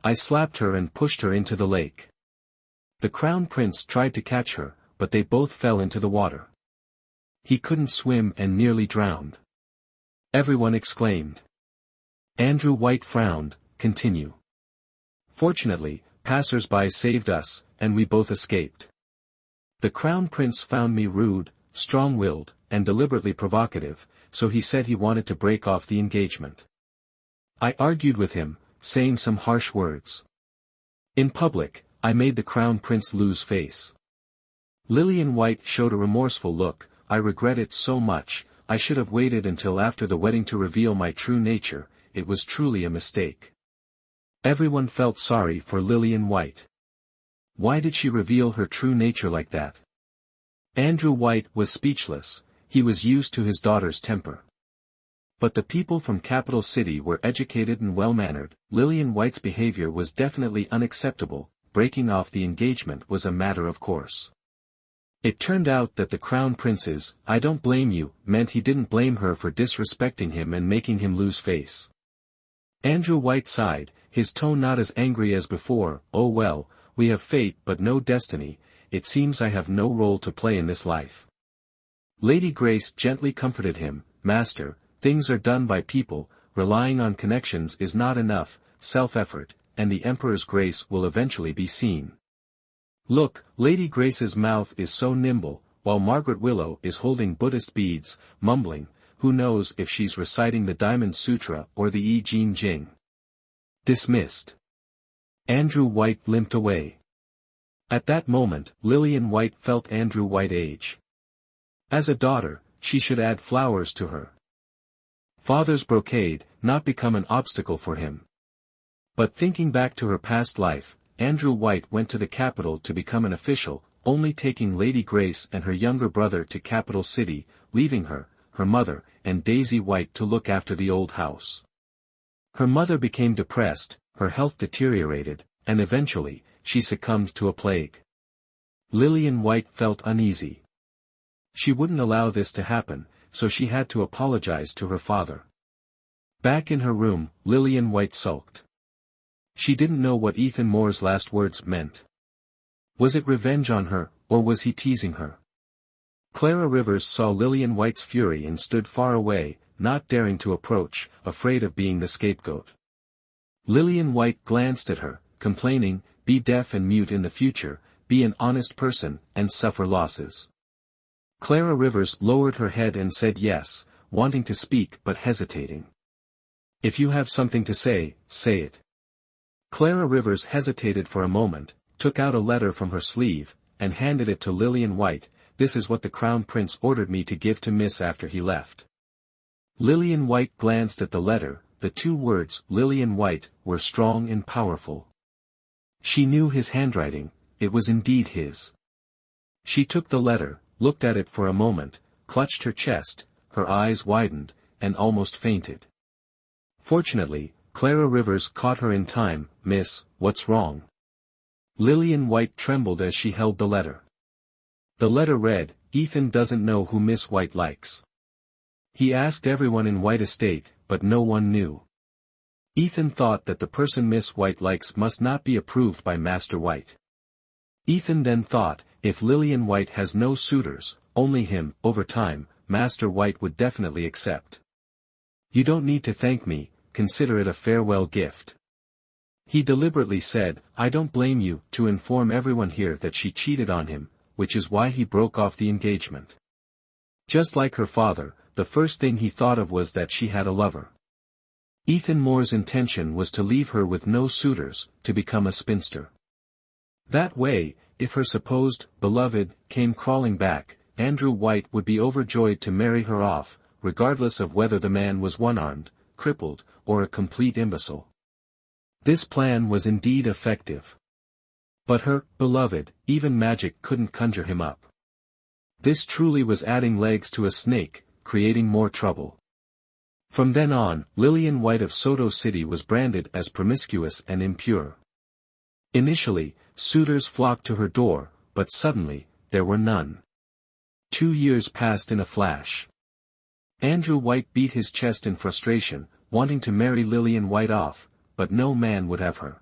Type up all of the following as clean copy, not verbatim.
I slapped her and pushed her into the lake. The crown prince tried to catch her, but they both fell into the water. He couldn't swim and nearly drowned. Everyone exclaimed. Andrew White frowned. Continue. Fortunately, passers-by saved us, and we both escaped. The crown prince found me rude, strong-willed, and deliberately provocative, so he said he wanted to break off the engagement. I argued with him, saying some harsh words. In public, I made the crown prince lose face. Lillian White showed a remorseful look. I regret it so much. I should have waited until after the wedding to reveal my true nature. It was truly a mistake. Everyone felt sorry for Lillian White. Why did she reveal her true nature like that? Andrew White was speechless. He was used to his daughter's temper. But the people from Capital City were educated and well-mannered. Lillian White's behavior was definitely unacceptable. Breaking off the engagement was a matter of course. It turned out that the crown prince's "I don't blame you" meant he didn't blame her for disrespecting him and making him lose face. Andrew White sighed, his tone not as angry as before. Oh well, we have fate but no destiny. It seems I have no role to play in this life. Lady Grace gently comforted him. Master, things are done by people, relying on connections is not enough, self-effort, and the Emperor's grace will eventually be seen. Look, Lady Grace's mouth is so nimble, while Margaret Willow is holding Buddhist beads, mumbling, who knows if she's reciting the Diamond Sutra or the I Ching Jing. Dismissed. Andrew White limped away. At that moment, Lillian White felt Andrew White age. As a daughter, she should add flowers to her father's brocade, not become an obstacle for him. But thinking back to her past life, Andrew White went to the capital to become an official, only taking Lady Grace and her younger brother to Capital City, leaving her, her mother, and Daisy White to look after the old house. Her mother became depressed, her health deteriorated, and eventually, she succumbed to a plague. Lillian White felt uneasy. She wouldn't allow this to happen, so she had to apologize to her father. Back in her room, Lillian White sulked. She didn't know what Ethan Moore's last words meant. Was it revenge on her, or was he teasing her? Clara Rivers saw Lillian White's fury and stood far away, not daring to approach, afraid of being the scapegoat. Lillian White glanced at her, complaining, be deaf and mute in the future, be an honest person, and suffer losses. Clara Rivers lowered her head and said yes, wanting to speak but hesitating. If you have something to say, say it. Clara Rivers hesitated for a moment, took out a letter from her sleeve, and handed it to Lillian White. This is what the Crown Prince ordered me to give to Miss after he left. Lillian White glanced at the letter. The two words, Lillian White, were strong and powerful. She knew his handwriting, it was indeed his. She took the letter, looked at it for a moment, clutched her chest, her eyes widened, and almost fainted. Fortunately, Clara Rivers caught her in time. Miss, what's wrong? Lillian White trembled as she held the letter. The letter read, Ethan doesn't know who Miss White likes. He asked everyone in White Estate, but no one knew. Ethan thought that the person Miss White likes must not be approved by Master White. Ethan then thought, if Lillian White has no suitors, only him, over time, Master White would definitely accept. You don't need to thank me, consider it a farewell gift. He deliberately said, I don't blame you, to inform everyone here that she cheated on him, which is why he broke off the engagement. Just like her father, the first thing he thought of was that she had a lover. Ethan Moore's intention was to leave her with no suitors, to become a spinster. That way, if her supposed beloved came crawling back, Andrew White would be overjoyed to marry her off, regardless of whether the man was one-armed, crippled, or a complete imbecile. This plan was indeed effective. But her beloved, even magic couldn't conjure him up. This truly was adding legs to a snake, creating more trouble. From then on, Lillian White of Soto City was branded as promiscuous and impure. Initially, suitors flocked to her door, but suddenly, there were none. 2 years passed in a flash. Andrew White beat his chest in frustration, wanting to marry Lillian White off, but no man would have her.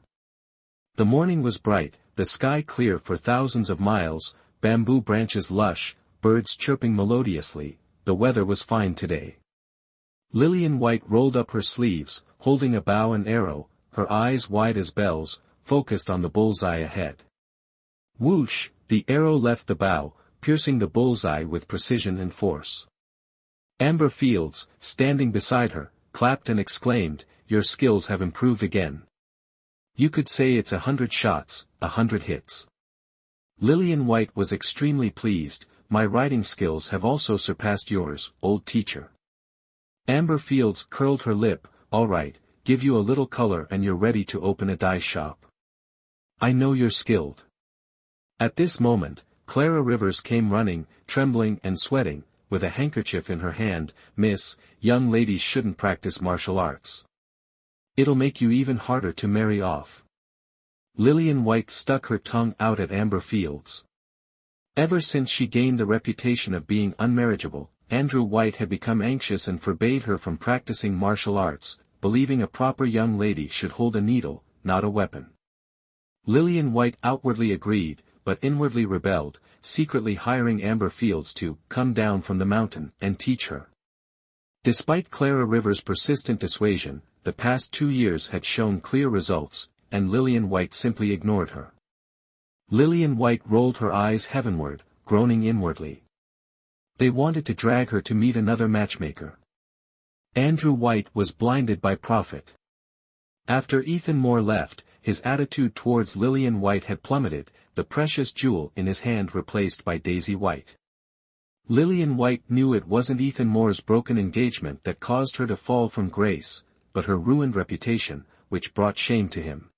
The morning was bright, the sky clear for thousands of miles, bamboo branches lush, birds chirping melodiously. The weather was fine today. Lillian White rolled up her sleeves, holding a bow and arrow, her eyes wide as bells, focused on the bullseye ahead. Whoosh, the arrow left the bow, piercing the bullseye with precision and force. Amber Fields, standing beside her, clapped and exclaimed, "Your skills have improved again. You could say it's 100 shots, 100 hits." Lillian White was extremely pleased. "My writing skills have also surpassed yours, old teacher." Amber Fields curled her lip. "All right, give you a little color and you're ready to open a dye shop. I know you're skilled." At this moment, Clara Rivers came running, trembling and sweating, with a handkerchief in her hand. "Miss, young ladies shouldn't practice martial arts. It'll make you even harder to marry off." Lillian White stuck her tongue out at Amber Fields. Ever since she gained the reputation of being unmarriageable, Andrew White had become anxious and forbade her from practicing martial arts, believing a proper young lady should hold a needle, not a weapon. Lillian White outwardly agreed, but inwardly rebelled, secretly hiring Amber Fields to come down from the mountain and teach her. Despite Clara Rivers' persistent dissuasion, the past 2 years had shown clear results, and Lillian White simply ignored her. Lillian White rolled her eyes heavenward, groaning inwardly. They wanted to drag her to meet another matchmaker. Andrew White was blinded by profit. After Ethan Moore left, his attitude towards Lillian White had plummeted, the precious jewel in his hand replaced by Daisy White. Lillian White knew it wasn't Ethan Moore's broken engagement that caused her to fall from grace, but her ruined reputation, which brought shame to him.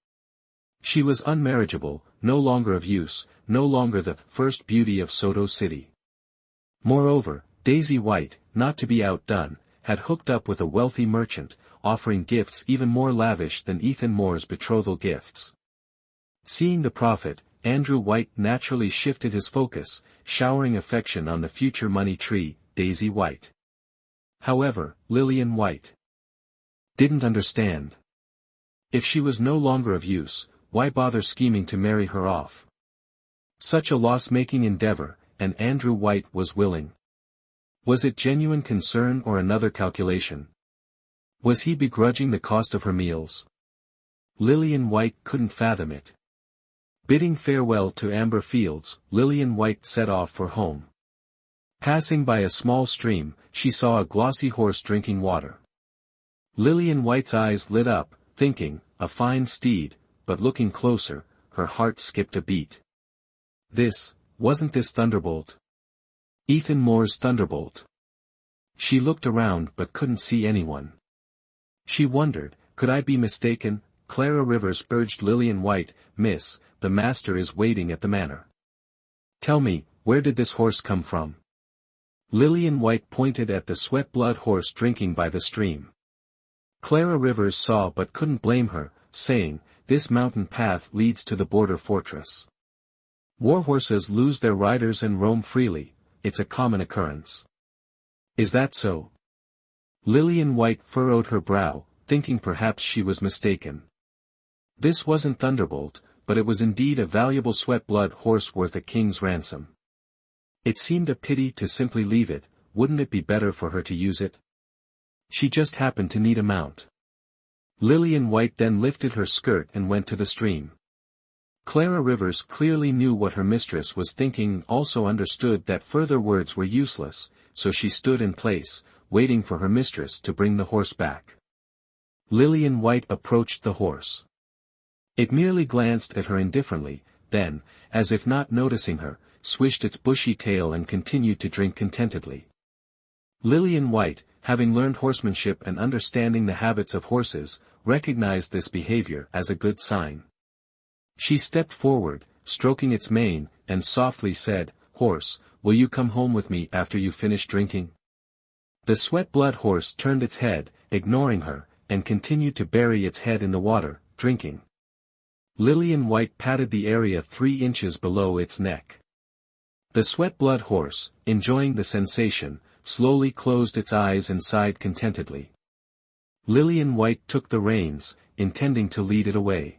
She was unmarriageable, no longer of use, no longer the first beauty of Soto City. Moreover, Daisy White, not to be outdone, had hooked up with a wealthy merchant, offering gifts even more lavish than Ethan Moore's betrothal gifts. Seeing the profit, Andrew White naturally shifted his focus, showering affection on the future money tree, Daisy White. However, Lillian White didn't understand. If she was no longer of use, why bother scheming to marry her off? Such a loss-making endeavor, and Andrew White was willing. Was it genuine concern or another calculation? Was he begrudging the cost of her meals? Lillian White couldn't fathom it. Bidding farewell to Amber Fields, Lillian White set off for home. Passing by a small stream, she saw a glossy horse drinking water. Lillian White's eyes lit up, thinking, a fine steed, but looking closer, her heart skipped a beat. Wasn't this Thunderbolt? Ethan Moore's Thunderbolt. She looked around but couldn't see anyone. She wondered, could I be mistaken? Clara Rivers urged Lillian White, "Miss, the master is waiting at the manor. Tell me, where did this horse come from?" Lillian White pointed at the sweat-blood horse drinking by the stream. Clara Rivers saw but couldn't blame her, saying, "This mountain path leads to the border fortress. Warhorses lose their riders and roam freely, it's a common occurrence." "Is that so?" Lillian White furrowed her brow, thinking perhaps she was mistaken. This wasn't Thunderbolt, but it was indeed a valuable sweat-blood horse worth a king's ransom. It seemed a pity to simply leave it, wouldn't it be better for her to use it? She just happened to need a mount. Lillian White then lifted her skirt and went to the stream. Clara Rivers clearly knew what her mistress was thinking and also understood that further words were useless, so she stood in place, waiting for her mistress to bring the horse back. Lillian White approached the horse. It merely glanced at her indifferently, then, as if not noticing her, swished its bushy tail and continued to drink contentedly. Lillian White, having learned horsemanship and understanding the habits of horses, recognized this behavior as a good sign. She stepped forward, stroking its mane, and softly said, "Horse, will you come home with me after you finish drinking?" The sweat-blood horse turned its head, ignoring her, and continued to bury its head in the water, drinking. Lillian White patted the area 3 inches below its neck. The sweat-blood horse, enjoying the sensation, slowly closed its eyes and sighed contentedly. Lillian White took the reins, intending to lead it away.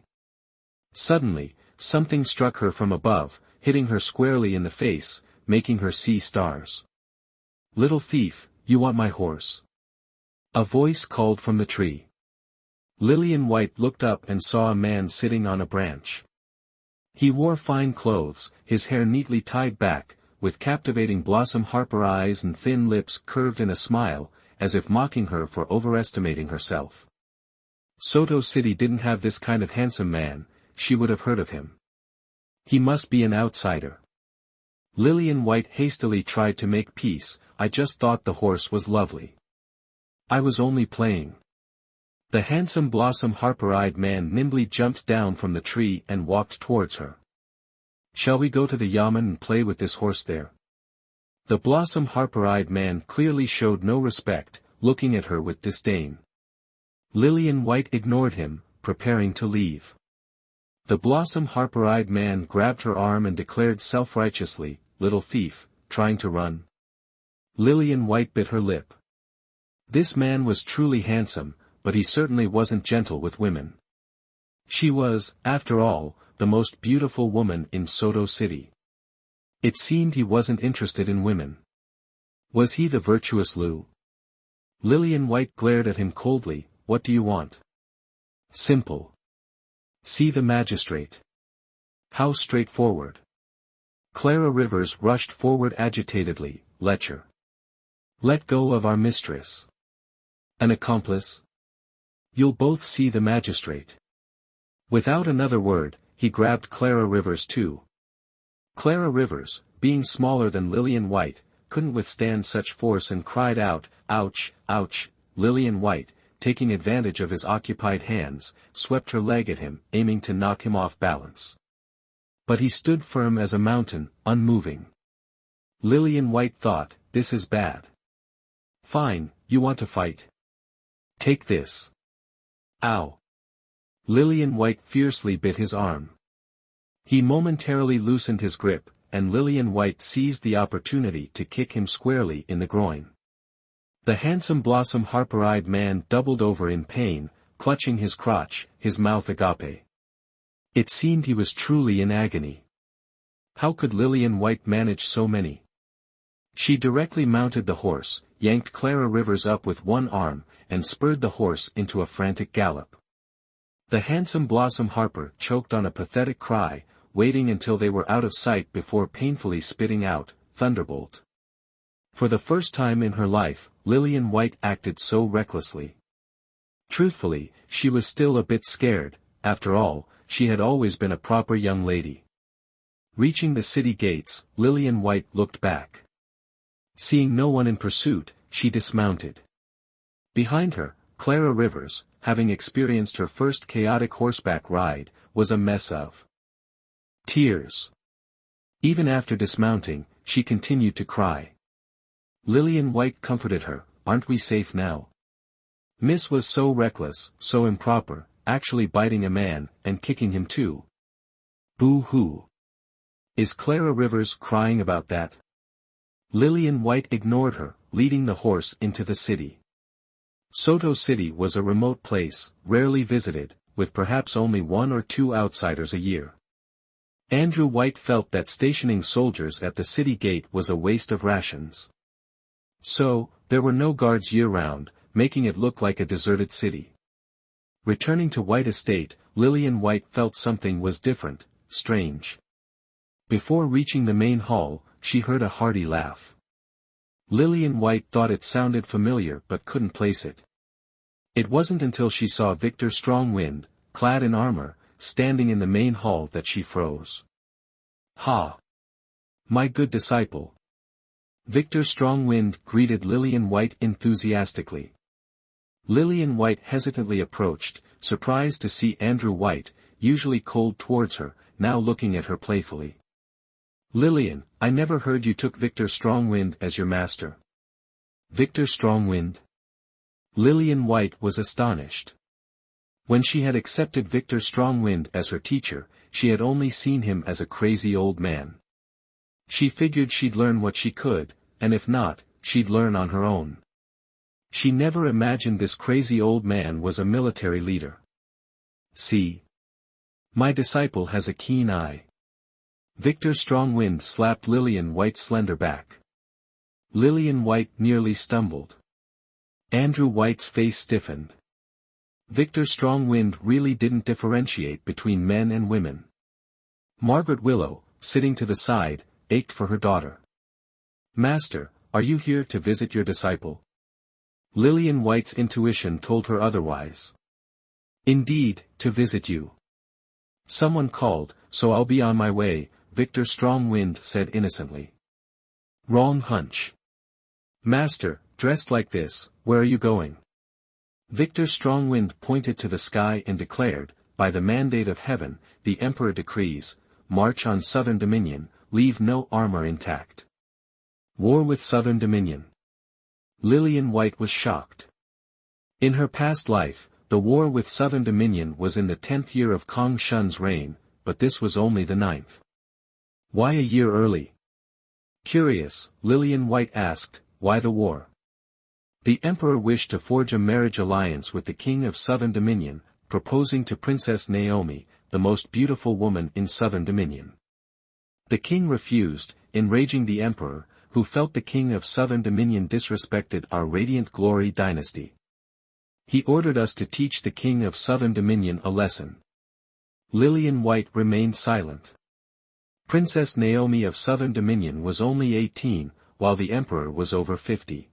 Suddenly, something struck her from above, hitting her squarely in the face, making her see stars. "Little thief, you want my horse?" A voice called from the tree. Lillian White looked up and saw a man sitting on a branch. He wore fine clothes, his hair neatly tied back, with captivating blossom harper eyes and thin lips curved in a smile, as if mocking her for overestimating herself. Soto City didn't have this kind of handsome man, she would have heard of him. He must be an outsider. Lillian White hastily tried to make peace. "I just thought the horse was lovely. I was only playing." The handsome blossom harper-eyed man nimbly jumped down from the tree and walked towards her. "Shall we go to the yamen and play with this horse there?" The blossom harper-eyed man clearly showed no respect, looking at her with disdain. Lillian White ignored him, preparing to leave. The blossom harper-eyed man grabbed her arm and declared self-righteously, "Little thief, trying to run." Lillian White bit her lip. This man was truly handsome, but he certainly wasn't gentle with women. She was, after all, the most beautiful woman in Soto City. It seemed he wasn't interested in women. Was he the virtuous Lou? Lillian White glared at him coldly. "What do you want?" "Simple. See the magistrate." "How straightforward." Clara Rivers rushed forward agitatedly. "Letcher. Let go of our mistress." "An accomplice?" "You'll both see the magistrate." Without another word, he grabbed Clara Rivers too. Clara Rivers, being smaller than Lillian White, couldn't withstand such force and cried out, "Ouch, ouch!" Lillian White, taking advantage of his occupied hands, swept her leg at him, aiming to knock him off balance. But he stood firm as a mountain, unmoving. Lillian White thought, "This is bad. Fine, you want to fight? Take this." "Ow!" Lillian White fiercely bit his arm. He momentarily loosened his grip, and Lillian White seized the opportunity to kick him squarely in the groin. The handsome blossom harper-eyed man doubled over in pain, clutching his crotch, his mouth agape. It seemed he was truly in agony. How could Lillian White manage so many? She directly mounted the horse, yanked Clara Rivers up with one arm, and spurred the horse into a frantic gallop. The handsome blossom harper choked on a pathetic cry, waiting until they were out of sight before painfully spitting out, "Thunderbolt." For the first time in her life, Lillian White acted so recklessly. Truthfully, she was still a bit scared. After all, she had always been a proper young lady. Reaching the city gates, Lillian White looked back. Seeing no one in pursuit, she dismounted. Behind her, Clara Rivers, having experienced her first chaotic horseback ride, was a mess of tears. Even after dismounting, she continued to cry. Lillian White comforted her, "Aren't we safe now? Miss was so reckless, so improper, actually biting a man, and kicking him too." "Boo-hoo. Is Clara Rivers crying about that?" Lillian White ignored her, leading the horse into the city. Soto City was a remote place, rarely visited, with perhaps only 1 or 2 outsiders a year. Andrew White felt that stationing soldiers at the city gate was a waste of rations. So, there were no guards year-round, making it look like a deserted city. Returning to White Estate, Lillian White felt something was different, strange. Before reaching the main hall, she heard a hearty laugh. Lillian White thought it sounded familiar but couldn't place it. It wasn't until she saw Victor Strongwind, clad in armor, standing in the main hall that she froze. "Ha! My good disciple." Victor Strongwind greeted Lillian White enthusiastically. Lillian White hesitantly approached, surprised to see Andrew White, usually cold towards her, now looking at her playfully. "Lillian, I never heard you took Victor Strongwind as your master." "Victor Strongwind?" Lillian White was astonished. When she had accepted Victor Strongwind as her teacher, she had only seen him as a crazy old man. She figured she'd learn what she could, and if not, she'd learn on her own. She never imagined this crazy old man was a military leader. See? My disciple has a keen eye. Victor Strongwind slapped Lillian White's slender back. Lillian White nearly stumbled. Andrew White's face stiffened. Victor Strongwind really didn't differentiate between men and women. Margaret Willow, sitting to the side, ached for her daughter. Master, are you here to visit your disciple? Lillian White's intuition told her otherwise. Indeed, to visit you. Someone called, so I'll be on my way, Victor Strongwind said innocently. Wrong hunch. Master, dressed like this, where are you going? Victor Strongwind pointed to the sky and declared, by the mandate of heaven, the Emperor decrees, march on Southern Dominion, leave no armor intact. War with Southern Dominion. Lillian White was shocked. In her past life, the war with Southern Dominion was in the 10th year of Kong Shun's reign, but this was only the 9th. Why a year early? Curious, Lillian White asked, why the war? The Emperor wished to forge a marriage alliance with the King of Southern Dominion, proposing to Princess Naomi, the most beautiful woman in Southern Dominion. The king refused, enraging the Emperor, who felt the King of Southern Dominion disrespected our Radiant Glory dynasty. He ordered us to teach the King of Southern Dominion a lesson. Lillian White remained silent. Princess Naomi of Southern Dominion was only 18, while the Emperor was over 50.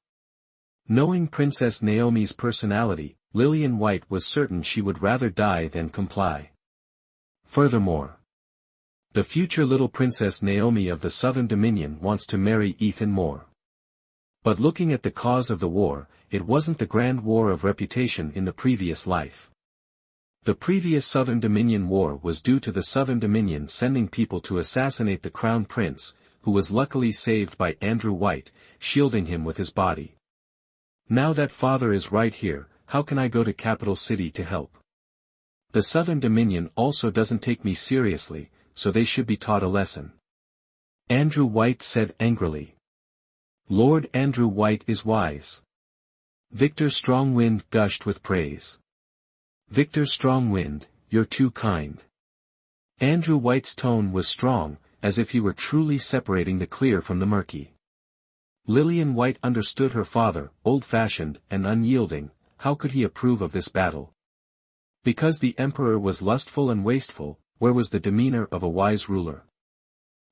Knowing Princess Naomi's personality, Lillian White was certain she would rather die than comply. Furthermore, the future little Princess Naomi of the Southern Dominion wants to marry Ethan Moore. But looking at the cause of the war, it wasn't the grand war of reputation in the previous life. The previous Southern Dominion war was due to the Southern Dominion sending people to assassinate the Crown Prince, who was luckily saved by Andrew White, shielding him with his body. Now that father is right here, how can I go to Capital City to help? The Southern Dominion also doesn't take me seriously, so they should be taught a lesson. Andrew White said angrily. Lord Andrew White is wise. Victor Strongwind gushed with praise. Victor Strongwind, you're too kind. Andrew White's tone was strong, as if he were truly separating the clear from the murky. Lillian White understood her father, old-fashioned and unyielding. How could he approve of this battle? Because the Emperor was lustful and wasteful, where was the demeanor of a wise ruler?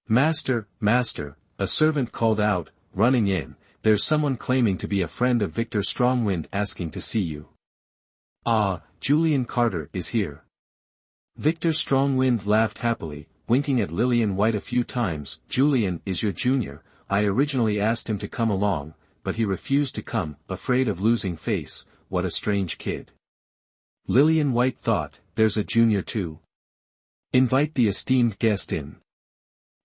Master, master, a servant called out, running in, there's someone claiming to be a friend of Victor Strongwind asking to see you. Ah, Julian Carter is here. Victor Strongwind laughed happily, winking at Lillian White a few times. Julian is your junior. I originally asked him to come along, but he refused to come, afraid of losing face. What a strange kid. Lillian White thought, there's a junior too. Invite the esteemed guest in.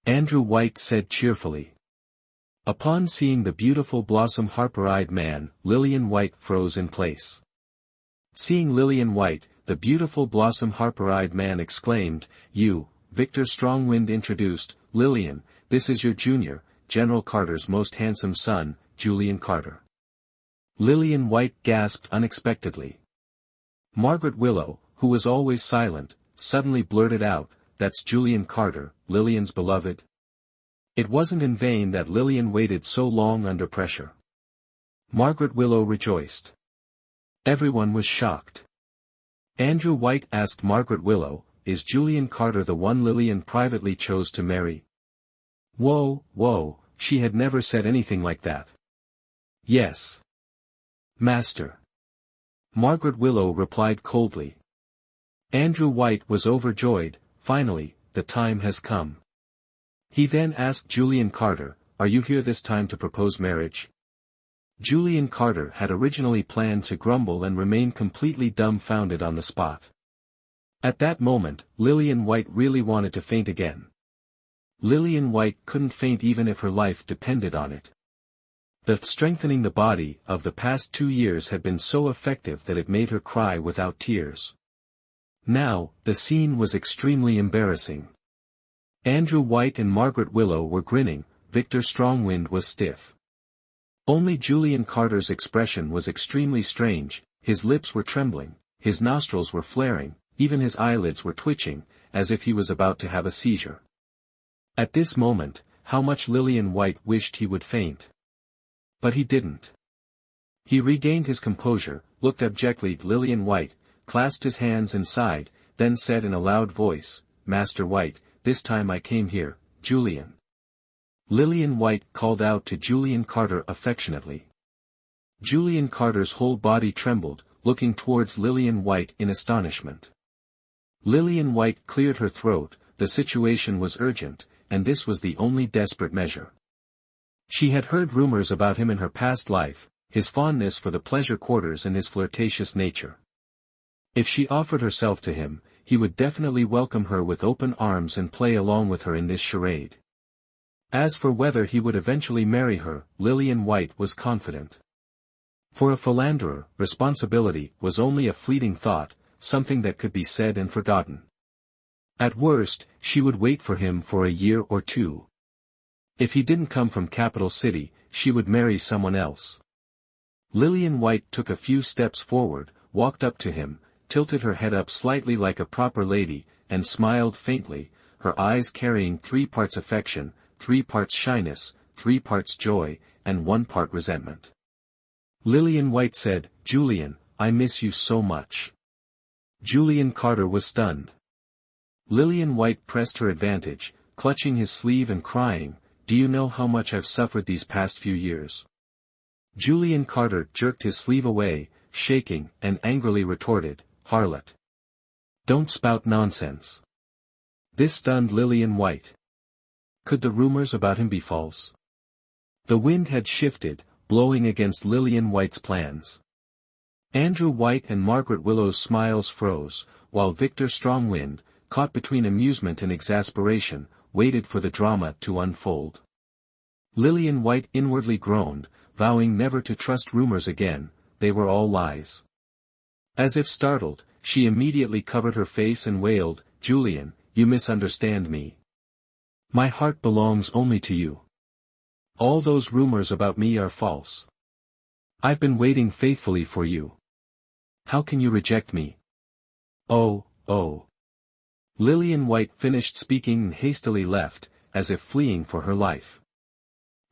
Andrew White said cheerfully. Upon seeing the beautiful blossom harper-eyed man, Lillian White froze in place. Seeing Lillian White, the beautiful blossom harper-eyed man exclaimed, you, Victor Strongwind introduced, Lillian, this is your junior, General Carter's most handsome son, Julian Carter. Lillian White gasped unexpectedly. Margaret Willow, who was always silent, suddenly blurted out, that's Julian Carter, Lillian's beloved. It wasn't in vain that Lillian waited so long under pressure. Margaret Willow rejoiced. Everyone was shocked. Andrew White asked Margaret Willow, is Julian Carter the one Lillian privately chose to marry? Whoa, she had never said anything like that. Yes. Master. Margaret Willow replied coldly. Andrew White was overjoyed. Finally, the time has come. He then asked Julian Carter, are you here this time to propose marriage? Julian Carter had originally planned to grumble and remain completely dumbfounded on the spot. At that moment, Lillian White really wanted to faint again. Lillian White couldn't faint even if her life depended on it. The strengthening the body of the past 2 years had been so effective that it made her cry without tears. Now, the scene was extremely embarrassing. Andrew White and Margaret Willow were grinning, Victor Strongwind was stiff. Only Julian Carter's expression was extremely strange, his lips were trembling, his nostrils were flaring, even his eyelids were twitching, as if he was about to have a seizure. At this moment, how much Lillian White wished he would faint. But he didn't. He regained his composure, looked abjectly at Lillian White, clasped his hands and sighed, then said in a loud voice, "Master White, this time I came here, Julian." Lillian White called out to Julian Carter affectionately. Julian Carter's whole body trembled, looking towards Lillian White in astonishment. Lillian White cleared her throat. The situation was urgent, and this was the only desperate measure. She had heard rumors about him in her past life, his fondness for the pleasure quarters and his flirtatious nature. If she offered herself to him, he would definitely welcome her with open arms and play along with her in this charade. As for whether he would eventually marry her, Lillian White was confident. For a philanderer, responsibility was only a fleeting thought, something that could be said and forgotten. At worst, she would wait for him for a year or two. If he didn't come from Capital City, she would marry someone else. Lillian White took a few steps forward, walked up to him, tilted her head up slightly like a proper lady, and smiled faintly, her eyes carrying 3 parts affection, 3 parts shyness, 3 parts joy, and 1 part resentment. Lillian White said, "Julian, I miss you so much." Julian Carter was stunned. Lillian White pressed her advantage, clutching his sleeve and crying, "Do you know how much I've suffered these past few years?" Julian Carter jerked his sleeve away, shaking, and angrily retorted, "Harlot. Don't spout nonsense." This stunned Lillian White. Could the rumors about him be false? The wind had shifted, blowing against Lillian White's plans. Andrew White and Margaret Willow's smiles froze, while Victor Strongwind, caught between amusement and exasperation, waited for the drama to unfold. Lillian White inwardly groaned, vowing never to trust rumors again, they were all lies. As if startled, she immediately covered her face and wailed, "Julian, you misunderstand me. My heart belongs only to you. All those rumors about me are false. I've been waiting faithfully for you. How can you reject me? Oh, oh." Lillian White finished speaking and hastily left, as if fleeing for her life.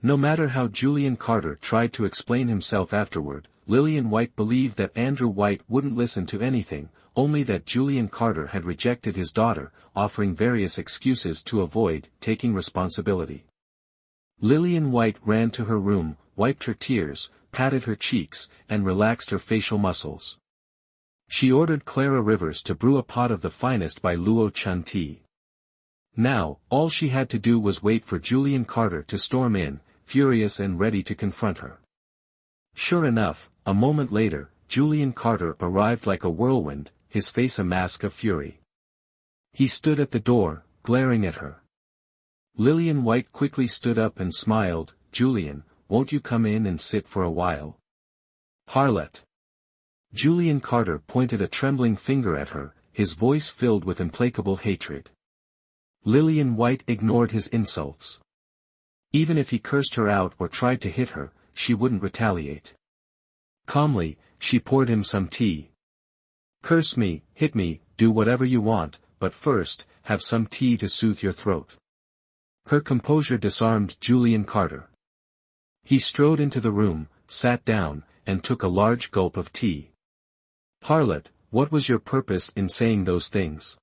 No matter how Julian Carter tried to explain himself afterward, Lillian White believed that Andrew White wouldn't listen to anything, only that Julian Carter had rejected his daughter, offering various excuses to avoid taking responsibility. Lillian White ran to her room, wiped her tears, patted her cheeks, and relaxed her facial muscles. She ordered Clara Rivers to brew a pot of the finest by Luo Chun tea. Now, all she had to do was wait for Julian Carter to storm in, furious and ready to confront her. Sure enough, a moment later, Julian Carter arrived like a whirlwind, his face a mask of fury. He stood at the door, glaring at her. Lillian White quickly stood up and smiled, "Julian, won't you come in and sit for a while?" "Harlot." Julian Carter pointed a trembling finger at her, his voice filled with implacable hatred. Lillian White ignored his insults. Even if he cursed her out or tried to hit her, she wouldn't retaliate. Calmly, she poured him some tea. "Curse me, hit me, do whatever you want, but first, have some tea to soothe your throat." Her composure disarmed Julian Carter. He strode into the room, sat down, and took a large gulp of tea. "Harlot, what was your purpose in saying those things?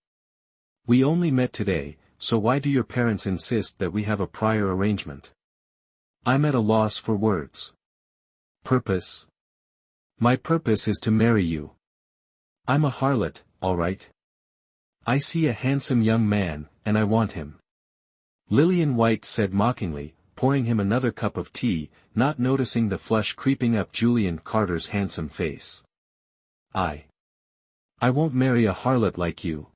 We only met today, so why do your parents insist that we have a prior arrangement? I'm at a loss for words." "Purpose? My purpose is to marry you. I'm a harlot, all right. I see a handsome young man, and I want him." Lillian White said mockingly, pouring him another cup of tea, not noticing the flush creeping up Julian Carter's handsome face. I won't marry a harlot like you."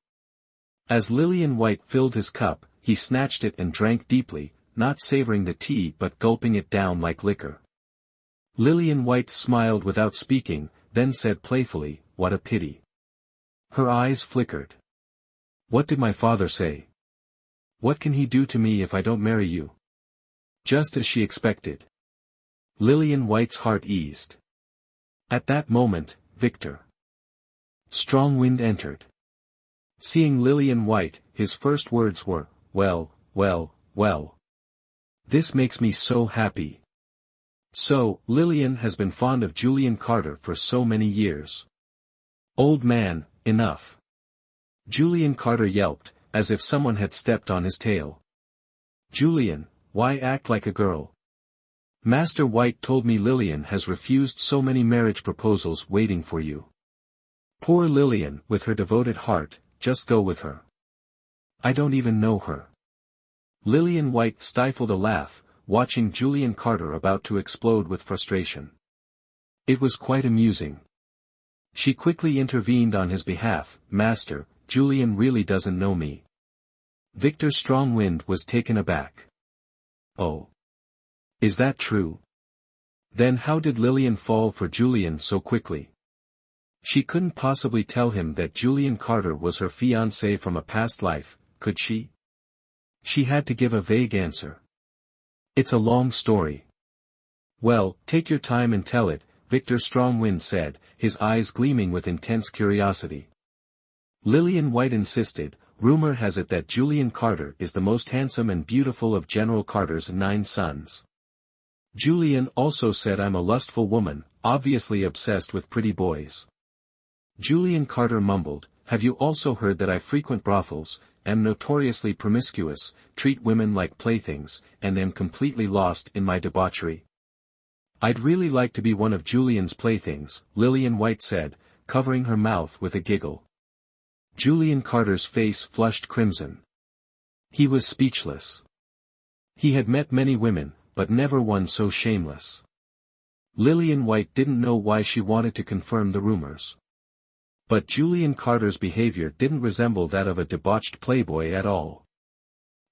As Lillian White filled his cup, he snatched it and drank deeply, not savoring the tea but gulping it down like liquor. Lillian White smiled without speaking, then said playfully, "What a pity." Her eyes flickered. "What did my father say? What can he do to me if I don't marry you?" Just as she expected. Lillian White's heart eased. At that moment, Victor Strongwind entered. Seeing Lillian White, his first words were, "Well, well, well. This makes me so happy." So, Lillian has been fond of Julian Carter for so many years. Old man, enough. Julian Carter yelped, as if someone had stepped on his tail. Julian, why act like a girl? Master White told me Lillian has refused so many marriage proposals waiting for you. Poor Lillian, with her devoted heart, just go with her. I don't even know her. Lillian White stifled a laugh, watching Julian Carter about to explode with frustration. It was quite amusing. She quickly intervened on his behalf. Master, Julian really doesn't know me. Victor Strongwind was taken aback. Oh. Is that true? Then how did Lillian fall for Julian so quickly? She couldn't possibly tell him that Julian Carter was her fiancé from a past life, could she? She had to give a vague answer. It's a long story. Well, take your time and tell it, Victor Strongwind said, his eyes gleaming with intense curiosity. Lillian White insisted, rumor has it that Julian Carter is the most handsome and beautiful of General Carter's 9 sons. Julian also said I'm a lustful woman, obviously obsessed with pretty boys. Julian Carter mumbled, have you also heard that I frequent brothels, am notoriously promiscuous, treat women like playthings, and am completely lost in my debauchery? I'd really like to be one of Julian's playthings, Lillian White said, covering her mouth with a giggle. Julian Carter's face flushed crimson. He was speechless. He had met many women, but never one so shameless. Lillian White didn't know why she wanted to confirm the rumors. But Julian Carter's behavior didn't resemble that of a debauched playboy at all.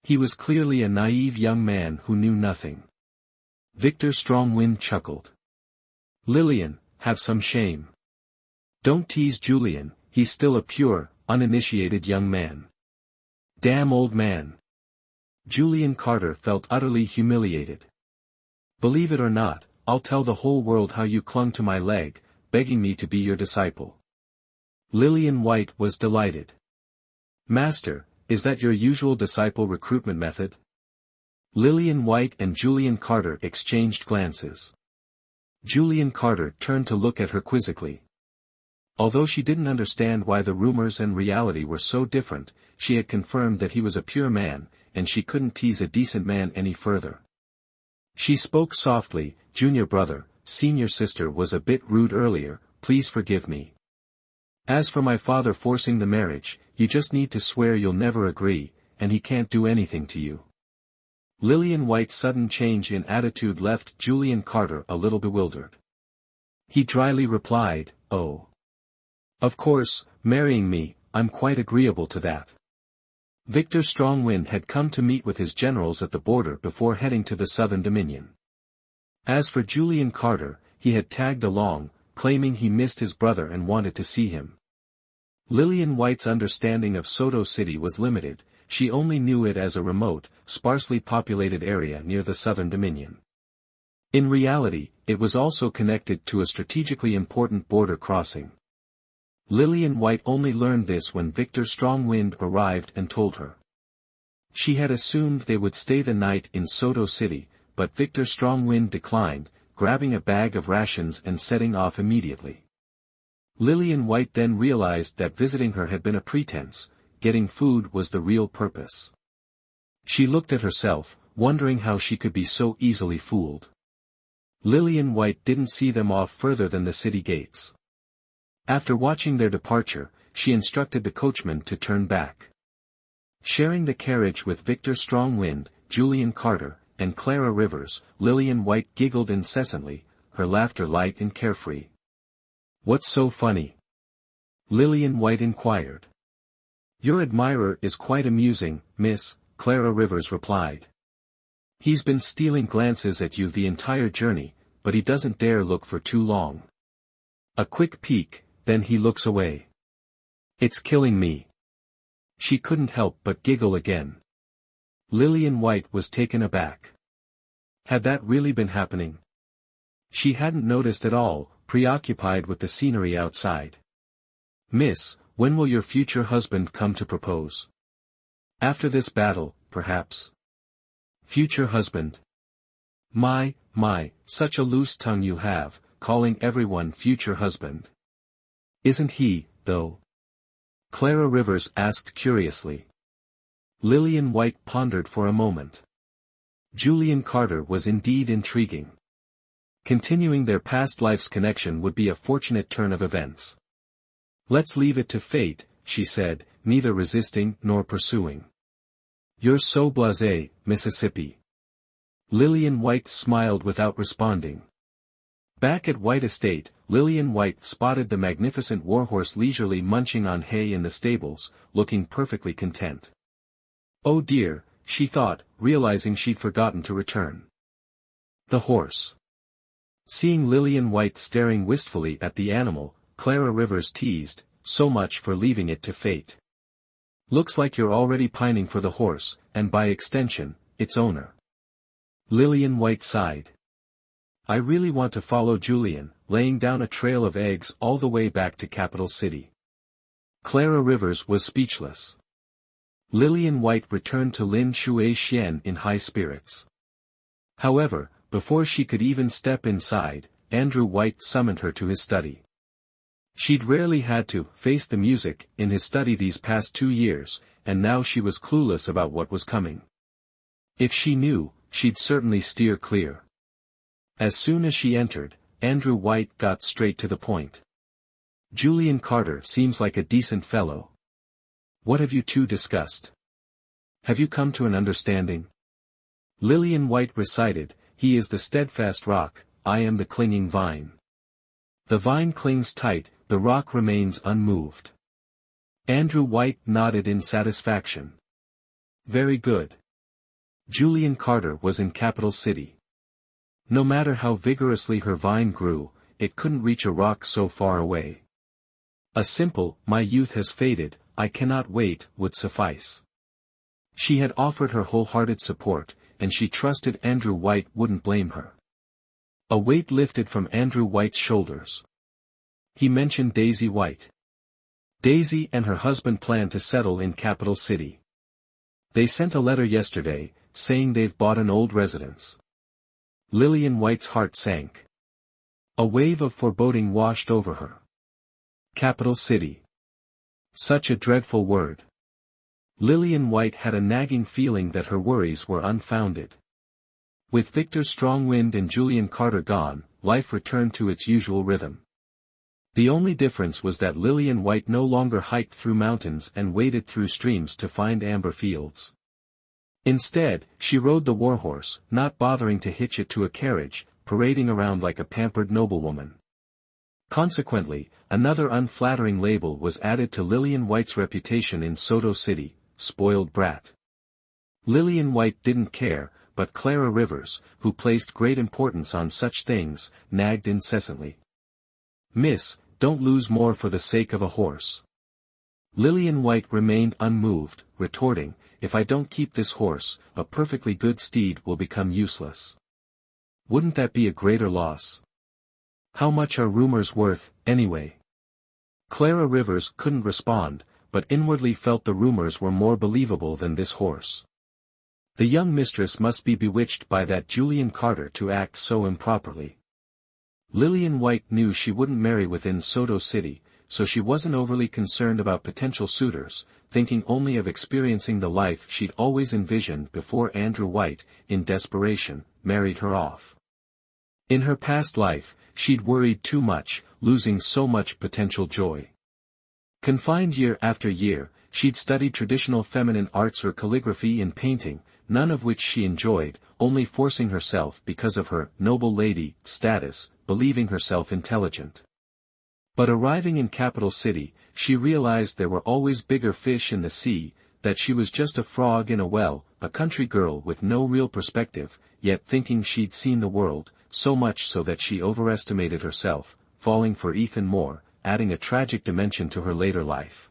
He was clearly a naive young man who knew nothing. Victor Strongwind chuckled. Lillian, have some shame. Don't tease Julian, he's still a pure, uninitiated young man. Damn old man. Julian Carter felt utterly humiliated. Believe it or not, I'll tell the whole world how you clung to my leg, begging me to be your disciple. Lillian White was delighted. Master, is that your usual disciple recruitment method? Lillian White and Julian Carter exchanged glances. Julian Carter turned to look at her quizzically. Although she didn't understand why the rumors and reality were so different, she had confirmed that he was a pure man, and she couldn't tease a decent man any further. She spoke softly, junior brother, senior sister was a bit rude earlier, please forgive me. As for my father forcing the marriage, you just need to swear you'll never agree, and he can't do anything to you. Lillian White's sudden change in attitude left Julian Carter a little bewildered. He dryly replied, oh. Of course, marrying me, I'm quite agreeable to that. Victor Strongwind had come to meet with his generals at the border before heading to the Southern Dominion. As for Julian Carter, he had tagged along, claiming he missed his brother and wanted to see him. Lillian White's understanding of Soto City was limited, she only knew it as a remote, sparsely populated area near the Southern Dominion. In reality, it was also connected to a strategically important border crossing. Lillian White only learned this when Victor Strongwind arrived and told her. She had assumed they would stay the night in Soto City, but Victor Strongwind declined, grabbing a bag of rations and setting off immediately. Lillian White then realized that visiting her had been a pretense, getting food was the real purpose. She looked at herself, wondering how she could be so easily fooled. Lillian White didn't see them off further than the city gates. After watching their departure, she instructed the coachman to turn back. Sharing the carriage with Victor Strongwind, Julian Carter, and Clara Rivers, Lillian White giggled incessantly, her laughter light and carefree. What's so funny? Lillian White inquired. Your admirer is quite amusing, miss, Clara Rivers replied. He's been stealing glances at you the entire journey, but he doesn't dare look for too long. A quick peek, then he looks away. It's killing me. She couldn't help but giggle again. Lillian White was taken aback. Had that really been happening? She hadn't noticed at all, preoccupied with the scenery outside. Miss, when will your future husband come to propose? After this battle, perhaps. Future husband. My, such a loose tongue you have, calling everyone future husband. Isn't he, though? Clara Rivers asked curiously. Lillian White pondered for a moment. Julian Carter was indeed intriguing. Continuing their past life's connection would be a fortunate turn of events. Let's leave it to fate, she said, neither resisting nor pursuing. You're so blasé, Mississippi. Lillian White smiled without responding. Back at White Estate, Lillian White spotted the magnificent warhorse leisurely munching on hay in the stables, looking perfectly content. Oh dear, she thought, realizing she'd forgotten to return. The horse. Seeing Lillian White staring wistfully at the animal, Clara Rivers teased, so much for leaving it to fate. Looks like you're already pining for the horse, and by extension, its owner. Lillian White sighed. I really want to follow Julian, laying down a trail of eggs all the way back to Capital City. Clara Rivers was speechless. Lillian White returned to Lin Shui Xian in high spirits. However, before she could even step inside, Andrew White summoned her to his study. She'd rarely had to face the music in his study these past 2 years, and now she was clueless about what was coming. If she knew, she'd certainly steer clear. As soon as she entered, Andrew White got straight to the point. Julian Carter seems like a decent fellow. What have you two discussed? Have you come to an understanding? Lillian White recited, he is the steadfast rock, I am the clinging vine. The vine clings tight, the rock remains unmoved. Andrew White nodded in satisfaction. Very good. Julian Carter was in Capital City. No matter how vigorously her vine grew, it couldn't reach a rock so far away. A simple, my youth has faded, I cannot wait, would suffice. She had offered her wholehearted support, and she trusted Andrew White wouldn't blame her. A weight lifted from Andrew White's shoulders. He mentioned Daisy White. Daisy and her husband plan to settle in Capital City. They sent a letter yesterday, saying they've bought an old residence. Lillian White's heart sank. A wave of foreboding washed over her. Capital City. Such a dreadful word. Lillian White had a nagging feeling that her worries were unfounded. With Victor Strongwind and Julian Carter gone, life returned to its usual rhythm. The only difference was that Lillian White no longer hiked through mountains and waded through streams to find amber fields. Instead, she rode the warhorse, not bothering to hitch it to a carriage, parading around like a pampered noblewoman. Consequently, another unflattering label was added to Lillian White's reputation in Soto City, spoiled brat. Lillian White didn't care, but Clara Rivers, who placed great importance on such things, nagged incessantly. Miss, don't lose more for the sake of a horse. Lillian White remained unmoved, retorting, if I don't keep this horse, a perfectly good steed will become useless. Wouldn't that be a greater loss? How much are rumors worth, anyway? Clara Rivers couldn't respond, but inwardly felt the rumors were more believable than this horse. The young mistress must be bewitched by that Julian Carter to act so improperly. Lillian White knew she wouldn't marry within Soto City, so she wasn't overly concerned about potential suitors, thinking only of experiencing the life she'd always envisioned before Andrew White, in desperation, married her off. In her past life, she'd worried too much, losing so much potential joy. Confined year after year, she'd studied traditional feminine arts or calligraphy and painting, none of which she enjoyed, only forcing herself because of her noble lady status, believing herself intelligent. But arriving in Capital City, she realized there were always bigger fish in the sea, that she was just a frog in a well, a country girl with no real perspective, yet thinking she'd seen the world, so much so that she overestimated herself, falling for Ethan Moore, adding a tragic dimension to her later life.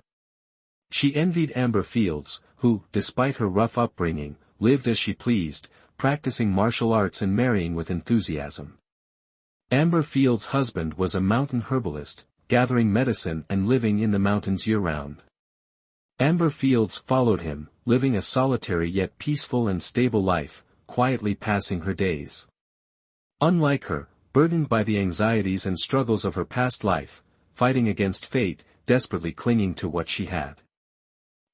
She envied Amber Fields, who, despite her rough upbringing, lived as she pleased, practicing martial arts and marrying with enthusiasm. Amber Fields' husband was a mountain herbalist, gathering medicine and living in the mountains year-round. Amber Fields followed him, living a solitary yet peaceful and stable life, quietly passing her days. Unlike her, burdened by the anxieties and struggles of her past life, fighting against fate, desperately clinging to what she had.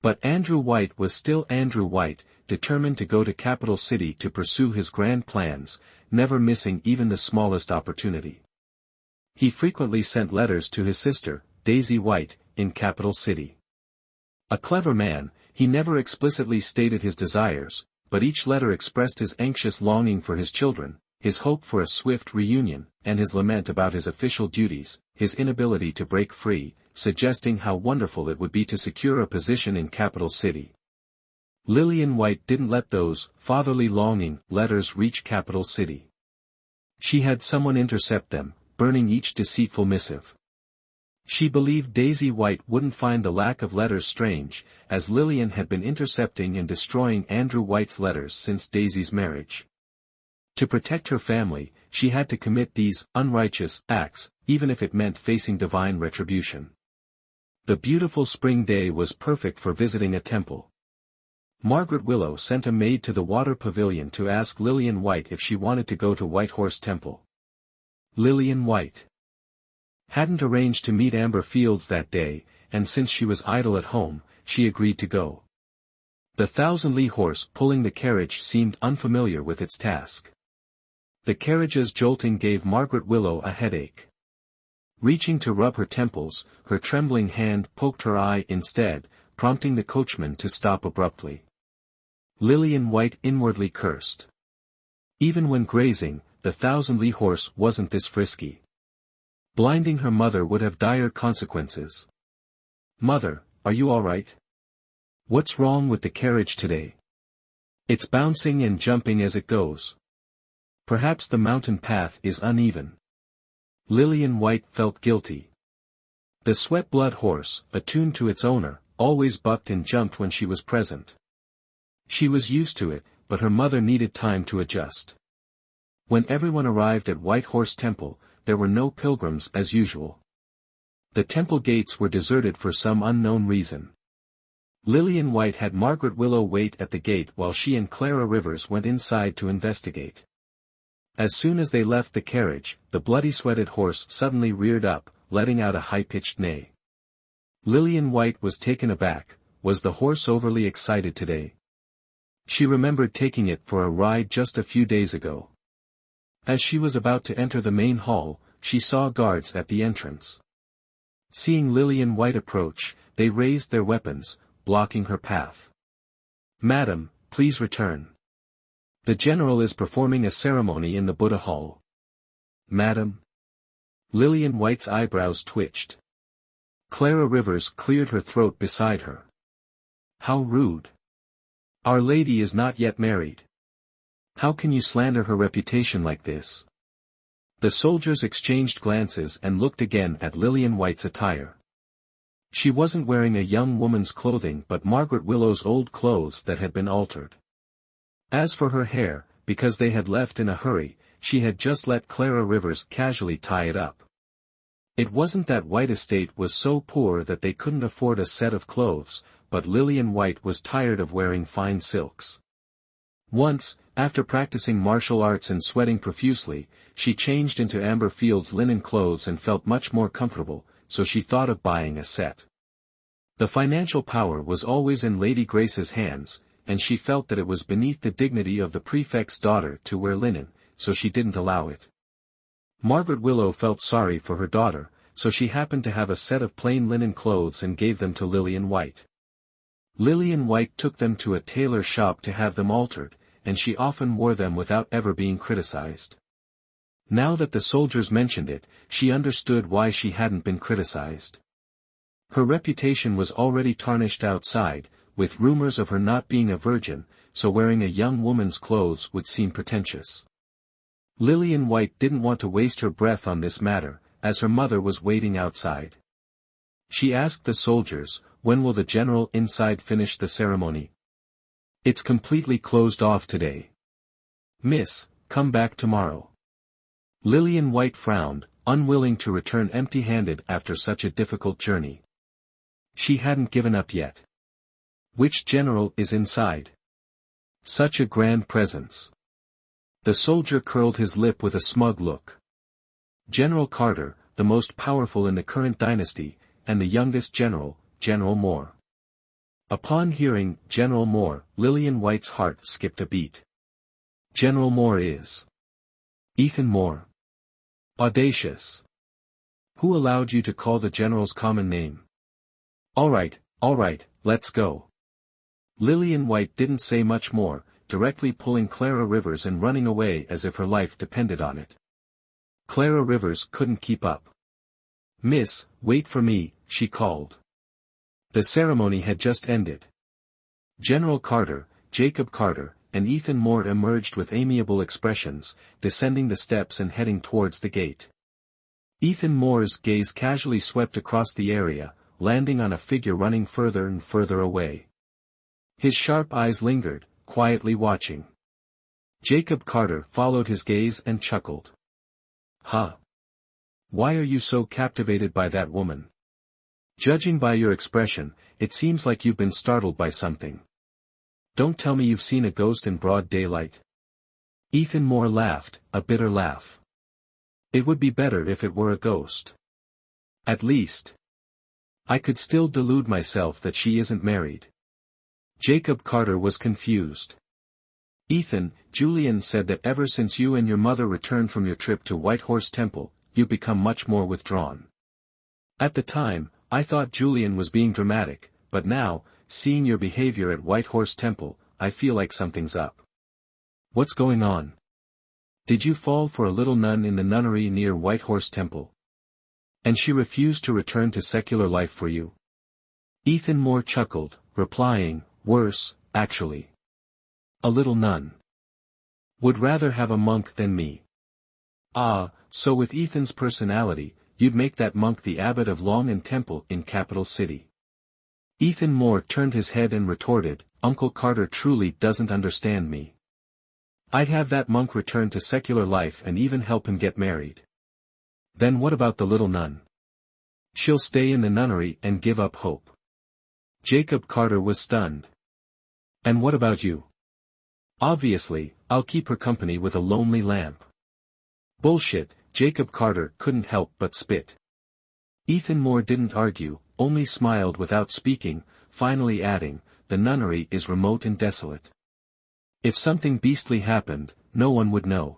But Andrew White was still Andrew White, determined to go to Capital City to pursue his grand plans, never missing even the smallest opportunity. He frequently sent letters to his sister, Daisy White, in Capital City. A clever man, he never explicitly stated his desires, but each letter expressed his anxious longing for his children, his hope for a swift reunion, and his lament about his official duties, his inability to break free, suggesting how wonderful it would be to secure a position in Capital City. Lillian White didn't let those fatherly longing letters reach Capital City. She had someone intercept them, burning each deceitful missive. She believed Daisy White wouldn't find the lack of letters strange, as Lillian had been intercepting and destroying Andrew White's letters since Daisy's marriage. To protect her family, she had to commit these unrighteous acts, even if it meant facing divine retribution. The beautiful spring day was perfect for visiting a temple. Margaret Willow sent a maid to the water pavilion to ask Lillian White if she wanted to go to White Horse Temple. Lillian White hadn't arranged to meet Amber Fields that day, and since she was idle at home, she agreed to go. The thousand-li horse pulling the carriage seemed unfamiliar with its task. The carriage's jolting gave Margaret Willow a headache. Reaching to rub her temples, her trembling hand poked her eye instead, prompting the coachman to stop abruptly. Lillian White inwardly cursed. Even when grazing, the thousand-li horse wasn't this frisky. Blinding her mother would have dire consequences. "Mother, are you all right? What's wrong with the carriage today? It's bouncing and jumping as it goes. Perhaps the mountain path is uneven." Lillian White felt guilty. The sweat-blood horse, attuned to its owner, always bucked and jumped when she was present. She was used to it, but her mother needed time to adjust. When everyone arrived at White Horse Temple, there were no pilgrims as usual. The temple gates were deserted for some unknown reason. Lillian White had Margaret Willow wait at the gate while she and Clara Rivers went inside to investigate. As soon as they left the carriage, the bloody-sweated horse suddenly reared up, letting out a high-pitched neigh. Lillian White was taken aback. Was the horse overly excited today? She remembered taking it for a ride just a few days ago. As she was about to enter the main hall, she saw guards at the entrance. Seeing Lillian White approach, they raised their weapons, blocking her path. "Madam, please return. The general is performing a ceremony in the Buddha Hall." "Madam?" Lillian White's eyebrows twitched. Clara Rivers cleared her throat beside her. "How rude. Our Lady is not yet married. How can you slander her reputation like this?" The soldiers exchanged glances and looked again at Lillian White's attire. She wasn't wearing a young woman's clothing but Margaret Willow's old clothes that had been altered. As for her hair, because they had left in a hurry, she had just let Clara Rivers casually tie it up. It wasn't that White Estate was so poor that they couldn't afford a set of clothes, but Lillian White was tired of wearing fine silks. Once, after practicing martial arts and sweating profusely, she changed into Amber Fields' linen clothes and felt much more comfortable, so she thought of buying a set. The financial power was always in Lady Grace's hands, and she felt that it was beneath the dignity of the prefect's daughter to wear linen, so she didn't allow it. Margaret Willow felt sorry for her daughter, so she happened to have a set of plain linen clothes and gave them to Lillian White. Lillian White took them to a tailor shop to have them altered, and she often wore them without ever being criticized. Now that the soldiers mentioned it, she understood why she hadn't been criticized. Her reputation was already tarnished outside, with rumors of her not being a virgin, so wearing a young woman's clothes would seem pretentious. Lillian White didn't want to waste her breath on this matter, as her mother was waiting outside. She asked the soldiers, "When will the general inside finish the ceremony?" "It's completely closed off today. Miss, come back tomorrow." Lillian White frowned, unwilling to return empty-handed after such a difficult journey. She hadn't given up yet. Which general is inside? Such a grand presence. The soldier curled his lip with a smug look. General Carter, the most powerful in the current dynasty, and the youngest general, General Moore. Upon hearing General Moore, Lillian White's heart skipped a beat. General Moore is Ethan Moore. Audacious. Who allowed you to call the general's common name? All right, let's go. Lillian White didn't say much more, directly pulling Clara Rivers and running away as if her life depended on it. Clara Rivers couldn't keep up. Miss, wait for me, she called. The ceremony had just ended. General Carter, Jacob Carter, and Ethan Moore emerged with amiable expressions, descending the steps and heading towards the gate. Ethan Moore's gaze casually swept across the area, landing on a figure running further and further away. His sharp eyes lingered, quietly watching. Jacob Carter followed his gaze and chuckled. Huh? Why are you so captivated by that woman? Judging by your expression, it seems like you've been startled by something. Don't tell me you've seen a ghost in broad daylight. Ethan Moore laughed, a bitter laugh. It would be better if it were a ghost. At least, I could still delude myself that she isn't married. Jacob Carter was confused. Ethan, Julian said that ever since you and your mother returned from your trip to White Horse Temple, you've become much more withdrawn. At the time, I thought Julian was being dramatic, but now, seeing your behavior at White Horse Temple, I feel like something's up. What's going on? Did you fall for a little nun in the nunnery near White Horse Temple? And she refused to return to secular life for you? Ethan Moore chuckled, replying, worse, actually. A little nun. Would rather have a monk than me. Ah, so with Ethan's personality, you'd make that monk the abbot of Long and Temple in Capital City. Ethan Moore turned his head and retorted, Uncle Carter truly doesn't understand me. I'd have that monk return to secular life and even help him get married. Then what about the little nun? She'll stay in the nunnery and give up hope. Jacob Carter was stunned. And what about you? Obviously, I'll keep her company with a lonely lamp. Bullshit, Jacob Carter couldn't help but spit. Ethan Moore didn't argue, only smiled without speaking, finally adding, the nunnery is remote and desolate. If something beastly happened, no one would know.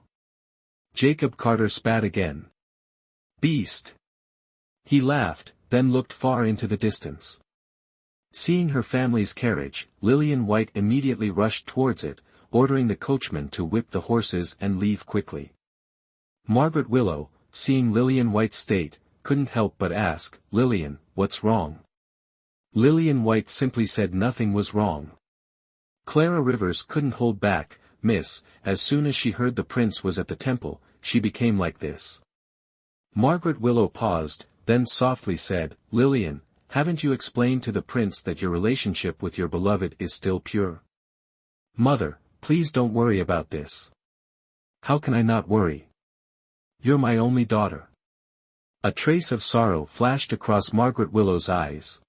Jacob Carter spat again. Beast. He laughed, then looked far into the distance. Seeing her family's carriage, Lillian White immediately rushed towards it, ordering the coachman to whip the horses and leave quickly. Margaret Willow, seeing Lillian White's state, couldn't help but ask, Lillian, what's wrong? Lillian White simply said nothing was wrong. Clara Rivers couldn't hold back, miss, as soon as she heard the prince was at the temple, she became like this. Margaret Willow paused, then softly said, Lillian, haven't you explained to the prince that your relationship with your beloved is still pure? Mother, please don't worry about this. How can I not worry? You're my only daughter. A trace of sorrow flashed across Margaret Willow's eyes.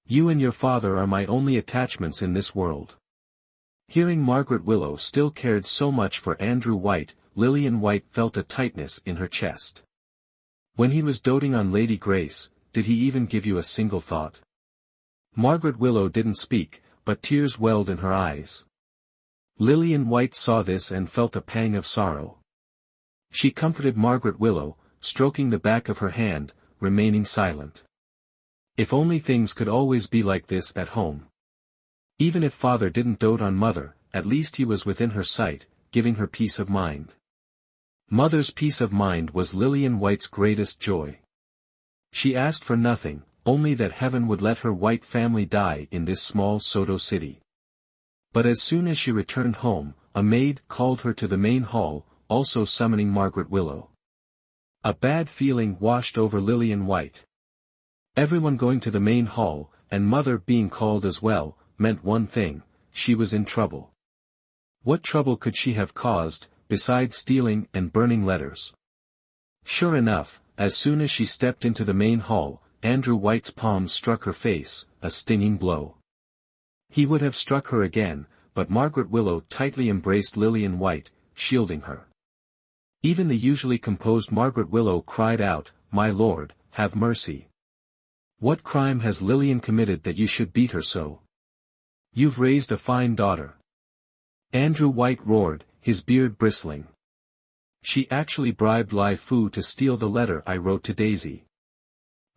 You and your father are my only attachments in this world. Hearing Margaret Willow still cared so much for Andrew White, Lillian White felt a tightness in her chest. When he was doting on Lady Grace, did he even give you a single thought? Margaret Willow didn't speak, but tears welled in her eyes. Lillian White saw this and felt a pang of sorrow. She comforted Margaret Willow, stroking the back of her hand, remaining silent. If only things could always be like this at home. Even if father didn't dote on mother, at least he was within her sight, giving her peace of mind. Mother's peace of mind was Lillian White's greatest joy. She asked for nothing, only that heaven would let her White family die in this small Soto city. But as soon as she returned home, a maid called her to the main hall, also summoning Margaret Willow. A bad feeling washed over Lillian White. Everyone going to the main hall, and mother being called as well, meant one thing, she was in trouble. What trouble could she have caused, besides stealing and burning letters? Sure enough, as soon as she stepped into the main hall, Andrew White's palm struck her face, a stinging blow. He would have struck her again, but Margaret Willow tightly embraced Lillian White, shielding her. Even the usually composed Margaret Willow cried out, "My lord, have mercy. What crime has Lillian committed that you should beat her so? You've raised a fine daughter." Andrew White roared, his beard bristling. "She actually bribed Lai Fu to steal the letter I wrote to Daisy.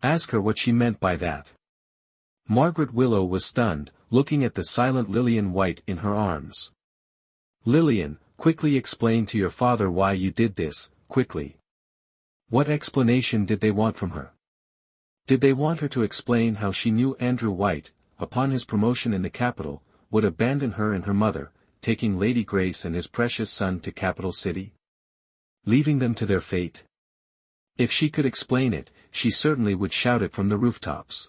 Ask her what she meant by that." Margaret Willow was stunned, looking at the silent Lillian White in her arms. "Lillian, quickly explain to your father why you did this, quickly." What explanation did they want from her? Did they want her to explain how she knew Andrew White, upon his promotion in the capital, would abandon her and her mother, taking Lady Grace and his precious son to Capital City? Leaving them to their fate? If she could explain it, she certainly would shout it from the rooftops.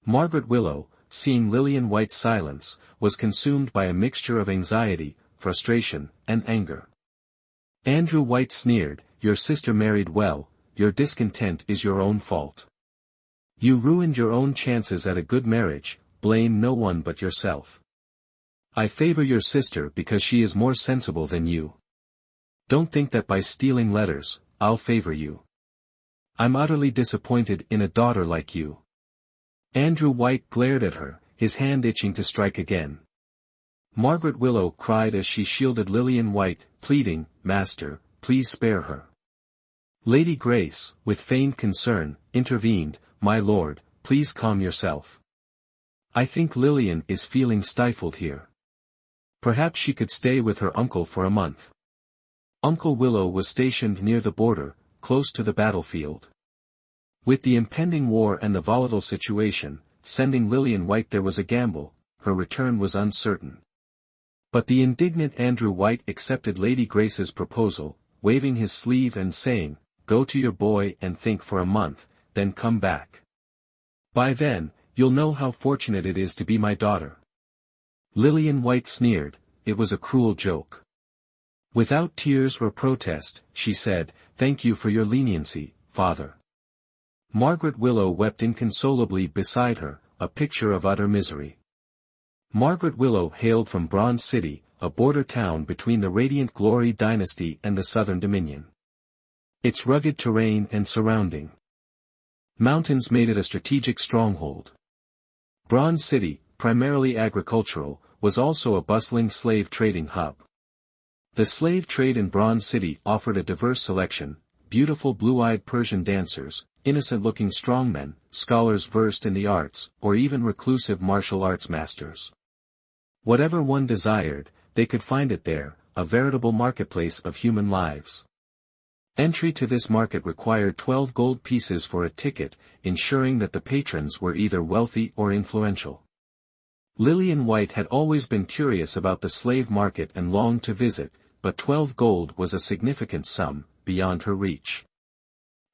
Margaret Willow, seeing Lillian White's silence, was consumed by a mixture of anxiety, frustration, and anger. Andrew White sneered, "Your sister married well, your discontent is your own fault. You ruined your own chances at a good marriage, blame no one but yourself. I favor your sister because she is more sensible than you. Don't think that by stealing letters, I'll favor you. I'm utterly disappointed in a daughter like you." Andrew White glared at her, his hand itching to strike again. Margaret Willow cried as she shielded Lillian White, pleading, "Master, please spare her." Lady Grace, with feigned concern, intervened, "My lord, please calm yourself. I think Lillian is feeling stifled here. Perhaps she could stay with her uncle for a month." Uncle Willow was stationed near the border, close to the battlefield. With the impending war and the volatile situation, sending Lillian White there was a gamble, her return was uncertain. But the indignant Andrew White accepted Lady Grace's proposal, waving his sleeve and saying, "Go to your boy and think for a month, then come back. By then, you'll know how fortunate it is to be my daughter." Lillian White sneered, it was a cruel joke. Without tears or protest, she said, "Thank you for your leniency, father." Margaret Willow wept inconsolably beside her, a picture of utter misery. Margaret Willow hailed from Bronze City, a border town between the Radiant Glory dynasty and the Southern Dominion. Its rugged terrain and surrounding mountains made it a strategic stronghold. Bronze City, primarily agricultural, was also a bustling slave trading hub. The slave trade in Bronze City offered a diverse selection: beautiful blue-eyed Persian dancers, innocent-looking strongmen, scholars versed in the arts, or even reclusive martial arts masters. Whatever one desired, they could find it there, a veritable marketplace of human lives. Entry to this market required 12 gold pieces for a ticket, ensuring that the patrons were either wealthy or influential. Lillian White had always been curious about the slave market and longed to visit, but 12 gold was a significant sum, beyond her reach.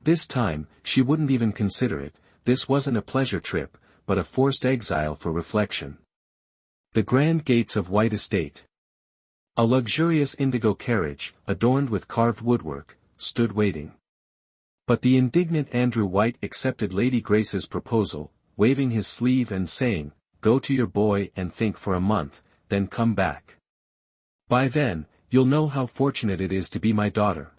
This time, she wouldn't even consider it. This wasn't a pleasure trip, but a forced exile for reflection. The grand gates of White Estate. A luxurious indigo carriage, adorned with carved woodwork, stood waiting. But the indignant Andrew White accepted Lady Grace's proposal, waving his sleeve and saying, "Go to your boy and think for a month, then come back. By then, you'll know how fortunate it is to be my daughter."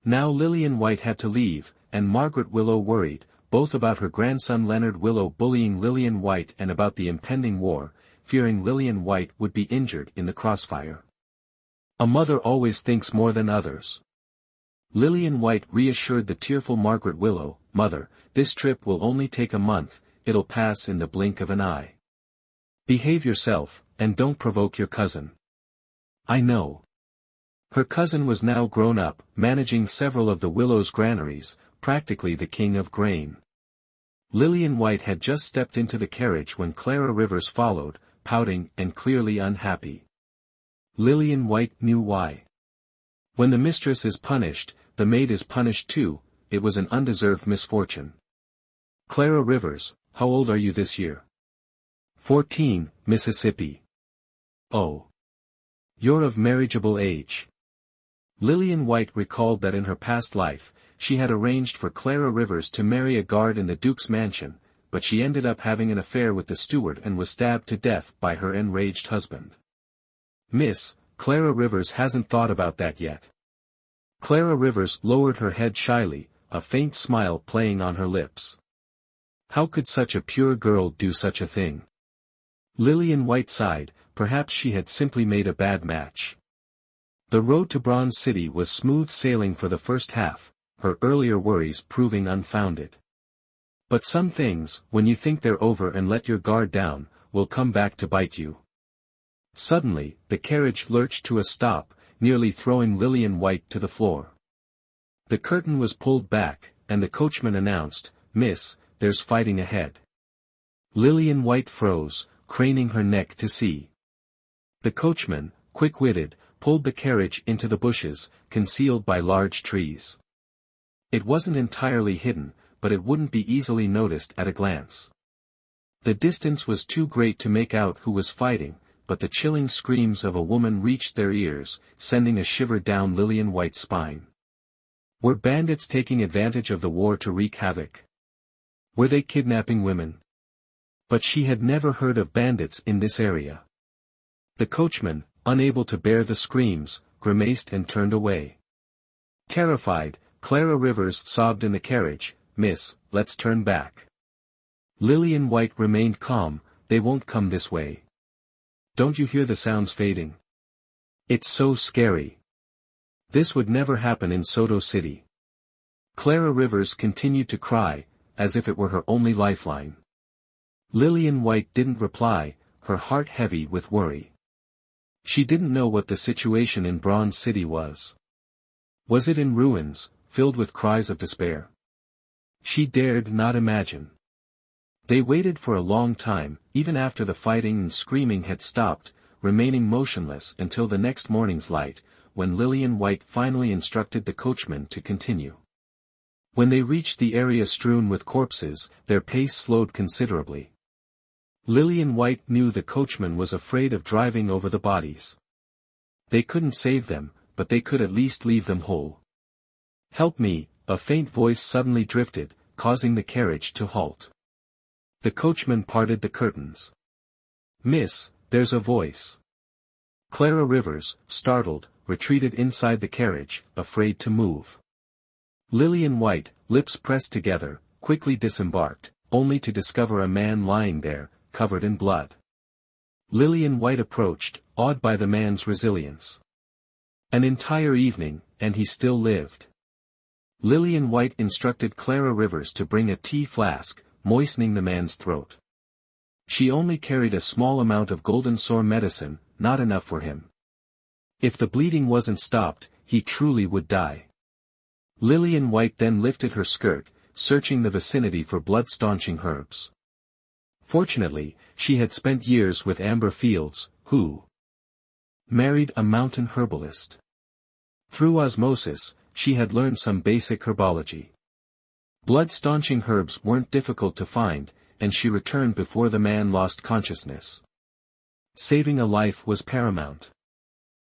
Now Lillian White had to leave, and Margaret Willow worried, both about her grandson Leonard Willow bullying Lillian White and about the impending war, fearing Lillian White would be injured in the crossfire. A mother always thinks more than others. Lillian White reassured the tearful Margaret Willow, "Mother, this trip will only take a month, it'll pass in the blink of an eye. Behave yourself, and don't provoke your cousin." "I know." Her cousin was now grown up, managing several of the Willow's granaries, practically the king of grain. Lillian White had just stepped into the carriage when Clara Rivers followed, pouting and clearly unhappy. Lillian White knew why. When the mistress is punished, the maid is punished too. It was an undeserved misfortune. "Clara Rivers, how old are you this year?" 14, Mississippi. "Oh. You're of marriageable age." Lillian White recalled that in her past life, she had arranged for Clara Rivers to marry a guard in the Duke's mansion, but she ended up having an affair with the steward and was stabbed to death by her enraged husband. Miss, Clara Rivers hasn't thought about that yet. Clara Rivers lowered her head shyly, a faint smile playing on her lips. How could such a pure girl do such a thing? Lillian White sighed, perhaps she had simply made a bad match. The road to Bronze City was smooth sailing for the first half, her earlier worries proving unfounded. But some things, when you think they're over and let your guard down, will come back to bite you. Suddenly, the carriage lurched to a stop, nearly throwing Lillian White to the floor. The curtain was pulled back, and the coachman announced, "Miss, there's fighting ahead." Lillian White froze, craning her neck to see. The coachman, quick-witted, pulled the carriage into the bushes, concealed by large trees. It wasn't entirely hidden, but it wouldn't be easily noticed at a glance. The distance was too great to make out who was fighting, but the chilling screams of a woman reached their ears, sending a shiver down Lillian White's spine. Were bandits taking advantage of the war to wreak havoc? Were they kidnapping women? But she had never heard of bandits in this area. The coachman, unable to bear the screams, grimaced and turned away. Terrified, Clara Rivers sobbed in the carriage, "Miss, let's turn back." Lillian White remained calm, "They won't come this way. Don't you hear the sounds fading? It's so scary. This would never happen in Soto City." Clara Rivers continued to cry, as if it were her only lifeline. Lillian White didn't reply, her heart heavy with worry. She didn't know what the situation in Bronze City was. Was it in ruins, filled with cries of despair? She dared not imagine. They waited for a long time, even after the fighting and screaming had stopped, remaining motionless until the next morning's light, when Lillian White finally instructed the coachman to continue. When they reached the area strewn with corpses, their pace slowed considerably. Lillian White knew the coachman was afraid of driving over the bodies. They couldn't save them, but they could at least leave them whole. "Help me," a faint voice suddenly drifted, causing the carriage to halt. The coachman parted the curtains. "Miss, there's a voice." Clara Rivers, startled, retreated inside the carriage, afraid to move. Lillian White, lips pressed together, quickly disembarked, only to discover a man lying there, covered in blood. Lillian White approached, awed by the man's resilience. An entire evening, and he still lived. Lillian White instructed Clara Rivers to bring a tea flask, moistening the man's throat. She only carried a small amount of golden sore medicine, not enough for him. If the bleeding wasn't stopped, he truly would die. Lillian White then lifted her skirt, searching the vicinity for blood-staunching herbs. Fortunately, she had spent years with Amber Fields, who married a mountain herbalist. Through osmosis, she had learned some basic herbology. Blood-staunching herbs weren't difficult to find, and she returned before the man lost consciousness. Saving a life was paramount.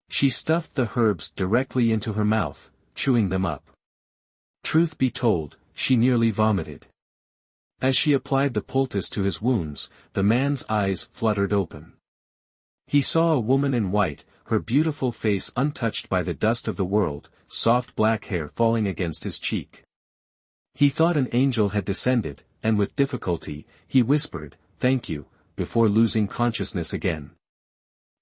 She stuffed the herbs directly into her mouth, chewing them up. Truth be told, she nearly vomited. As she applied the poultice to his wounds, the man's eyes fluttered open. He saw a woman in white, her beautiful face untouched by the dust of the world, soft black hair falling against his cheek. He thought an angel had descended, and with difficulty, he whispered, "Thank you," before losing consciousness again.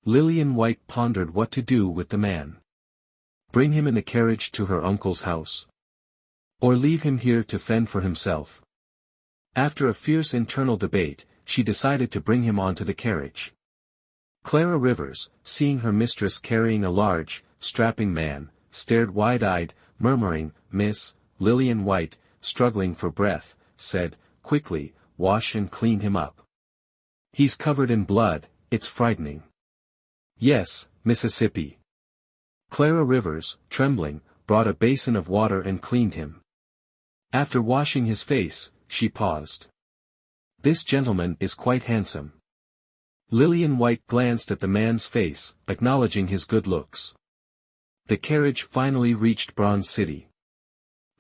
Lillian White pondered what to do with the man. Bring him in a carriage to her uncle's house? Or leave him here to fend for himself? After a fierce internal debate, she decided to bring him onto the carriage. Clara Rivers, seeing her mistress carrying a large, strapping man, stared wide-eyed, murmuring, "Miss," Lillian White, struggling for breath, said, quickly, "Wash and clean him up. He's covered in blood, it's frightening." "Yes, Mississippi." Clara Rivers, trembling, brought a basin of water and cleaned him. After washing his face, she paused. "This gentleman is quite handsome." Lillian White glanced at the man's face, acknowledging his good looks. The carriage finally reached Bronze City.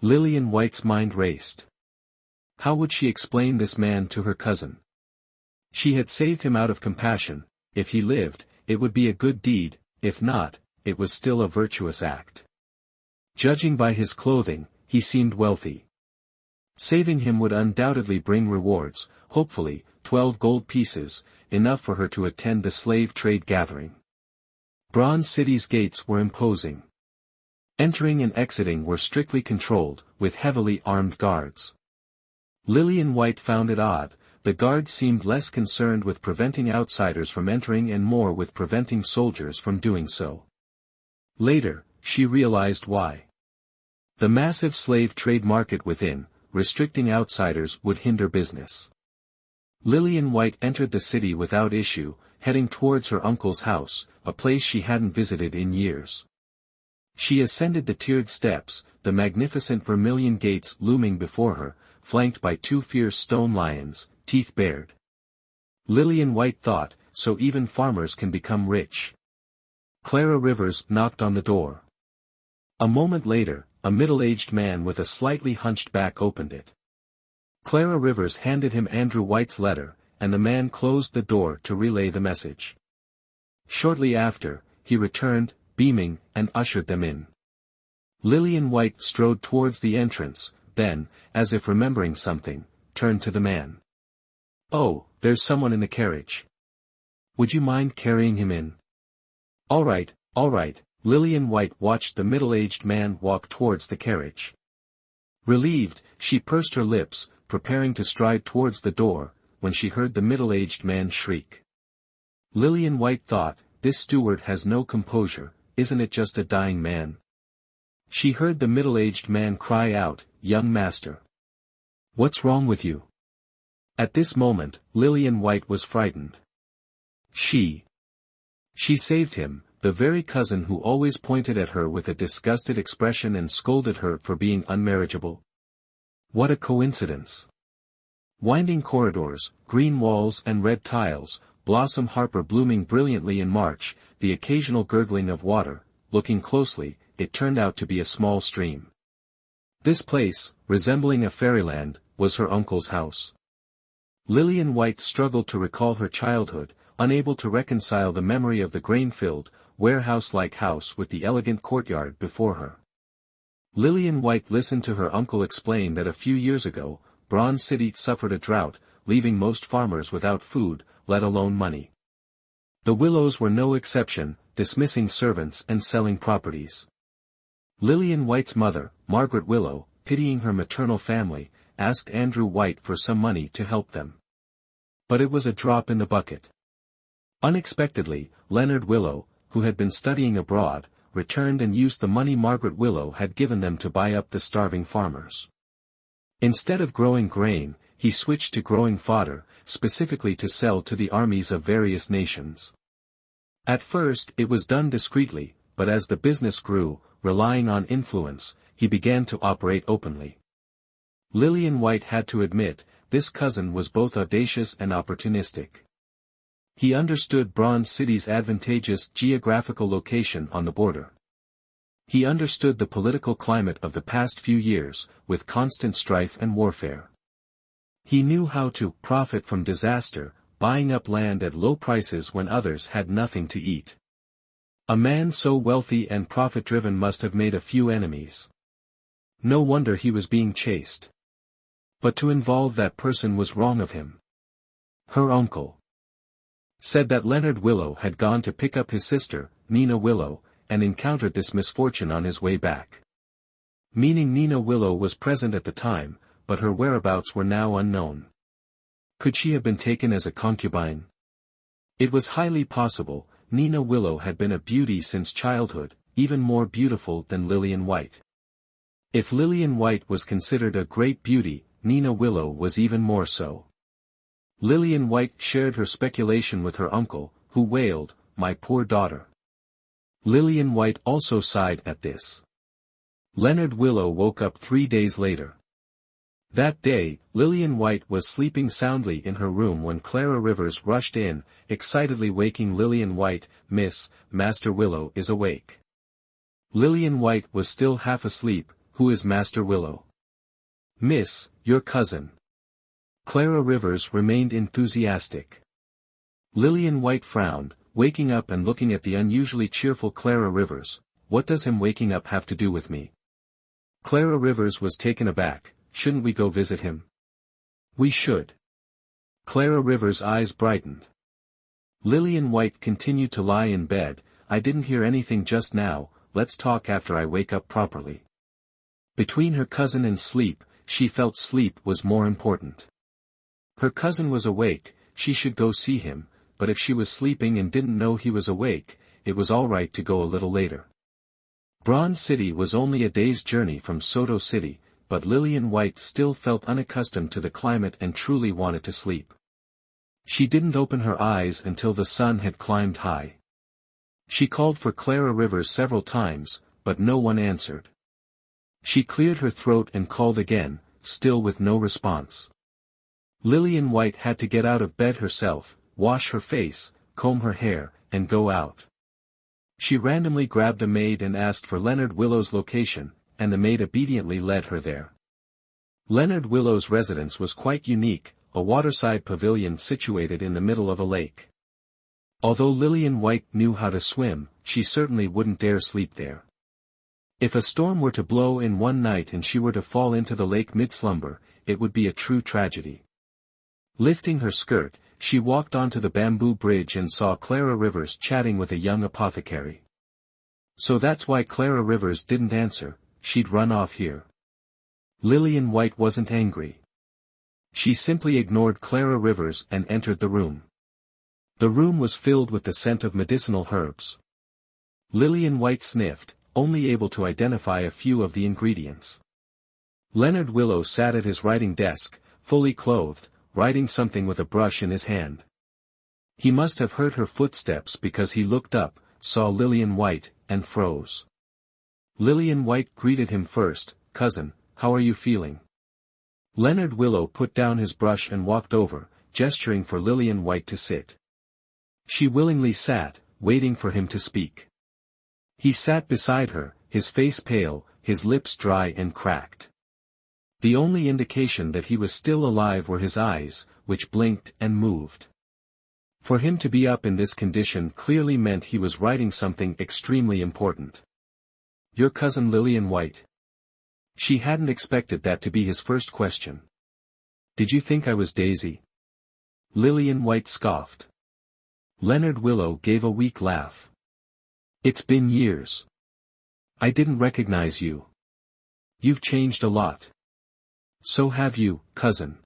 Lillian White's mind raced. How would she explain this man to her cousin? She had saved him out of compassion. If he lived, it would be a good deed; if not, it was still a virtuous act. Judging by his clothing, he seemed wealthy. Saving him would undoubtedly bring rewards, hopefully, 12 gold pieces, enough for her to attend the slave trade gathering. Bronze City's gates were imposing. Entering and exiting were strictly controlled, with heavily armed guards. Lillian White found it odd. The guards seemed less concerned with preventing outsiders from entering and more with preventing soldiers from doing so. Later, she realized why. The massive slave trade market within, restricting outsiders, would hinder business. Lillian White entered the city without issue, heading towards her uncle's house, a place she hadn't visited in years. She ascended the tiered steps, the magnificent vermilion gates looming before her, flanked by 2 fierce stone lions, teeth bared. Lillian White thought, so even farmers can become rich. Clara Rivers knocked on the door. A moment later, a middle-aged man with a slightly hunched back opened it. Clara Rivers handed him Andrew White's letter, and the man closed the door to relay the message. Shortly after, he returned, beaming, and ushered them in. Lillian White strode towards the entrance, then, as if remembering something, turned to the man. "Oh, there's someone in the carriage. Would you mind carrying him in?" All right, Lillian White watched the middle-aged man walk towards the carriage. Relieved, she pursed her lips, preparing to stride towards the door, when she heard the middle-aged man shriek. Lillian White thought, this steward has no composure, isn't it just a dying man? She heard the middle-aged man cry out, "Young master! What's wrong with you?" At this moment, Lillian White was frightened. She saved him, the very cousin who always pointed at her with a disgusted expression and scolded her for being unmarriageable. What a coincidence! Winding corridors, green walls and red tiles, blossom harbor blooming brilliantly in March, the occasional gurgling of water. Looking closely, it turned out to be a small stream. This place, resembling a fairyland, was her uncle's house. Lillian White struggled to recall her childhood, unable to reconcile the memory of the grain-filled, warehouse-like house with the elegant courtyard before her. Lillian White listened to her uncle explain that a few years ago, Bronze City suffered a drought, leaving most farmers without food, let alone money. The Willows were no exception, dismissing servants and selling properties. Lillian White's mother, Margaret Willow, pitying her maternal family, asked Andrew White for some money to help them. But it was a drop in the bucket. Unexpectedly, Leonard Willow, who had been studying abroad, returned and used the money Margaret Willow had given them to buy up the starving farmers. Instead of growing grain, he switched to growing fodder, specifically to sell to the armies of various nations. At first it was done discreetly, but as the business grew, relying on influence, he began to operate openly. Lillian White had to admit, this cousin was both audacious and opportunistic. He understood Bronze City's advantageous geographical location on the border. He understood the political climate of the past few years, with constant strife and warfare. He knew how to profit from disaster, buying up land at low prices when others had nothing to eat. A man so wealthy and profit-driven must have made a few enemies. No wonder he was being chased. But to involve that person was wrong of him. Her uncle said that Leonard Willow had gone to pick up his sister, Nina Willow, and encountered this misfortune on his way back. Meaning Nina Willow was present at the time, but her whereabouts were now unknown. Could she have been taken as a concubine? It was highly possible. Nina Willow had been a beauty since childhood, even more beautiful than Lillian White. If Lillian White was considered a great beauty, Nina Willow was even more so. Lillian White shared her speculation with her uncle, who wailed, "My poor daughter." Lillian White also sighed at this. Leonard Willow woke up 3 days later. That day, Lillian White was sleeping soundly in her room when Clara Rivers rushed in, excitedly waking Lillian White. "Miss, Master Willow is awake." Lillian White was still half asleep, who is Master Willow? Miss, your cousin. Clara Rivers remained enthusiastic. Lillian White frowned, waking up and looking at the unusually cheerful Clara Rivers. What does him waking up have to do with me? Clara Rivers was taken aback. Shouldn't we go visit him? We should. Clara Rivers' eyes brightened. Lillian White continued to lie in bed. I didn't hear anything just now, let's talk after I wake up properly. Between her cousin and sleep, she felt sleep was more important. Her cousin was awake, she should go see him, but if she was sleeping and didn't know he was awake, it was alright to go a little later. Bronze City was only a day's journey from Soto City, but Lillian White still felt unaccustomed to the climate and truly wanted to sleep. She didn't open her eyes until the sun had climbed high. She called for Clara Rivers several times, but no one answered. She cleared her throat and called again, still with no response. Lillian White had to get out of bed herself, wash her face, comb her hair, and go out. She randomly grabbed a maid and asked for Leonard Willow's location, and the maid obediently led her there. Leonard Willow's residence was quite unique, a waterside pavilion situated in the middle of a lake. Although Lillian White knew how to swim, she certainly wouldn't dare sleep there. If a storm were to blow in one night and she were to fall into the lake mid-slumber, it would be a true tragedy. Lifting her skirt, she walked onto the bamboo bridge and saw Clara Rivers chatting with a young apothecary. So that's why Clara Rivers didn't answer, she'd run off here. Lillian White wasn't angry. She simply ignored Clara Rivers and entered the room. The room was filled with the scent of medicinal herbs. Lillian White sniffed, only able to identify a few of the ingredients. Leonard Willow sat at his writing desk, fully clothed, writing something with a brush in his hand. He must have heard her footsteps because he looked up, saw Lillian White, and froze. Lillian White greeted him first. Cousin, how are you feeling? Leonard Willow put down his brush and walked over, gesturing for Lillian White to sit. She willingly sat, waiting for him to speak. He sat beside her, his face pale, his lips dry and cracked. The only indication that he was still alive were his eyes, which blinked and moved. For him to be up in this condition clearly meant he was writing something extremely important. Your cousin Lillian White? She hadn't expected that to be his first question. Did you think I was Daisy? Lillian White scoffed. Leonard Willow gave a weak laugh. It's been years. I didn't recognize you. You've changed a lot. So have you, cousin.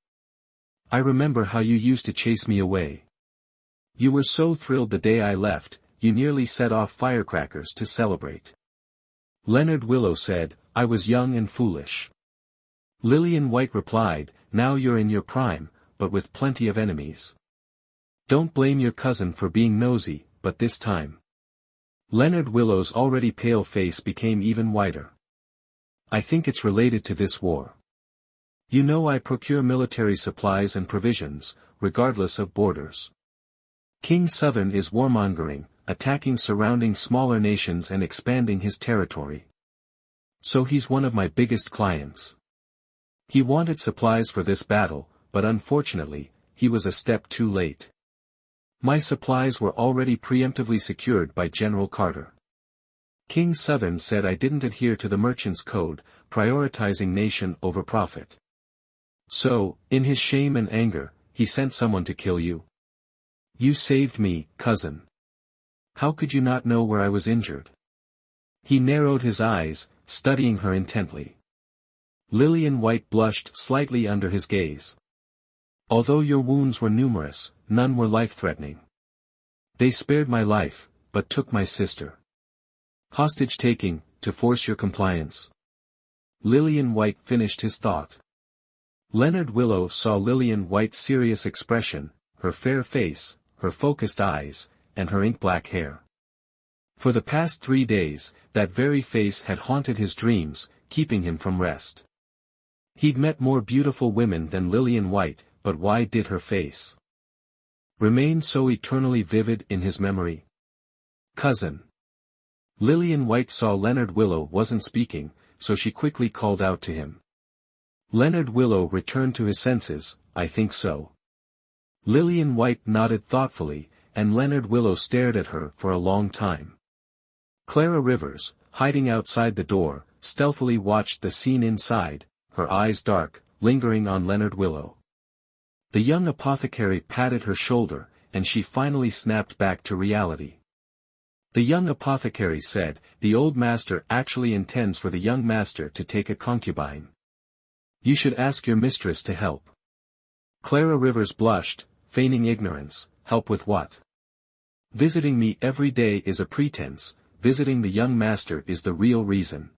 I remember how you used to chase me away. You were so thrilled the day I left, you nearly set off firecrackers to celebrate. Leonard Willow said, I was young and foolish. Lillian White replied, now you're in your prime, but with plenty of enemies. Don't blame your cousin for being nosy, but this time. Leonard Willow's already pale face became even whiter. I think it's related to this war. You know I procure military supplies and provisions, regardless of borders. King Southern is warmongering, attacking surrounding smaller nations and expanding his territory. So he's one of my biggest clients. He wanted supplies for this battle, but unfortunately, he was a step too late. My supplies were already preemptively secured by General Carter. King Southern said I didn't adhere to the merchant's code, prioritizing nation over profit. So, in his shame and anger, he sent someone to kill you. You saved me, cousin. How could you not know where I was injured? He narrowed his eyes, studying her intently. Lillian White blushed slightly under his gaze. Although your wounds were numerous, none were life-threatening. They spared my life, but took my sister. Hostage-taking, to force your compliance. Lillian White finished his thought. Leonard Willow saw Lillian White's serious expression, her fair face, her focused eyes, and her ink-black hair. For the past 3 days, that very face had haunted his dreams, keeping him from rest. He'd met more beautiful women than Lillian White, but why did her face remain so eternally vivid in his memory? Cousin. Lillian White saw Leonard Willow wasn't speaking, so she quickly called out to him. Leonard Willow returned to his senses. I think so. Lillian White nodded thoughtfully, and Leonard Willow stared at her for a long time. Clara Rivers, hiding outside the door, stealthily watched the scene inside, her eyes dark, lingering on Leonard Willow. The young apothecary patted her shoulder, and she finally snapped back to reality. The young apothecary said, "The old master actually intends for the young master to take a concubine. You should ask your mistress to help." Clara Rivers blushed, feigning ignorance. Help with what? Visiting me every day is a pretense, visiting the young master is the real reason.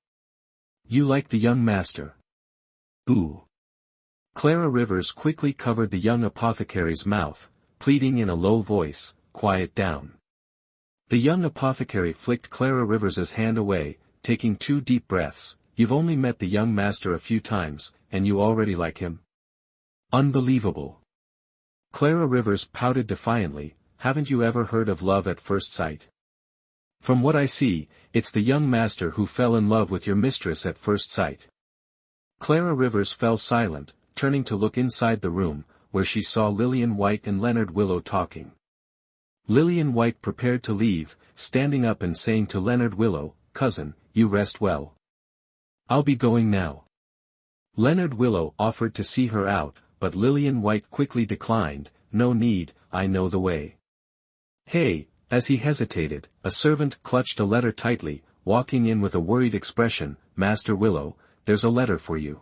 You like the young master? Ooh. Clara Rivers quickly covered the young apothecary's mouth, pleading in a low voice, "Quiet down." The young apothecary flicked Clara Rivers's hand away, taking 2 deep breaths. "You've only met the young master a few times, and you already like him? Unbelievable." Clara Rivers pouted defiantly, "Haven't you ever heard of love at first sight? From what I see, it's the young master who fell in love with your mistress at first sight." Clara Rivers fell silent, turning to look inside the room, where she saw Lillian White and Leonard Willow talking. Lillian White prepared to leave, standing up and saying to Leonard Willow, "Cousin, you rest well. I'll be going now." Leonard Willow offered to see her out, but Lillian White quickly declined, "No need, I know the way." "Hey," as he hesitated, a servant clutched a letter tightly, walking in with a worried expression, "Master Willow, there's a letter for you."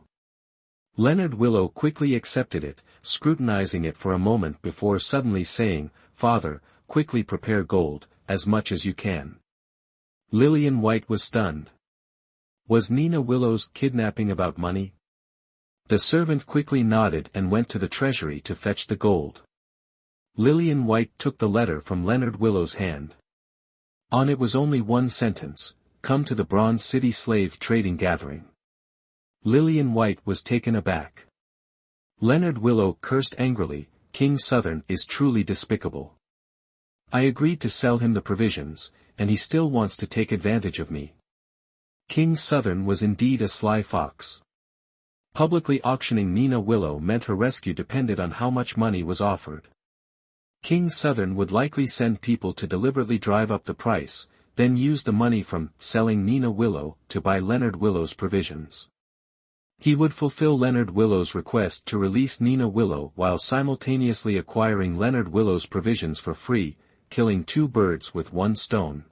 Leonard Willow quickly accepted it, scrutinizing it for a moment before suddenly saying, "Father, quickly prepare gold, as much as you can." Lillian White was stunned. Was Nina Willow's kidnapping about money? The servant quickly nodded and went to the treasury to fetch the gold. Lillian White took the letter from Leonard Willow's hand. On it was only one sentence, "Come to the Bronze City Slave Trading Gathering." Lillian White was taken aback. Leonard Willow cursed angrily, "King Southern is truly despicable. I agreed to sell him the provisions, and he still wants to take advantage of me." King Southern was indeed a sly fox. Publicly auctioning Nina Willow meant her rescue depended on how much money was offered. King Southern would likely send people to deliberately drive up the price, then use the money from selling Nina Willow to buy Leonard Willow's provisions. He would fulfill Leonard Willow's request to release Nina Willow while simultaneously acquiring Leonard Willow's provisions for free, killing 2 birds with 1 stone.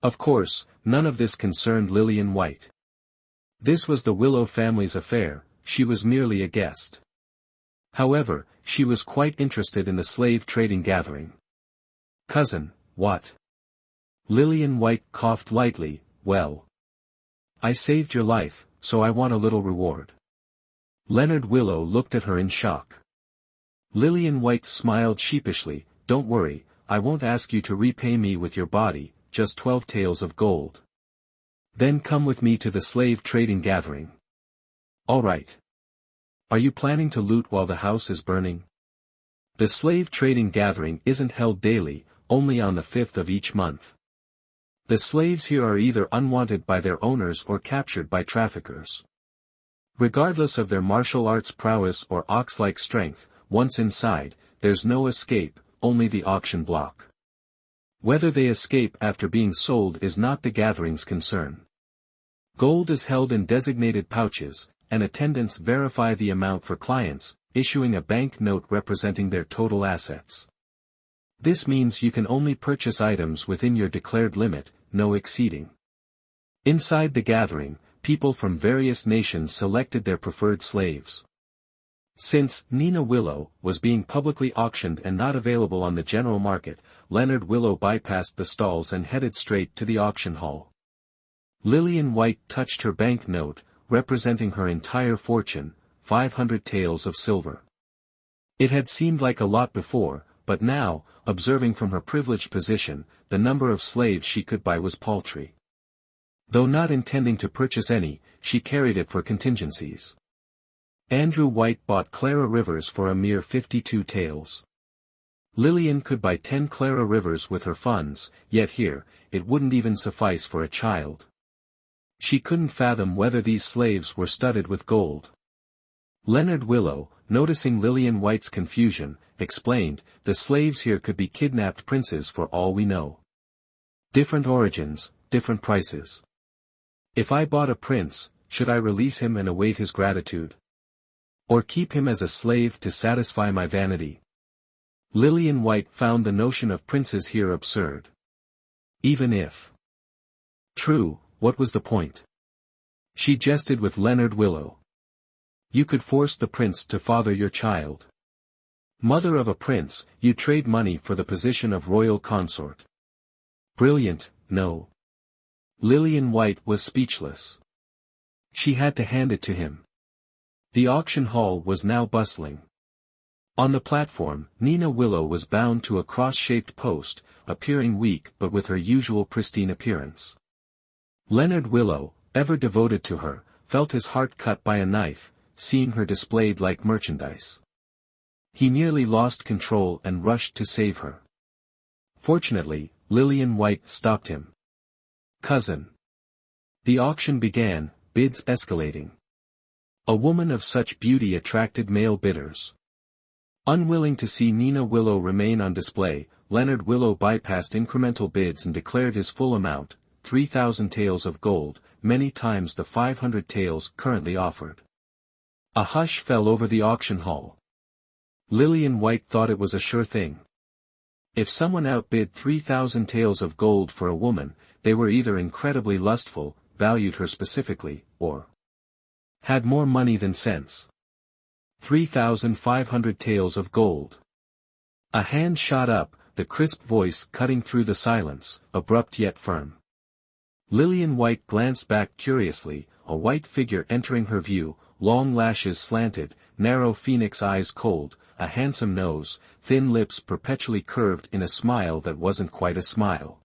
Of course, none of this concerned Lillian White. This was the Willow family's affair, she was merely a guest. However, she was quite interested in the slave trading gathering. "Cousin, what?" Lillian White coughed lightly, "Well, I saved your life, so I want a little reward." Leonard Willow looked at her in shock. Lillian White smiled sheepishly, "Don't worry, I won't ask you to repay me with your body, just 12 taels of gold. Then come with me to the slave trading gathering." "All right. Are you planning to loot while the house is burning?" The slave trading gathering isn't held daily, only on the 5th of each month. The slaves here are either unwanted by their owners or captured by traffickers. Regardless of their martial arts prowess or ox-like strength, once inside, there's no escape, only the auction block. Whether they escape after being sold is not the gathering's concern. Gold is held in designated pouches, and attendants verify the amount for clients, issuing a bank note representing their total assets. This means you can only purchase items within your declared limit, no exceeding. Inside the gathering, people from various nations selected their preferred slaves. Since Nina Willow was being publicly auctioned and not available on the general market, Leonard Willow bypassed the stalls and headed straight to the auction hall. Lillian White touched her bank note, representing her entire fortune, 500 taels of silver. It had seemed like a lot before, but now, observing from her privileged position, the number of slaves she could buy was paltry. Though not intending to purchase any, she carried it for contingencies. Andrew White bought Clara Rivers for a mere 52 taels. Lillian could buy 10 Clara Rivers with her funds, yet here, it wouldn't even suffice for a child. She couldn't fathom whether these slaves were studded with gold. Leonard Willow, noticing Lillian White's confusion, explained, "The slaves here could be kidnapped princes for all we know. Different origins, different prices. If I bought a prince, should I release him and await his gratitude? Or keep him as a slave to satisfy my vanity?" Lillian White found the notion of princes here absurd. Even if true, what was the point? She jested with Leonard Willow. You could force the prince to father your child. Mother of a prince, you trade money for the position of royal consort. Brilliant, no? Lillian White was speechless. She had to hand it to him. The auction hall was now bustling. On the platform, Nina Willow was bound to a cross-shaped post, appearing weak but with her usual pristine appearance. Leonard Willow, ever devoted to her, felt his heart cut by a knife, seeing her displayed like merchandise. He nearly lost control and rushed to save her. Fortunately, Lillian White stopped him. "Cousin." The auction began, bids escalating. A woman of such beauty attracted male bidders. Unwilling to see Nina Willow remain on display, Leonard Willow bypassed incremental bids and declared his full amount, 3,000 taels of gold, many times the 500 taels currently offered. A hush fell over the auction hall. Lillian White thought it was a sure thing. If someone outbid 3,000 taels of gold for a woman, they were either incredibly lustful, valued her specifically, or had more money than sense. 3,500 taels of gold. A hand shot up, the crisp voice cutting through the silence, abrupt yet firm. Lillian White glanced back curiously, a white figure entering her view, long lashes slanted, narrow phoenix eyes cold, a handsome nose, thin lips perpetually curved in a smile that wasn't quite a smile.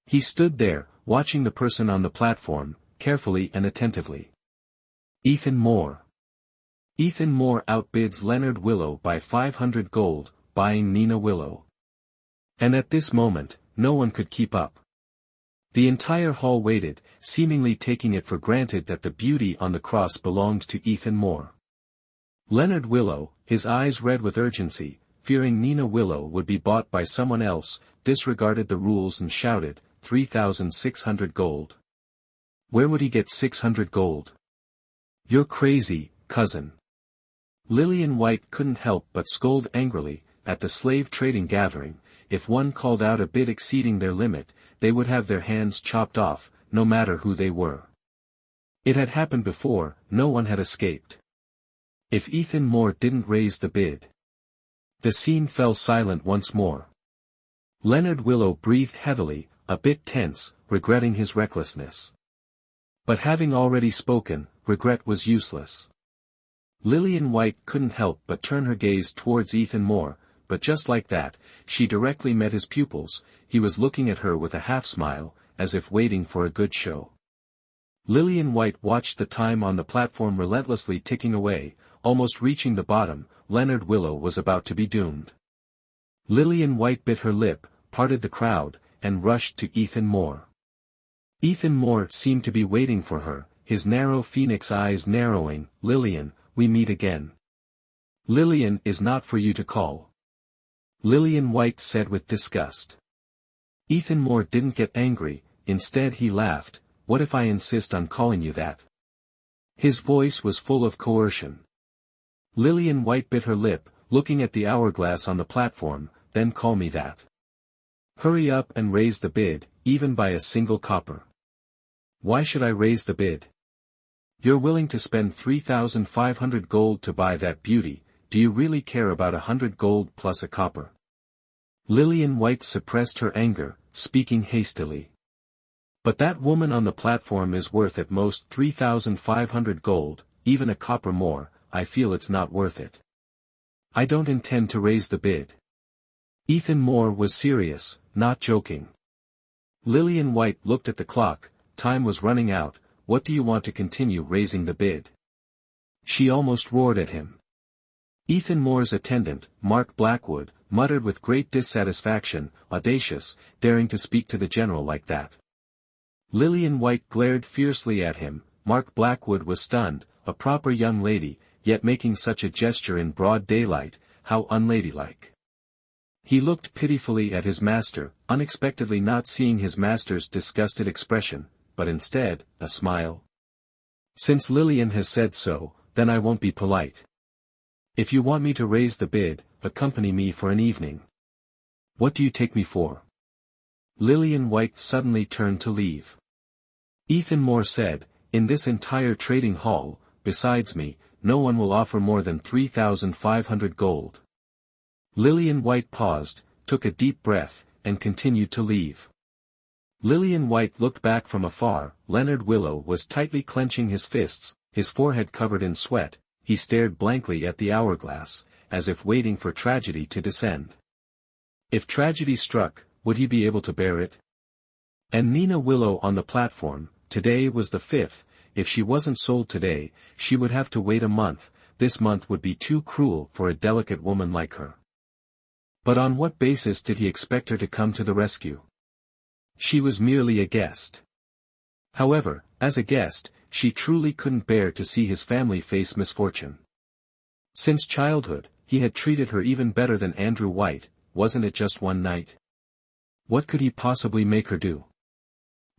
He stood there, watching the person on the platform, carefully and attentively. Ethan Moore. Ethan Moore outbids Leonard Willow by 500 gold, buying Nina Willow. And at this moment, no one could keep up. The entire hall waited, seemingly taking it for granted that the beauty on the cross belonged to Ethan Moore. Leonard Willow, his eyes red with urgency, fearing Nina Willow would be bought by someone else, disregarded the rules and shouted, 3,600 gold. Where would he get 600 gold? You're crazy, cousin. Lillian White couldn't help but scold angrily. At the slave trading gathering, if one called out a bid exceeding their limit, they would have their hands chopped off, no matter who they were. It had happened before, no one had escaped. If Ethan Moore didn't raise the bid. The scene fell silent once more. Leonard Willow breathed heavily, a bit tense, regretting his recklessness. But having already spoken, regret was useless. Lillian White couldn't help but turn her gaze towards Ethan Moore, but just like that, she directly met his pupils. He was looking at her with a half-smile, as if waiting for a good show. Lillian White watched the time on the platform relentlessly ticking away, almost reaching the bottom. Leonard Willow was about to be doomed. Lillian White bit her lip, parted the crowd, and rushed to Ethan Moore. Ethan Moore seemed to be waiting for her, his narrow phoenix eyes narrowing. "Lillian, we meet again. Lillian is not for you to call." Lillian White said with disgust. Ethan Moore didn't get angry, instead he laughed. "What if I insist on calling you that?" His voice was full of coercion. Lillian White bit her lip, looking at the hourglass on the platform. "Then call me that. Hurry up and raise the bid, even by a single copper." "Why should I raise the bid? You're willing to spend 3,500 gold to buy that beauty, do you really care about 100 gold plus a copper?" Lillian White suppressed her anger, speaking hastily. "But that woman on the platform is worth at most 3,500 gold, even a copper more. I feel it's not worth it. I don't intend to raise the bid." Ethan Moore was serious, not joking. Lillian White looked at the clock. Time was running out. "What do you want to continue raising the bid?" She almost roared at him. Ethan Moore's attendant, Mark Blackwood, muttered with great dissatisfaction, "Audacious, daring to speak to the general like that." Lillian White glared fiercely at him. Mark Blackwood was stunned, a proper young lady, yet making such a gesture in broad daylight, how unladylike. He looked pitifully at his master, unexpectedly not seeing his master's disgusted expression, but instead, a smile. Since Lillian has said so, then I won't be polite. If you want me to raise the bid, accompany me for an evening. What do you take me for? Lillian White suddenly turned to leave. Ethan Moore said, in this entire trading hall, besides me, no one will offer more than 3,500 gold. Lillian White paused, took a deep breath, and continued to leave. Lillian White looked back from afar. Leonard Willow was tightly clenching his fists, his forehead covered in sweat. He stared blankly at the hourglass, as if waiting for tragedy to descend. If tragedy struck, would he be able to bear it? And Nina Willow on the platform, today was the 5th, if she wasn't sold today, she would have to wait a month. This month would be too cruel for a delicate woman like her. But on what basis did he expect her to come to the rescue? She was merely a guest. However, as a guest, she truly couldn't bear to see his family face misfortune. Since childhood, he had treated her even better than Andrew White. Wasn't it just one night? What could he possibly make her do?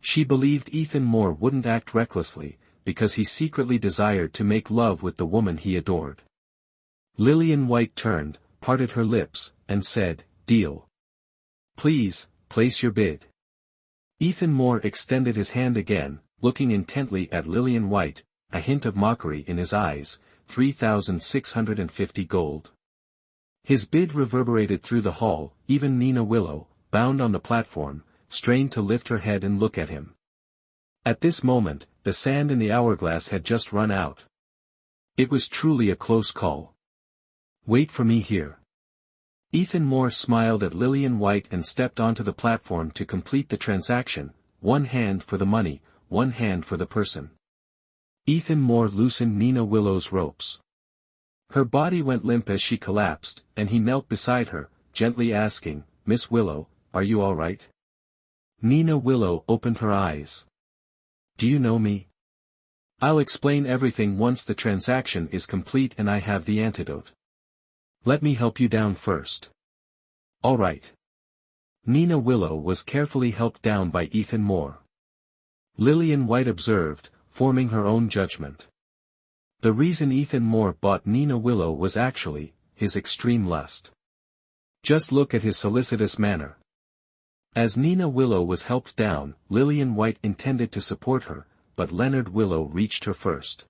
She believed Ethan Moore wouldn't act recklessly, because he secretly desired to make love with the woman he adored. Lillian White turned, parted her lips, and said, "Deal. Please, place your bid." Ethan Moore extended his hand again, looking intently at Lillian White, a hint of mockery in his eyes. 3,650 gold. His bid reverberated through the hall. Even Nina Willow, bound on the platform, strained to lift her head and look at him. At this moment, the sand in the hourglass had just run out. It was truly a close call. "Wait for me here." Ethan Moore smiled at Lillian White and stepped onto the platform to complete the transaction. One hand for the money, one hand for the person. Ethan Moore loosened Nina Willow's ropes. Her body went limp as she collapsed, and he knelt beside her, gently asking, "Miss Willow, are you all right?" Nina Willow opened her eyes. "Do you know me?" "I'll explain everything once the transaction is complete and I have the antidote. Let me help you down first." "All right." Nina Willow was carefully helped down by Ethan Moore. Lillian White observed, forming her own judgment. The reason Ethan Moore bought Nina Willow was actually his extreme lust. Just look at his solicitous manner. As Nina Willow was helped down, Lillian White intended to support her, but Leonard Willow reached her first.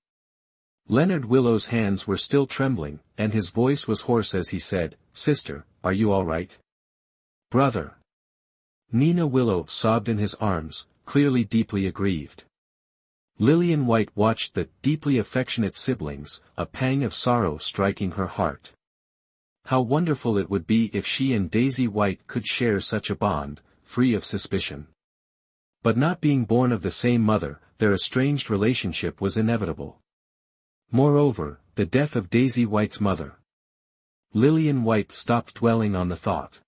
Leonard Willow's hands were still trembling, and his voice was hoarse as he said, "Sister, are you all right?" "Brother." Nina Willow sobbed in his arms, clearly deeply aggrieved. Lillian White watched the deeply affectionate siblings, a pang of sorrow striking her heart. How wonderful it would be if she and Daisy White could share such a bond, free of suspicion. But not being born of the same mother, their estranged relationship was inevitable. Moreover, the death of Daisy White's mother. Lillian White stopped dwelling on the thought.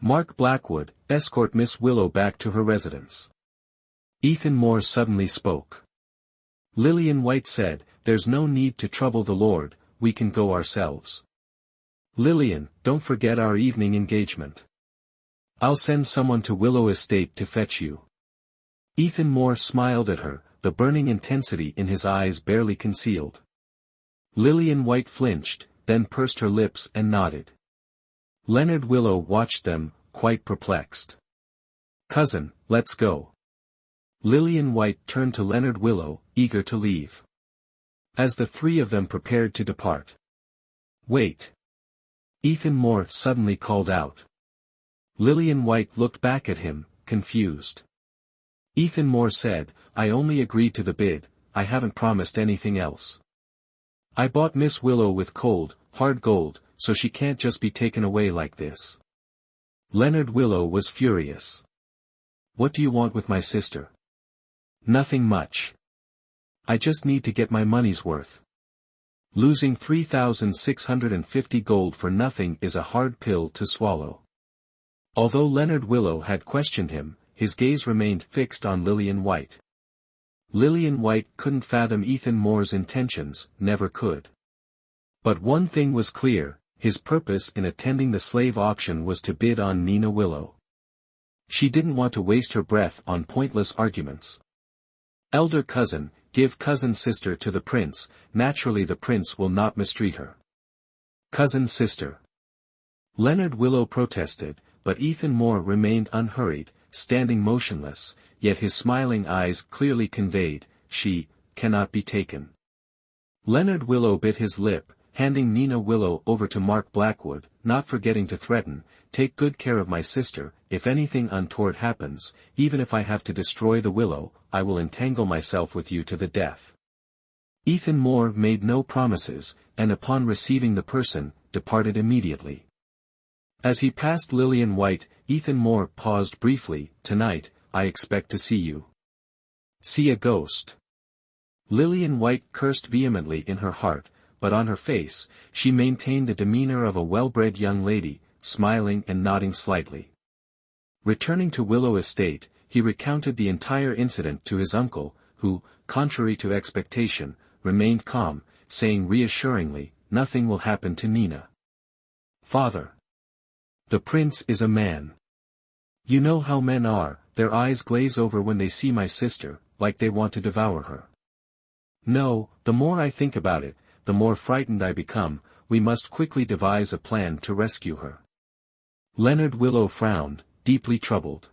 "Mark Blackwood, escort Miss Willow back to her residence." Ethan Moore suddenly spoke. Lillian White said, "There's no need to trouble the Lord, we can go ourselves." "Lillian, don't forget our evening engagement. I'll send someone to Willow Estate to fetch you." Ethan Moore smiled at her, the burning intensity in his eyes barely concealed. Lillian White flinched, then pursed her lips and nodded. Leonard Willow watched them, quite perplexed. "Cousin, let's go." Lillian White turned to Leonard Willow, eager to leave. As the three of them prepared to depart. "Wait." Ethan Moore suddenly called out. Lillian White looked back at him, confused. Ethan Moore said, "I only agreed to the bid, I haven't promised anything else. I bought Miss Willow with cold, hard gold, so she can't just be taken away like this." Leonard Willow was furious. "What do you want with my sister?" "Nothing much. I just need to get my money's worth. Losing 3,650 gold for nothing is a hard pill to swallow." Although Leonard Willow had questioned him, his gaze remained fixed on Lillian White. Lillian White couldn't fathom Ethan Moore's intentions, never could. But one thing was clear, his purpose in attending the slave auction was to bid on Nina Willow. She didn't want to waste her breath on pointless arguments. Elder cousin, give cousin sister to the prince, naturally the prince will not mistreat her. Cousin sister. Leonard Willow protested, but Ethan Moore remained unhurried, standing motionless, yet his smiling eyes clearly conveyed, she cannot be taken. Leonard Willow bit his lip, handing Nina Willow over to Mark Blackwood, not forgetting to threaten, take good care of my sister, if anything untoward happens, even if I have to destroy the willow, I will entangle myself with you to the death. Ethan Moore made no promises, and upon receiving the person, departed immediately. As he passed Lillian White, Ethan Moore paused briefly, tonight, I expect to see you. See a ghost. Lillian White cursed vehemently in her heart, but on her face, she maintained the demeanor of a well-bred young lady, smiling and nodding slightly. Returning to Willow Estate, he recounted the entire incident to his uncle, who, contrary to expectation, remained calm, saying reassuringly, nothing will happen to Nina. Father. The prince is a man. You know how men are, their eyes glaze over when they see my sister, like they want to devour her. No, the more I think about it, the more frightened I become, we must quickly devise a plan to rescue her. Leonard Willow frowned, deeply troubled.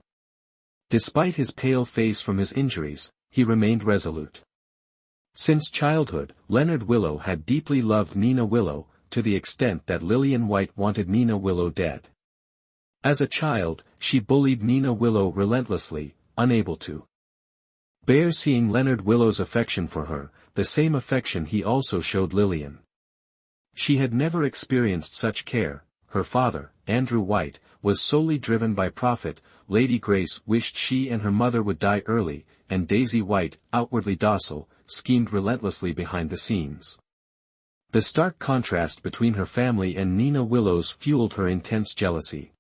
Despite his pale face from his injuries, he remained resolute. Since childhood, Leonard Willow had deeply loved Nina Willow, to the extent that Lillian White wanted Nina Willow dead. As a child, she bullied Nina Willow relentlessly, unable to bear seeing Leonard Willow's affection for her, the same affection he also showed Lillian. She had never experienced such care. Her father, Andrew White, was solely driven by profit. Lady Grace wished she and her mother would die early, and Daisy White, outwardly docile, schemed relentlessly behind the scenes. The stark contrast between her family and Nina Willow's fueled her intense jealousy.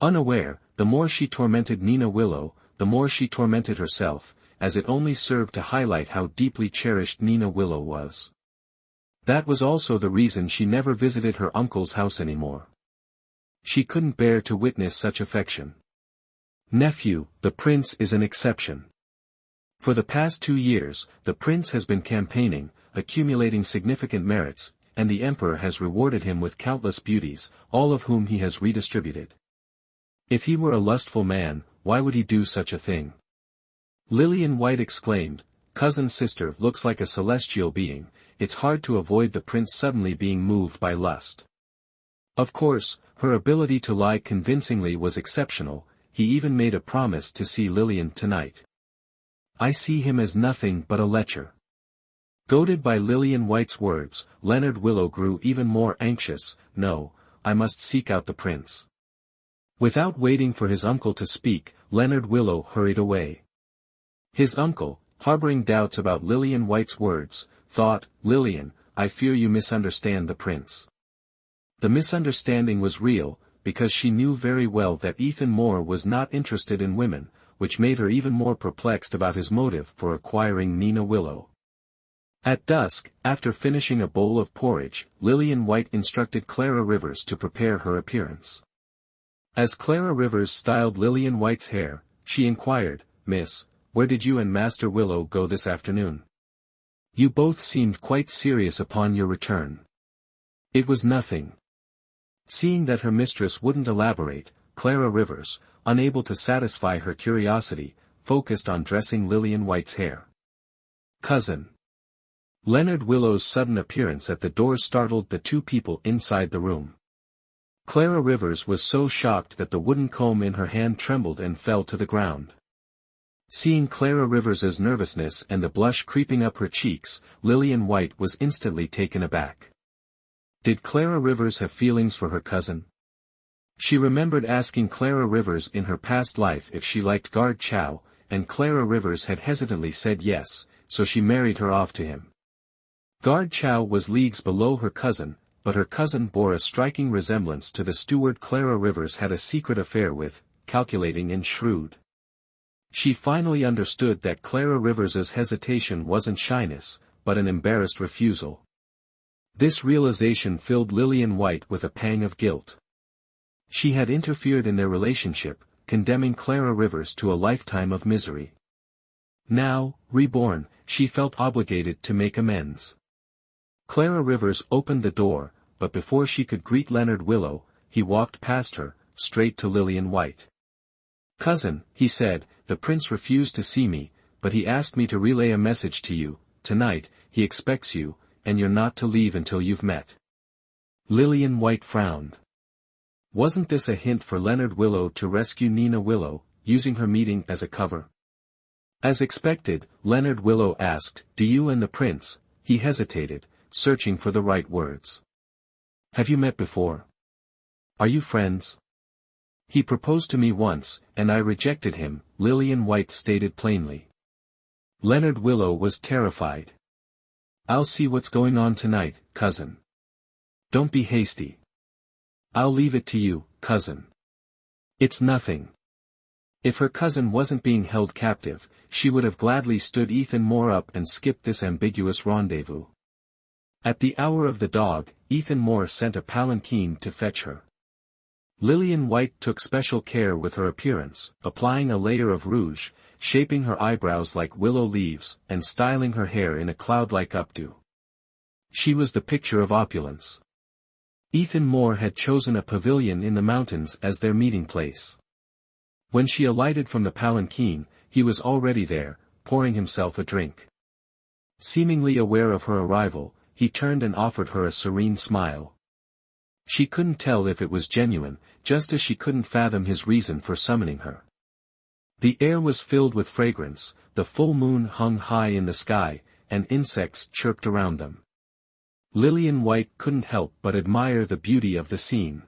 Unaware, the more she tormented Nina Willow, the more she tormented herself, as it only served to highlight how deeply cherished Nina Willow was. That was also the reason she never visited her uncle's house anymore. She couldn't bear to witness such affection. Nephew, the prince is an exception. For the past 2 years, the prince has been campaigning, accumulating significant merits, and the emperor has rewarded him with countless beauties, all of whom he has redistributed. If he were a lustful man, why would he do such a thing? Lillian White exclaimed, cousin sister looks like a celestial being, it's hard to avoid the prince suddenly being moved by lust. Of course, her ability to lie convincingly was exceptional, he even made a promise to see Lillian tonight. I see him as nothing but a lecher. Goaded by Lillian White's words, Leonard Willow grew even more anxious. No, I must seek out the prince. Without waiting for his uncle to speak, Leonard Willow hurried away. His uncle, harboring doubts about Lillian White's words, thought, Lillian, I fear you misunderstand the prince. The misunderstanding was real, because she knew very well that Ethan Moore was not interested in women, which made her even more perplexed about his motive for acquiring Nina Willow. At dusk, after finishing a bowl of porridge, Lillian White instructed Clara Rivers to prepare her appearance. As Clara Rivers styled Lillian White's hair, she inquired, Miss, where did you and Master Willow go this afternoon? You both seemed quite serious upon your return. It was nothing. Seeing that her mistress wouldn't elaborate, Clara Rivers, unable to satisfy her curiosity, focused on dressing Lillian White's hair. Cousin. Leonard Willow's sudden appearance at the door startled the 2 people inside the room. Clara Rivers was so shocked that the wooden comb in her hand trembled and fell to the ground. Seeing Clara Rivers's nervousness and the blush creeping up her cheeks, Lillian White was instantly taken aback. Did Clara Rivers have feelings for her cousin? She remembered asking Clara Rivers in her past life if she liked Guard Chow, and Clara Rivers had hesitantly said yes, so she married her off to him. Guard Chow was leagues below her cousin, but her cousin bore a striking resemblance to the steward Clara Rivers had a secret affair with, calculating and shrewd. She finally understood that Clara Rivers's hesitation wasn't shyness, but an embarrassed refusal. This realization filled Lillian White with a pang of guilt. She had interfered in their relationship, condemning Clara Rivers to a lifetime of misery. Now, reborn, she felt obligated to make amends. Clara Rivers opened the door, but before she could greet Leonard Willow, he walked past her, straight to Lillian White. "Cousin," he said, "the prince refused to see me, but he asked me to relay a message to you. Tonight, he expects you, and you're not to leave until you've met." Lillian White frowned. Wasn't this a hint for Leonard Willow to rescue Nina Willow, using her meeting as a cover? As expected, Leonard Willow asked, "Do you and the prince?" He hesitated, searching for the right words. "Have you met before? Are you friends?" "He proposed to me once, and I rejected him," Lillian White stated plainly. Leonard Willow was terrified. "I'll see what's going on tonight, cousin. Don't be hasty." "I'll leave it to you, cousin. It's nothing." If her cousin wasn't being held captive, she would have gladly stood Ethan Moore up and skipped this ambiguous rendezvous. At the hour of the dog, Ethan Moore sent a palanquin to fetch her. Lillian White took special care with her appearance, applying a layer of rouge, shaping her eyebrows like willow leaves, and styling her hair in a cloud-like updo. She was the picture of opulence. Ethan Moore had chosen a pavilion in the mountains as their meeting place. When she alighted from the palanquin, he was already there, pouring himself a drink. Seemingly aware of her arrival, he turned and offered her a serene smile. She couldn't tell if it was genuine, just as she couldn't fathom his reason for summoning her. The air was filled with fragrance, the full moon hung high in the sky, and insects chirped around them. Lillian White couldn't help but admire the beauty of the scene.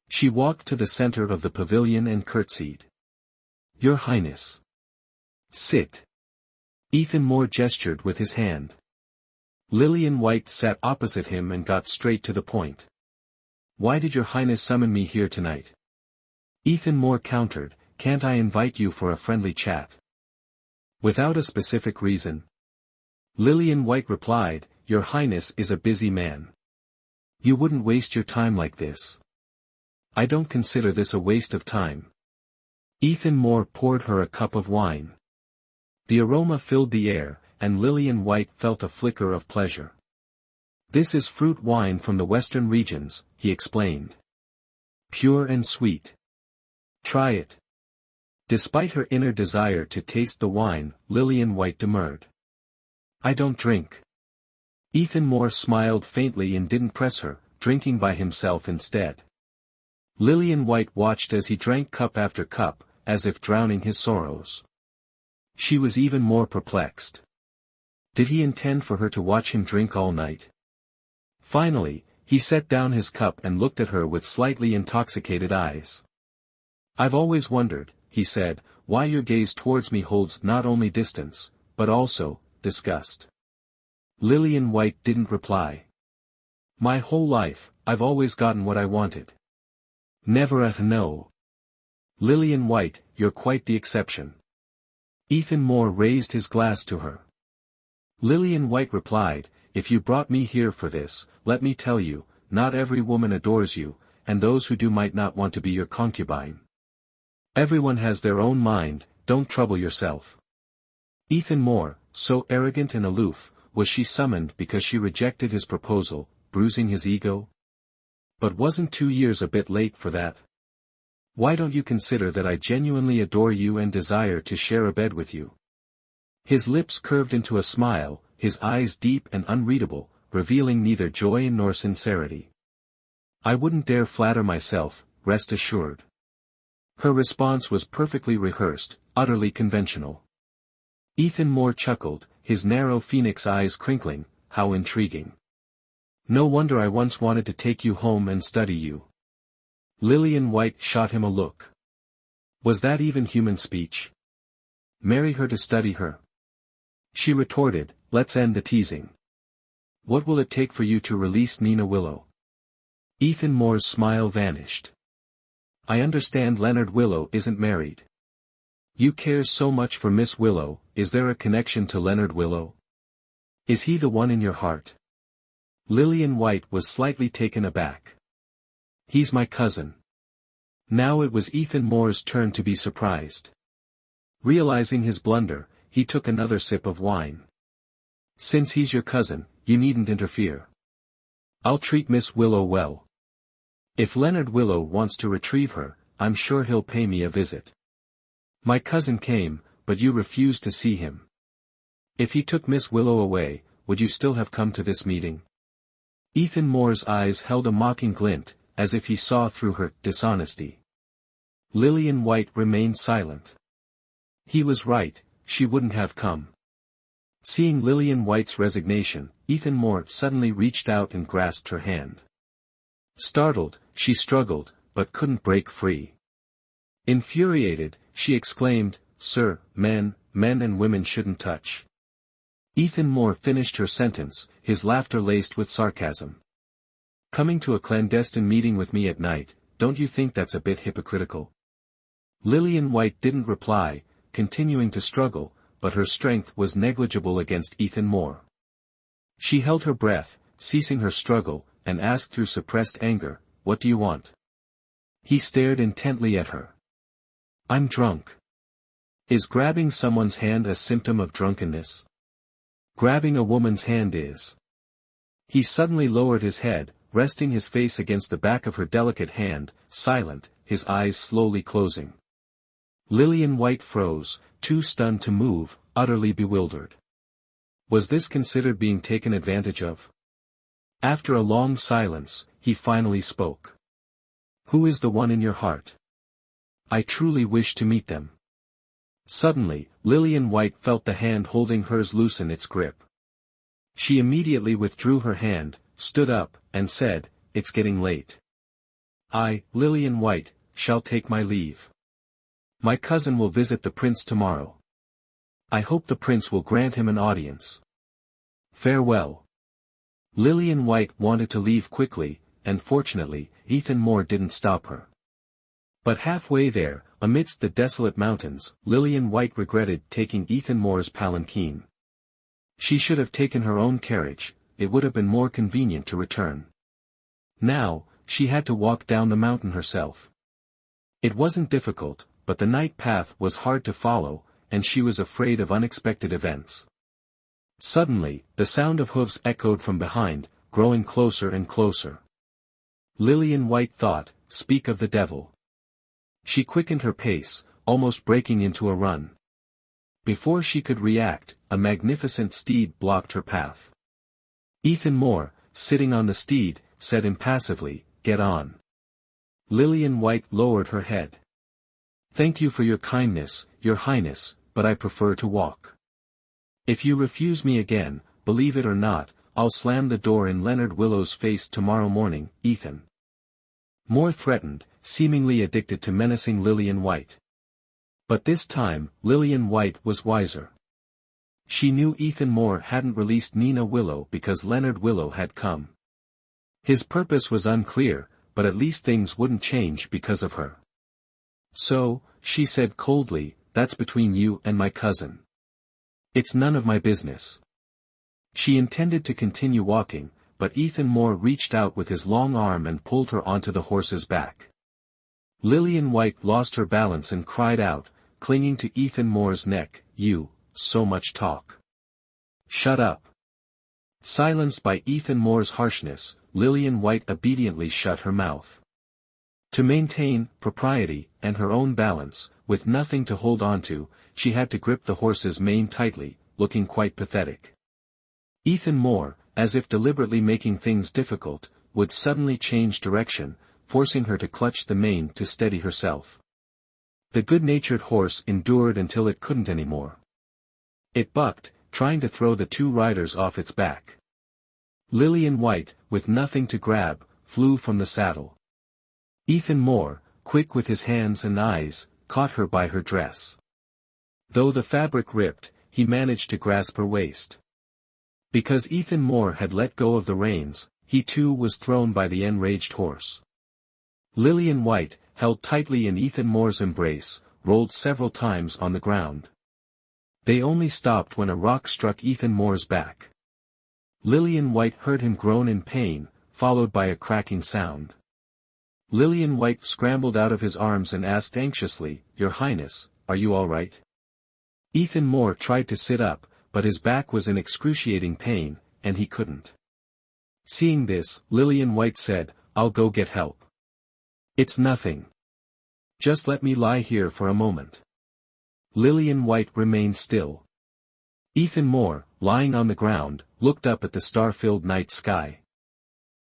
She walked to the center of the pavilion and curtsied. "Your Highness." "Sit." Ethan Moore gestured with his hand. Lillian White sat opposite him and got straight to the point. "Why did your Highness summon me here tonight?" Ethan Moore countered, "Can't I invite you for a friendly chat?" "Without a specific reason?" Lillian White replied, "Your Highness is a busy man. You wouldn't waste your time like this." "I don't consider this a waste of time." Ethan Moore poured her a cup of wine. The aroma filled the air, and Lillian White felt a flicker of pleasure. "This is fruit wine from the western regions," he explained. "Pure and sweet. Try it." Despite her inner desire to taste the wine, Lillian White demurred. "I don't drink." Ethan Moore smiled faintly and didn't press her, drinking by himself instead. Lillian White watched as he drank cup after cup, as if drowning his sorrows. She was even more perplexed. Did he intend for her to watch him drink all night? Finally, he set down his cup and looked at her with slightly intoxicated eyes. "I've always wondered," he said, "why your gaze towards me holds not only distance, but also, disgust." Lillian White didn't reply. "My whole life, I've always gotten what I wanted. Never a no." "Lillian White, you're quite the exception." Ethan Moore raised his glass to her. Lillian White replied, "If you brought me here for this, let me tell you, not every woman adores you, and those who do might not want to be your concubine. Everyone has their own mind, don't trouble yourself." Ethan Moore, so arrogant and aloof, was she summoned because she rejected his proposal, bruising his ego? But wasn't 2 years a bit late for that? "Why don't you consider that I genuinely adore you and desire to share a bed with you?" His lips curved into a smile, his eyes deep and unreadable, revealing neither joy nor sincerity. "I wouldn't dare flatter myself, rest assured." Her response was perfectly rehearsed, utterly conventional. Ethan Moore chuckled, his narrow phoenix eyes crinkling, "How intriguing. No wonder I once wanted to take you home and study you." Lillian White shot him a look. Was that even human speech? Marry her to study her? She retorted, "Let's end the teasing. What will it take for you to release Nina Willow?" Ethan Moore's smile vanished. "I understand Leonard Willow isn't married." You cares so much for Miss Willow, is there a connection to Leonard Willow? Is he the one in your heart? Lillian White was slightly taken aback. He's my cousin. Now it was Ethan Moore's turn to be surprised. Realizing his blunder, he took another sip of wine. Since he's your cousin, you needn't interfere. I'll treat Miss Willow well. If Leonard Willow wants to retrieve her, I'm sure he'll pay me a visit. My cousin came, but you refused to see him. If he took Miss Willow away, would you still have come to this meeting? Ethan Moore's eyes held a mocking glint, as if he saw through her dishonesty. Lillian White remained silent. He was right, she wouldn't have come. Seeing Lillian White's resignation, Ethan Moore suddenly reached out and grasped her hand. Startled, she struggled, but couldn't break free. Infuriated, she exclaimed, "Sir, men and women shouldn't touch." Ethan Moore finished her sentence, his laughter laced with sarcasm. Coming to a clandestine meeting with me at night, don't you think that's a bit hypocritical? Lillian White didn't reply, continuing to struggle, but her strength was negligible against Ethan Moore. She held her breath, ceasing her struggle, and asked through suppressed anger, "What do you want?" He stared intently at her. "I'm drunk." Is grabbing someone's hand a symptom of drunkenness? Grabbing a woman's hand is. He suddenly lowered his head, resting his face against the back of her delicate hand, silent, his eyes slowly closing. Lillian White froze, too stunned to move, utterly bewildered. Was this considered being taken advantage of? After a long silence, he finally spoke. "Who is the one in your heart? I truly wish to meet them." Suddenly, Lillian White felt the hand holding hers loosen its grip. She immediately withdrew her hand, stood up, and said, "It's getting late. I, Lillian White, shall take my leave. My cousin will visit the prince tomorrow. I hope the prince will grant him an audience. Farewell." Lillian White wanted to leave quickly, and fortunately, Ethan Moore didn't stop her. But halfway there, amidst the desolate mountains, Lillian White regretted taking Ethan Moore's palanquin. She should have taken her own carriage, it would have been more convenient to return. Now, she had to walk down the mountain herself. It wasn't difficult, but the night path was hard to follow, and she was afraid of unexpected events. Suddenly, the sound of hooves echoed from behind, growing closer and closer. Lillian White thought, "Speak of the devil." She quickened her pace, almost breaking into a run. Before she could react, a magnificent steed blocked her path. Ethan Moore, sitting on the steed, said impassively, "Get on." Lillian White lowered her head. "Thank you for your kindness, Your Highness, but I prefer to walk. If you refuse me again, believe it or not, I'll slam the door in Leonard Willow's face tomorrow morning." Ethan Moore threatened, seemingly addicted to menacing Lillian White. But this time, Lillian White was wiser. She knew Ethan Moore hadn't released Nina Willow because Leonard Willow had come. His purpose was unclear, but at least things wouldn't change because of her. "So," she said coldly, "that's between you and my cousin. It's none of my business." She intended to continue walking, but Ethan Moore reached out with his long arm and pulled her onto the horse's back. Lillian White lost her balance and cried out, clinging to Ethan Moore's neck, "You, so much talk. Shut up." Silenced by Ethan Moore's harshness, Lillian White obediently shut her mouth. To maintain propriety and her own balance, with nothing to hold on to, she had to grip the horse's mane tightly, looking quite pathetic. Ethan Moore, as if deliberately making things difficult, would suddenly change direction, forcing her to clutch the mane to steady herself. The good-natured horse endured until it couldn't anymore. It bucked, trying to throw the two riders off its back. Lillian White, with nothing to grab, flew from the saddle. Ethan Moore, quick with his hands and eyes, caught her by her dress. Though the fabric ripped, he managed to grasp her waist. Because Ethan Moore had let go of the reins, he too was thrown by the enraged horse. Lillian White, held tightly in Ethan Moore's embrace, rolled several times on the ground. They only stopped when a rock struck Ethan Moore's back. Lillian White heard him groan in pain, followed by a cracking sound. Lillian White scrambled out of his arms and asked anxiously, "Your Highness, are you all right?" Ethan Moore tried to sit up, but his back was in excruciating pain, and he couldn't. Seeing this, Lillian White said, "I'll go get help. It's nothing. Just let me lie here for a moment." Lillian White remained still. Ethan Moore, lying on the ground, looked up at the star-filled night sky.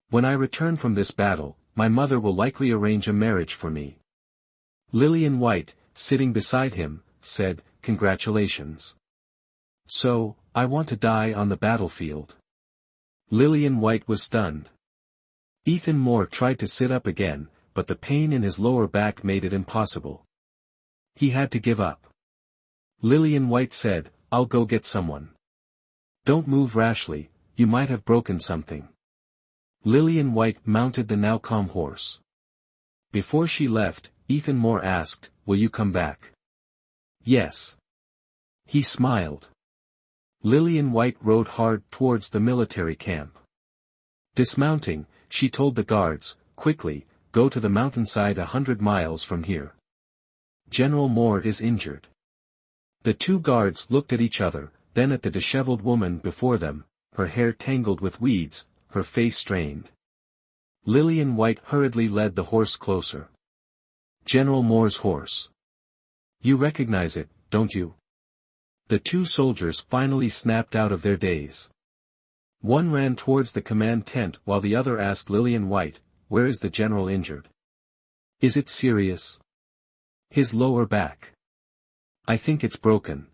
"When I return from this battle, my mother will likely arrange a marriage for me." Lillian White, sitting beside him, said, "Congratulations. So, I want to die on the battlefield." Lillian White was stunned. Ethan Moore tried to sit up again, but the pain in his lower back made it impossible. He had to give up. Lillian White said, "I'll go get someone. Don't move rashly, you might have broken something." Lillian White mounted the now calm horse. Before she left, Ethan Moore asked, "Will you come back?" "Yes." He smiled. Lillian White rode hard towards the military camp. Dismounting, she told the guards, "Quickly, go to the mountainside 100 miles from here. General Moore is injured." The two guards looked at each other, then at the disheveled woman before them, her hair tangled with weeds, her face strained. Lillian White hurriedly led the horse closer. "General Moore's horse. You recognize it, don't you?" The two soldiers finally snapped out of their daze. One ran towards the command tent while the other asked Lillian White, "Where is the general injured? Is it serious?" "His lower back. I think it's broken."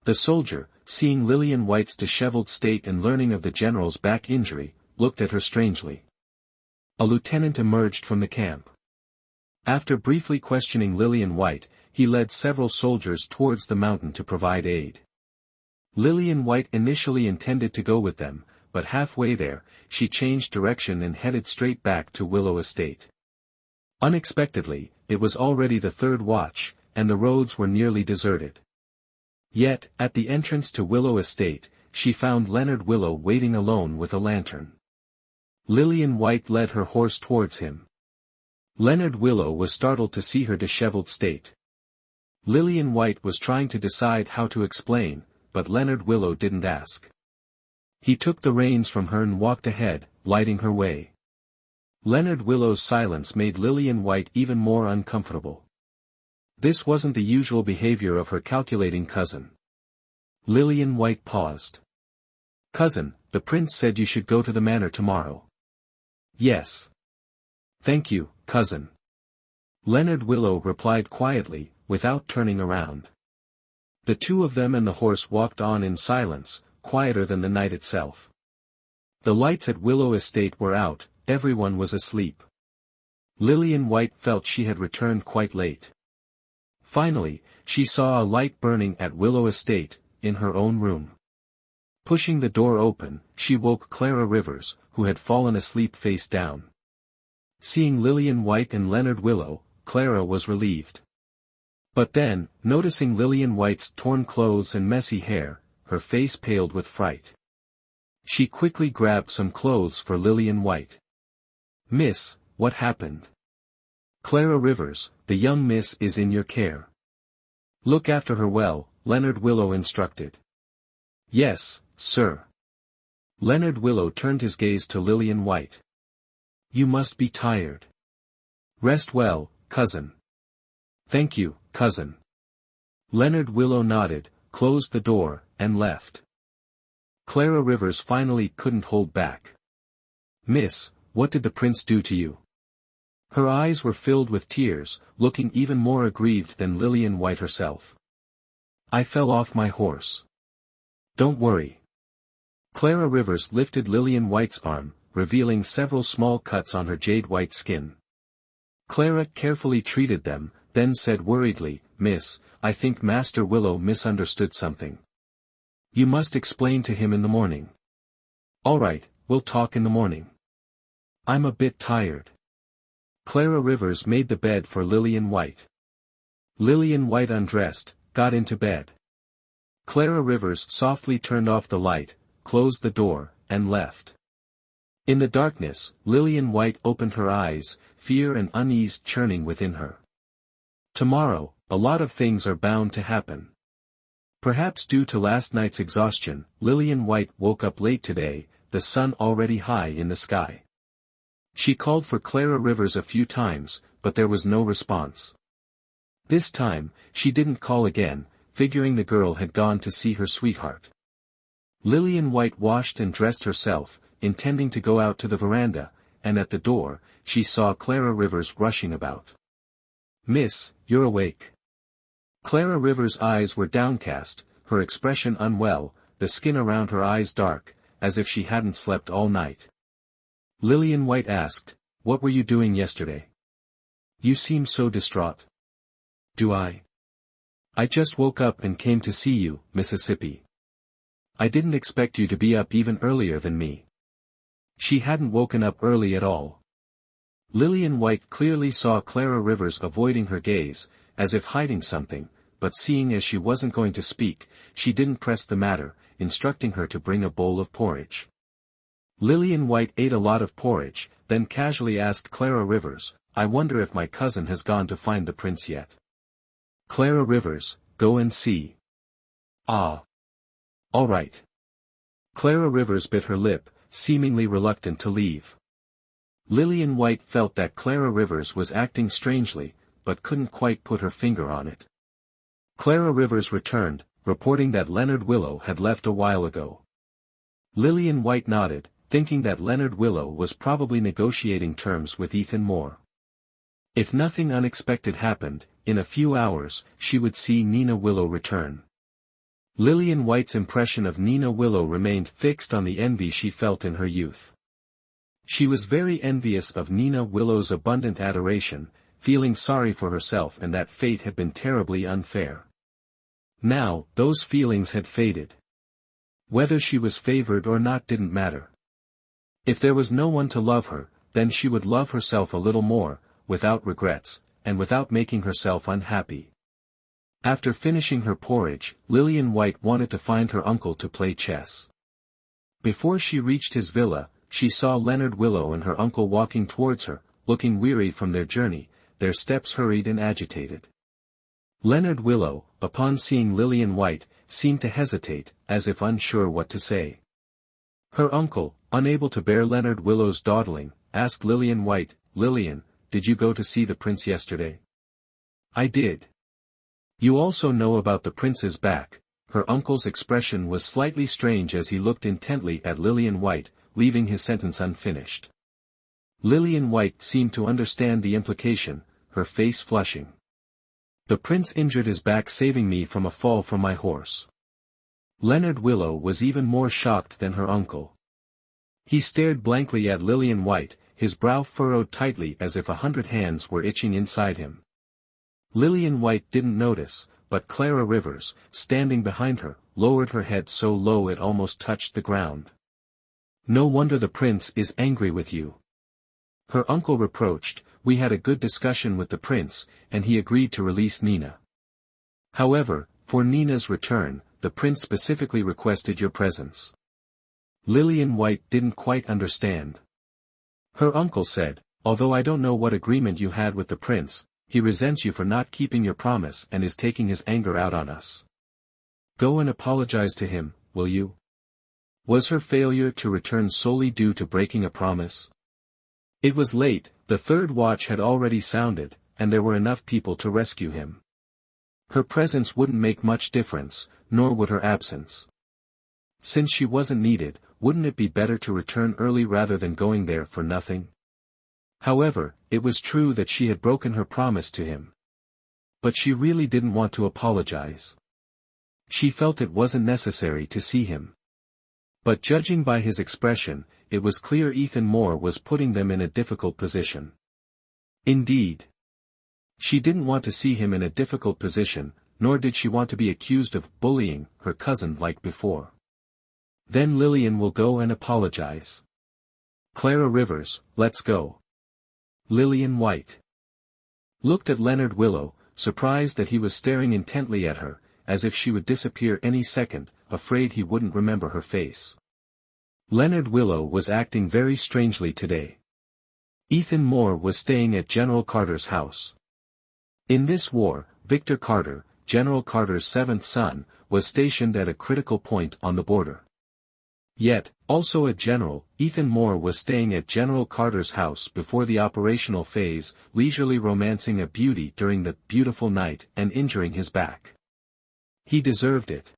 The soldier, seeing Lillian White's disheveled state and learning of the general's back injury, looked at her strangely. A lieutenant emerged from the camp. After briefly questioning Lillian White, he led several soldiers towards the mountain to provide aid. Lillian White initially intended to go with them, but halfway there, she changed direction and headed straight back to Willow Estate. Unexpectedly, it was already the third watch, and the roads were nearly deserted. Yet, at the entrance to Willow Estate, she found Leonard Willow waiting alone with a lantern. Lillian White led her horse towards him. Leonard Willow was startled to see her disheveled state. Lillian White was trying to decide how to explain, but Leonard Willow didn't ask. He took the reins from her and walked ahead, lighting her way. Leonard Willow's silence made Lillian White even more uncomfortable. This wasn't the usual behavior of her calculating cousin. Lillian White paused. "Cousin, the prince said you should go to the manor tomorrow." "Yes. Thank you, cousin." Leonard Willow replied quietly, without turning around. The two of them and the horse walked on in silence, quieter than the night itself. The lights at Willow Estate were out, everyone was asleep. Lillian White felt she had returned quite late. Finally, she saw a light burning at Willow Estate, in her own room. Pushing the door open, she woke Clara Rivers, who had fallen asleep face down. Seeing Lillian White and Leonard Willow, Clara was relieved. But then, noticing Lillian White's torn clothes and messy hair, her face paled with fright. She quickly grabbed some clothes for Lillian White. "Miss, what happened?" "Clara Rivers, the young miss is in your care. Look after her well," Leonard Willow instructed. "Yes, sir." Leonard Willow turned his gaze to Lillian White. "You must be tired. Rest well, cousin." "Thank you, cousin." Leonard Willow nodded, closed the door, and left. Clara Rivers finally couldn't hold back. "Miss, what did the prince do to you?" Her eyes were filled with tears, looking even more aggrieved than Lillian White herself. "I fell off my horse. Don't worry." Clara Rivers lifted Lillian White's arm, revealing several small cuts on her jade-white skin. Clara carefully treated them, then said worriedly, "Miss, I think Master Willow misunderstood something. You must explain to him in the morning." "All right, we'll talk in the morning. I'm a bit tired." Clara Rivers made the bed for Lillian White. Lillian White undressed, got into bed. Clara Rivers softly turned off the light, closed the door, and left. In the darkness, Lillian White opened her eyes, fear and unease churning within her. Tomorrow, a lot of things are bound to happen. Perhaps due to last night's exhaustion, Lillian White woke up late today, the sun already high in the sky. She called for Clara Rivers a few times, but there was no response. This time, she didn't call again, figuring the girl had gone to see her sweetheart. Lillian White washed and dressed herself, intending to go out to the veranda, and at the door, she saw Clara Rivers rushing about. "Miss, you're awake." Clara Rivers' eyes were downcast, her expression unwell, the skin around her eyes dark, as if she hadn't slept all night. Lillian White asked, "What were you doing yesterday? You seem so distraught." "Do I? I just woke up and came to see you, Mississippi. I didn't expect you to be up even earlier than me." She hadn't woken up early at all. Lillian White clearly saw Clara Rivers avoiding her gaze, as if hiding something, but seeing as she wasn't going to speak, she didn't press the matter, instructing her to bring a bowl of porridge. Lillian White ate a lot of porridge, then casually asked Clara Rivers, "I wonder if my cousin has gone to find the prince yet." "Clara Rivers, go and see." "Ah. All right." Clara Rivers bit her lip, seemingly reluctant to leave. Lillian White felt that Clara Rivers was acting strangely, but couldn't quite put her finger on it. Clara Rivers returned, reporting that Leonard Willow had left a while ago. Lillian White nodded, thinking that Leonard Willow was probably negotiating terms with Ethan Moore. If nothing unexpected happened, in a few hours, she would see Nina Willow return. Lillian White's impression of Nina Willow remained fixed on the envy she felt in her youth. She was very envious of Nina Willow's abundant adoration, feeling sorry for herself and that fate had been terribly unfair. Now, those feelings had faded. Whether she was favored or not didn't matter. If there was no one to love her, then she would love herself a little more, without regrets, and without making herself unhappy. After finishing her porridge, Lillian White wanted to find her uncle to play chess. Before she reached his villa, she saw Leonard Willow and her uncle walking towards her, looking weary from their journey, their steps hurried and agitated. Leonard Willow, upon seeing Lillian White, seemed to hesitate, as if unsure what to say. Her uncle, unable to bear Leonard Willow's dawdling, asked Lillian White, "Lillian, did you go to see the prince yesterday?" "I did." "You also know about the prince's back." Her uncle's expression was slightly strange as he looked intently at Lillian White, leaving his sentence unfinished. Lillian White seemed to understand the implication, her face flushing. "The prince injured his back saving me from a fall from my horse." Leonard Willow was even more shocked than her uncle. He stared blankly at Lillian White, his brow furrowed tightly as if 100 hands were itching inside him. Lillian White didn't notice, but Clara Rivers, standing behind her, lowered her head so low it almost touched the ground. "No wonder the prince is angry with you." Her uncle reproached, "We had a good discussion with the prince, and he agreed to release Nina. However, for Nina's return, the prince specifically requested your presence." Lillian White didn't quite understand. Her uncle said, "Although I don't know what agreement you had with the prince, he resents you for not keeping your promise and is taking his anger out on us. Go and apologize to him, will you?" Was her failure to return solely due to breaking a promise? It was late, the third watch had already sounded, and there were enough people to rescue him. Her presence wouldn't make much difference, nor would her absence. Since she wasn't needed, wouldn't it be better to return early rather than going there for nothing? However, it was true that she had broken her promise to him. But she really didn't want to apologize. She felt it wasn't necessary to see him. But judging by his expression, it was clear Ethan Moore was putting them in a difficult position. Indeed. She didn't want to see him in a difficult position, nor did she want to be accused of bullying her cousin like before. Then Lillian will go and apologize. Clara Rivers, let's go. Lillian White looked at Leonard Willow, surprised that he was staring intently at her, as if she would disappear any second, afraid he wouldn't remember her face. Leonard Willow was acting very strangely today. Ethan Moore was staying at General Carter's house. In this war, Victor Carter, General Carter's seventh son, was stationed at a critical point on the border. Yet, also a general, Ethan Moore was staying at General Carter's house before the operational phase, leisurely romancing a beauty during the beautiful night and injuring his back. He deserved it.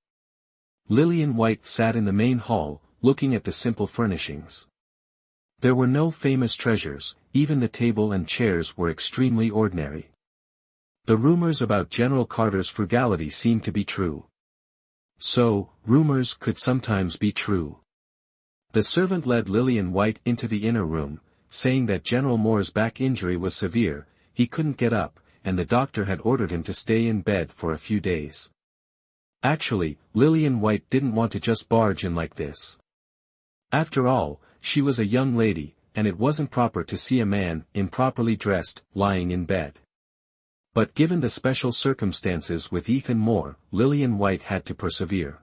Lillian White sat in the main hall, looking at the simple furnishings. There were no famous treasures, even the table and chairs were extremely ordinary. The rumors about General Carter's frugality seemed to be true. So, rumors could sometimes be true. The servant led Lillian White into the inner room, saying that General Moore's back injury was severe, he couldn't get up, and the doctor had ordered him to stay in bed for a few days. Actually, Lillian White didn't want to just barge in like this. After all, she was a young lady, and it wasn't proper to see a man, improperly dressed, lying in bed. But given the special circumstances with Ethan Moore, Lillian White had to persevere.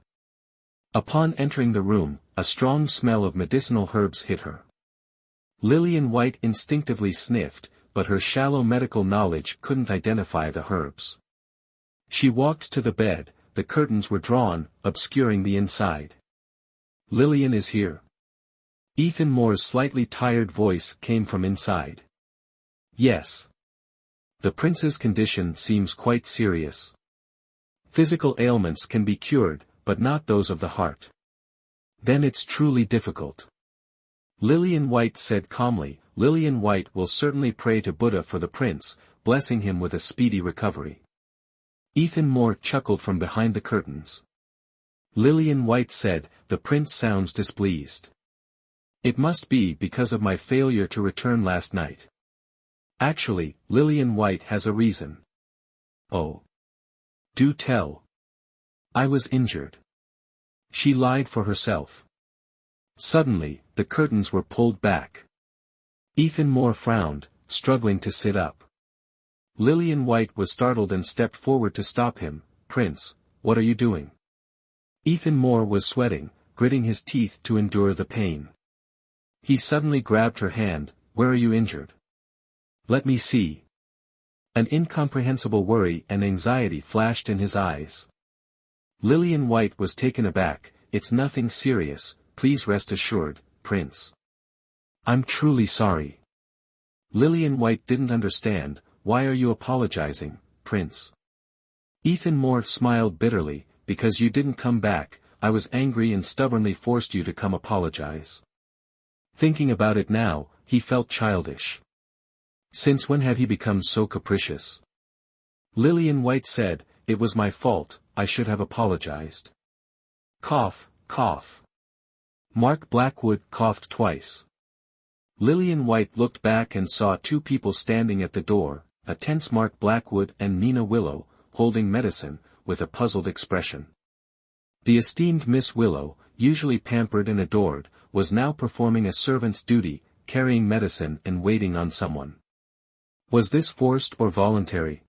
Upon entering the room, a strong smell of medicinal herbs hit her. Lillian White instinctively sniffed, but her shallow medical knowledge couldn't identify the herbs. She walked to the bed, the curtains were drawn, obscuring the inside. "Lillian is here." Ethan Moore's slightly tired voice came from inside. "Yes. The prince's condition seems quite serious. Physical ailments can be cured, but not those of the heart. Then it's truly difficult." Lillian White said calmly. Lillian White will certainly pray to Buddha for the prince, blessing him with a speedy recovery. Ethan Moore chuckled from behind the curtains. Lillian White said, "The prince sounds displeased. It must be because of my failure to return last night." Actually, Lillian White has a reason. "Oh. Do tell." "I was injured." She lied for herself. Suddenly, the curtains were pulled back. Ethan Moore frowned, struggling to sit up. Lillian White was startled and stepped forward to stop him. "Prince, what are you doing?" Ethan Moore was sweating, gritting his teeth to endure the pain. He suddenly grabbed her hand. "Where are you injured?" "Let me see." An incomprehensible worry and anxiety flashed in his eyes. Lillian White was taken aback. "It's nothing serious, please rest assured, Prince." "I'm truly sorry." Lillian White didn't understand. "Why are you apologizing, Prince?" Ethan Moore smiled bitterly. "Because you didn't come back, I was angry and stubbornly forced you to come apologize." Thinking about it now, he felt childish. Since when had he become so capricious? Lillian White said, "It was my fault, I should have apologized." Cough, cough. Mark Blackwood coughed twice. Lillian White looked back and saw two people standing at the door, a tense Mark Blackwood and Nina Willow, holding medicine, with a puzzled expression. The esteemed Miss Willow, usually pampered and adored, was now performing a servant's duty, carrying medicine and waiting on someone. Was this forced or voluntary?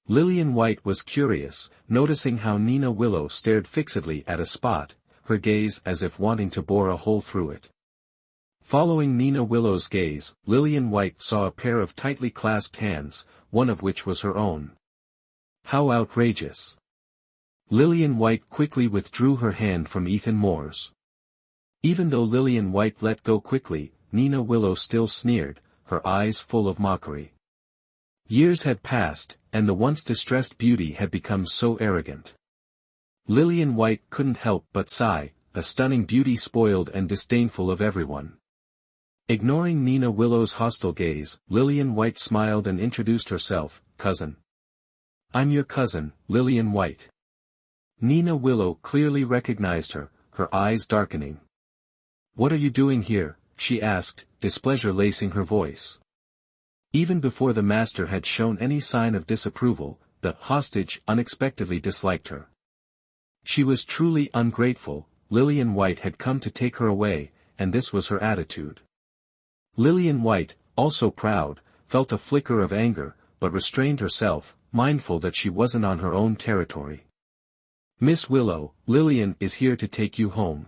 Lillian White was curious, noticing how Nina Willow stared fixedly at a spot, her gaze as if wanting to bore a hole through it. Following Nina Willow's gaze, Lillian White saw a pair of tightly clasped hands, one of which was her own. How outrageous! Lillian White quickly withdrew her hand from Ethan Moore's. Even though Lillian White let go quickly, Nina Willow still sneered, her eyes full of mockery. Years had passed, and the once distressed beauty had become so arrogant. Lillian White couldn't help but sigh, a stunning beauty spoiled and disdainful of everyone. Ignoring Nina Willow's hostile gaze, Lillian White smiled and introduced herself, "Cousin." "I'm your cousin, Lillian White." Nina Willow clearly recognized her, her eyes darkening. "What are you doing here?" she asked, displeasure lacing her voice. Even before the master had shown any sign of disapproval, the hostage unexpectedly disliked her. She was truly ungrateful. Lillian White had come to take her away, and this was her attitude. Lillian White, also proud, felt a flicker of anger, but restrained herself. mindful that she wasn't on her own territory. "Miss Willow, Lillian is here to take you home."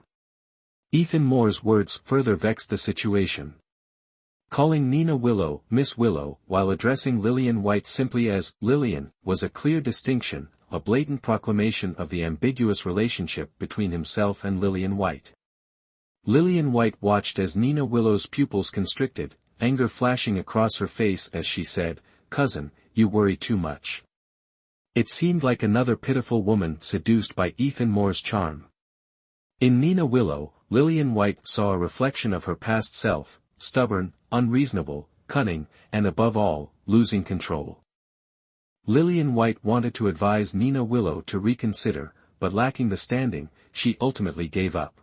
Ethan Moore's words further vexed the situation. Calling Nina Willow, Miss Willow, while addressing Lillian White simply as Lillian, was a clear distinction, a blatant proclamation of the ambiguous relationship between himself and Lillian White. Lillian White watched as Nina Willow's pupils constricted, anger flashing across her face as she said, "Cousin, you worry too much." It seemed like another pitiful woman seduced by Ethan Moore's charm. In Nina Willow, Lillian White saw a reflection of her past self, stubborn, unreasonable, cunning, and above all, losing control. Lillian White wanted to advise Nina Willow to reconsider, but lacking the standing, she ultimately gave up.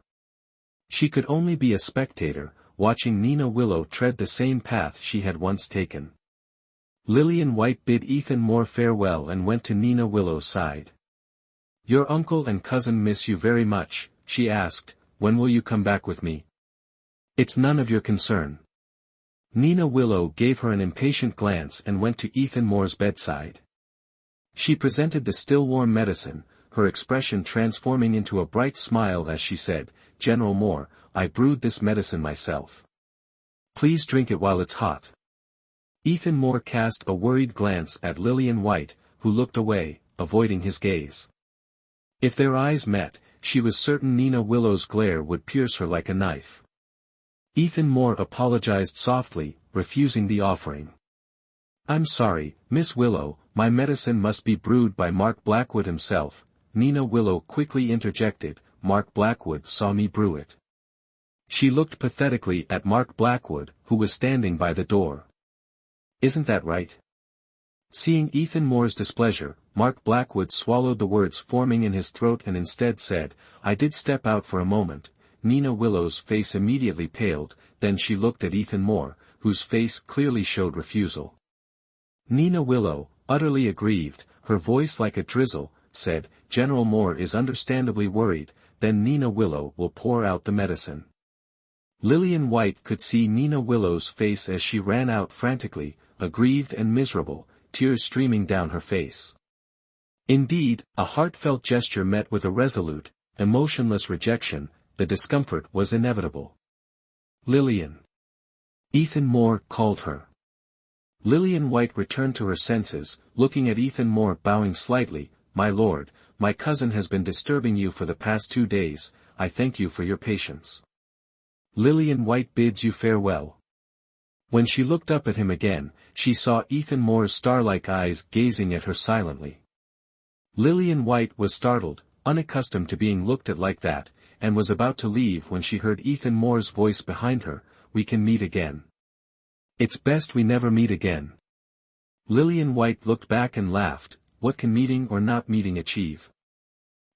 She could only be a spectator, watching Nina Willow tread the same path she had once taken. Lillian White bid Ethan Moore farewell and went to Nina Willow's side. "Your uncle and cousin miss you very much," she asked, "when will you come back with me?" "It's none of your concern." Nina Willow gave her an impatient glance and went to Ethan Moore's bedside. She presented the still warm medicine, her expression transforming into a bright smile as she said, "General Moore, I brewed this medicine myself. Please drink it while it's hot." Ethan Moore cast a worried glance at Lillian White, who looked away, avoiding his gaze. If their eyes met, she was certain Nina Willow's glare would pierce her like a knife. Ethan Moore apologized softly, refusing the offering. "I'm sorry, Miss Willow, my medicine must be brewed by Mark Blackwood himself," Nina Willow quickly interjected. "Mark Blackwood saw me brew it." She looked pathetically at Mark Blackwood, who was standing by the door. "Isn't that right?" Seeing Ethan Moore's displeasure, Mark Blackwood swallowed the words forming in his throat and instead said, "I did step out for a moment." Nina Willow's face immediately paled, then she looked at Ethan Moore, whose face clearly showed refusal. Nina Willow, utterly aggrieved, her voice like a drizzle, said, "General Moore is understandably worried, then Nina Willow will pour out the medicine." Lillian White could see Nina Willow's face as she ran out frantically, aggrieved and miserable, tears streaming down her face. Indeed, a heartfelt gesture met with a resolute, emotionless rejection. The discomfort was inevitable. "Lillian!" Ethan Moore called her. Lillian White returned to her senses, looking at Ethan Moore bowing slightly. "My lord, my cousin has been disturbing you for the past 2 days, I thank you for your patience. Lillian White bids you farewell." When she looked up at him again, she saw Ethan Moore's star-like eyes gazing at her silently. Lillian White was startled, unaccustomed to being looked at like that, and was about to leave when she heard Ethan Moore's voice behind her, "We can meet again. It's best we never meet again." Lillian White looked back and laughed. What can meeting or not meeting achieve?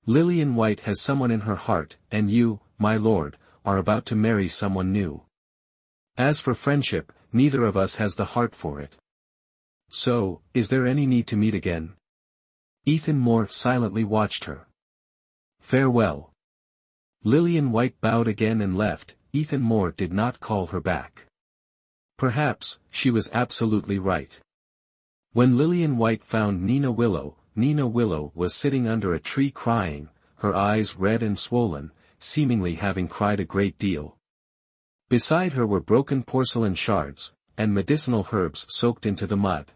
Lillian White has someone in her heart, and you, my lord, are about to marry someone new. As for friendship, neither of us has the heart for it. So, is there any need to meet again? Ethan Moore silently watched her. "Farewell." Lillian White bowed again and left. Ethan Moore did not call her back. Perhaps, she was absolutely right. When Lillian White found Nina Willow was sitting under a tree crying, her eyes red and swollen, seemingly having cried a great deal. Beside her were broken porcelain shards, and medicinal herbs soaked into the mud.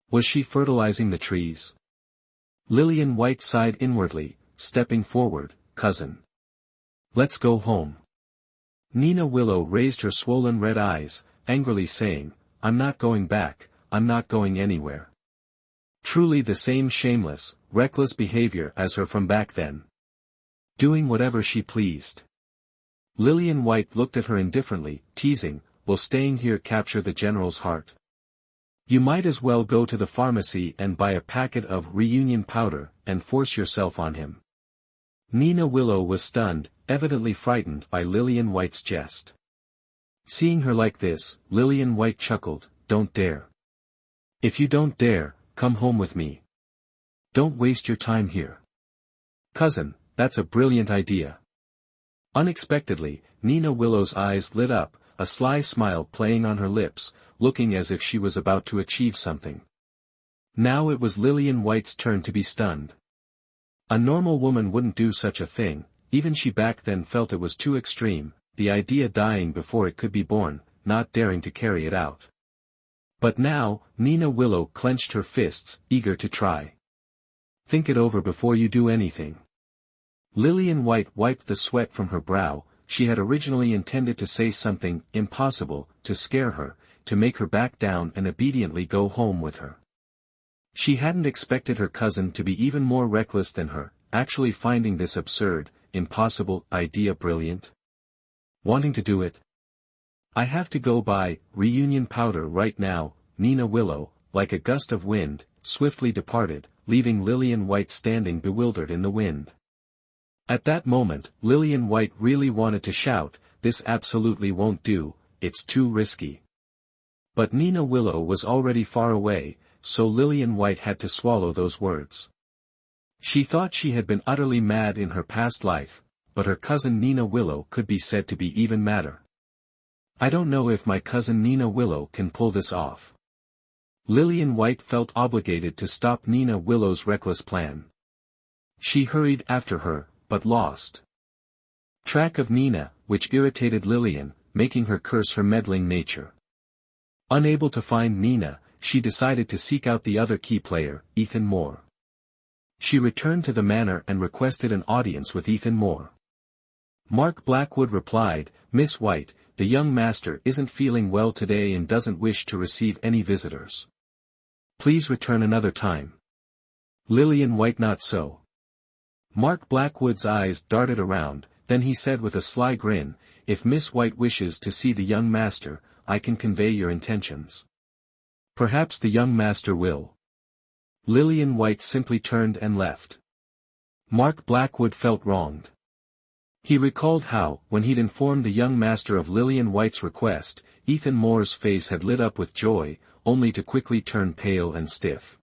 Was she fertilizing the trees? Lillian White sighed inwardly, stepping forward, "Cousin. Let's go home." Nina Willow raised her swollen red eyes, angrily saying, "I'm not going back, I'm not going anywhere." Truly the same shameless, reckless behavior as her from back then. Doing whatever she pleased. Lillian White looked at her indifferently, teasing, "Will staying here capture the general's heart? You might as well go to the pharmacy and buy a packet of reunion powder, and force yourself on him." Nina Willow was stunned, evidently frightened by Lillian White's jest. Seeing her like this, Lillian White chuckled, "Don't dare. If you don't dare, come home with me. Don't waste your time here." "Cousin, that's a brilliant idea." Unexpectedly, Nina Willow's eyes lit up, a sly smile playing on her lips, looking as if she was about to achieve something. Now it was Lillian White's turn to be stunned. A normal woman wouldn't do such a thing, even she back then felt it was too extreme, the idea dying before it could be born, not daring to carry it out. But now, Nina Willow clenched her fists, eager to try. Think it over before you do anything. Lillian White wiped the sweat from her brow. She had originally intended to say something impossible, to scare her, to make her back down and obediently go home with her. She hadn't expected her cousin to be even more reckless than her, actually finding this absurd, impossible idea brilliant. Wanting to do it? I have to go buy reunion powder right now. Nina Willow, like a gust of wind, swiftly departed, leaving Lillian White standing bewildered in the wind. At that moment, Lillian White really wanted to shout, "This absolutely won't do, it's too risky." But Nina Willow was already far away, so Lillian White had to swallow those words. She thought she had been utterly mad in her past life, but her cousin Nina Willow could be said to be even madder. I don't know if my cousin Nina Willow can pull this off. Lillian White felt obligated to stop Nina Willow's reckless plan. She hurried after her, but lost track of Nina, which irritated Lillian, making her curse her meddling nature. Unable to find Nina, she decided to seek out the other key player, Ethan Moore. She returned to the manor and requested an audience with Ethan Moore. Mark Blackwood replied, "Miss White, the young master isn't feeling well today and doesn't wish to receive any visitors. Please return another time." Lillian White not so. Mark Blackwood's eyes darted around, then he said with a sly grin, "If Miss White wishes to see the young master, I can convey your intentions. Perhaps the young master will." Lillian White simply turned and left. Mark Blackwood felt wronged. He recalled how, when he'd informed the young master of Lillian White's request, Ethan Moore's face had lit up with joy, only to quickly turn pale and stiff.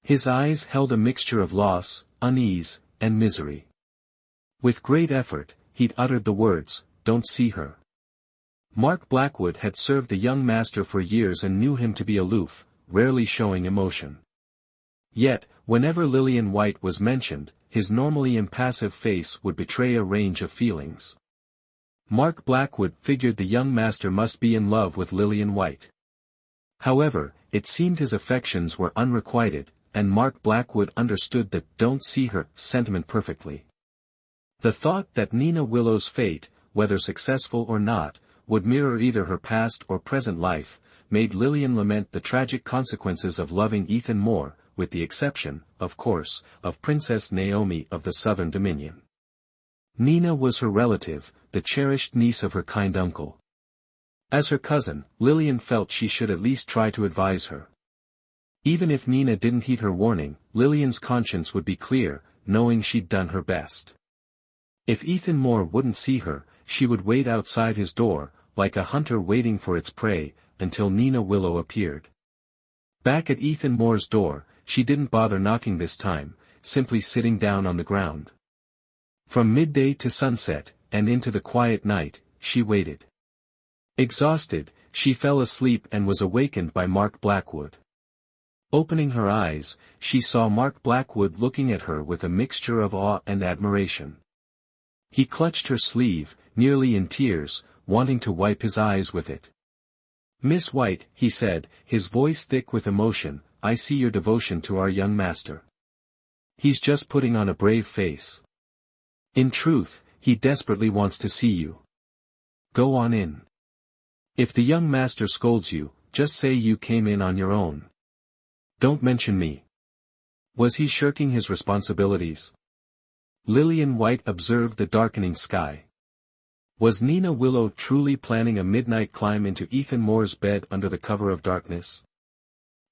His eyes held a mixture of loss, unease, and misery. With great effort, he'd uttered the words, "Don't see her." Mark Blackwood had served the young master for years and knew him to be aloof, rarely showing emotion. Yet, whenever Lillian White was mentioned, his normally impassive face would betray a range of feelings. Mark Blackwood figured the young master must be in love with Lillian White. However, it seemed his affections were unrequited, and Mark Blackwood understood that "don't see her" sentiment perfectly. The thought that Nina Willow's fate, whether successful or not, would mirror either her past or present life, made Lillian lament the tragic consequences of loving Ethan Moore, with the exception, of course, of Princess Naomi of the Southern Dominion. Nina was her relative, the cherished niece of her kind uncle. As her cousin, Lillian felt she should at least try to advise her. Even if Nina didn't heed her warning, Lillian's conscience would be clear, knowing she'd done her best. If Ethan Moore wouldn't see her, she would wait outside his door, like a hunter waiting for its prey, until Nina Willow appeared. Back at Ethan Moore's door, she didn't bother knocking this time, simply sitting down on the ground. From midday to sunset, and into the quiet night, she waited. Exhausted, she fell asleep and was awakened by Mark Blackwood. Opening her eyes, she saw Mark Blackwood looking at her with a mixture of awe and admiration. He clutched her sleeve, nearly in tears, wanting to wipe his eyes with it. "Miss White," he said, his voice thick with emotion, "I see your devotion to our young master. He's just putting on a brave face. In truth, he desperately wants to see you. Go on in. If the young master scolds you, just say you came in on your own. Don't mention me." Was he shirking his responsibilities? Lillian White observed the darkening sky. Was Nina Willow truly planning a midnight climb into Ethan Moore's bed under the cover of darkness?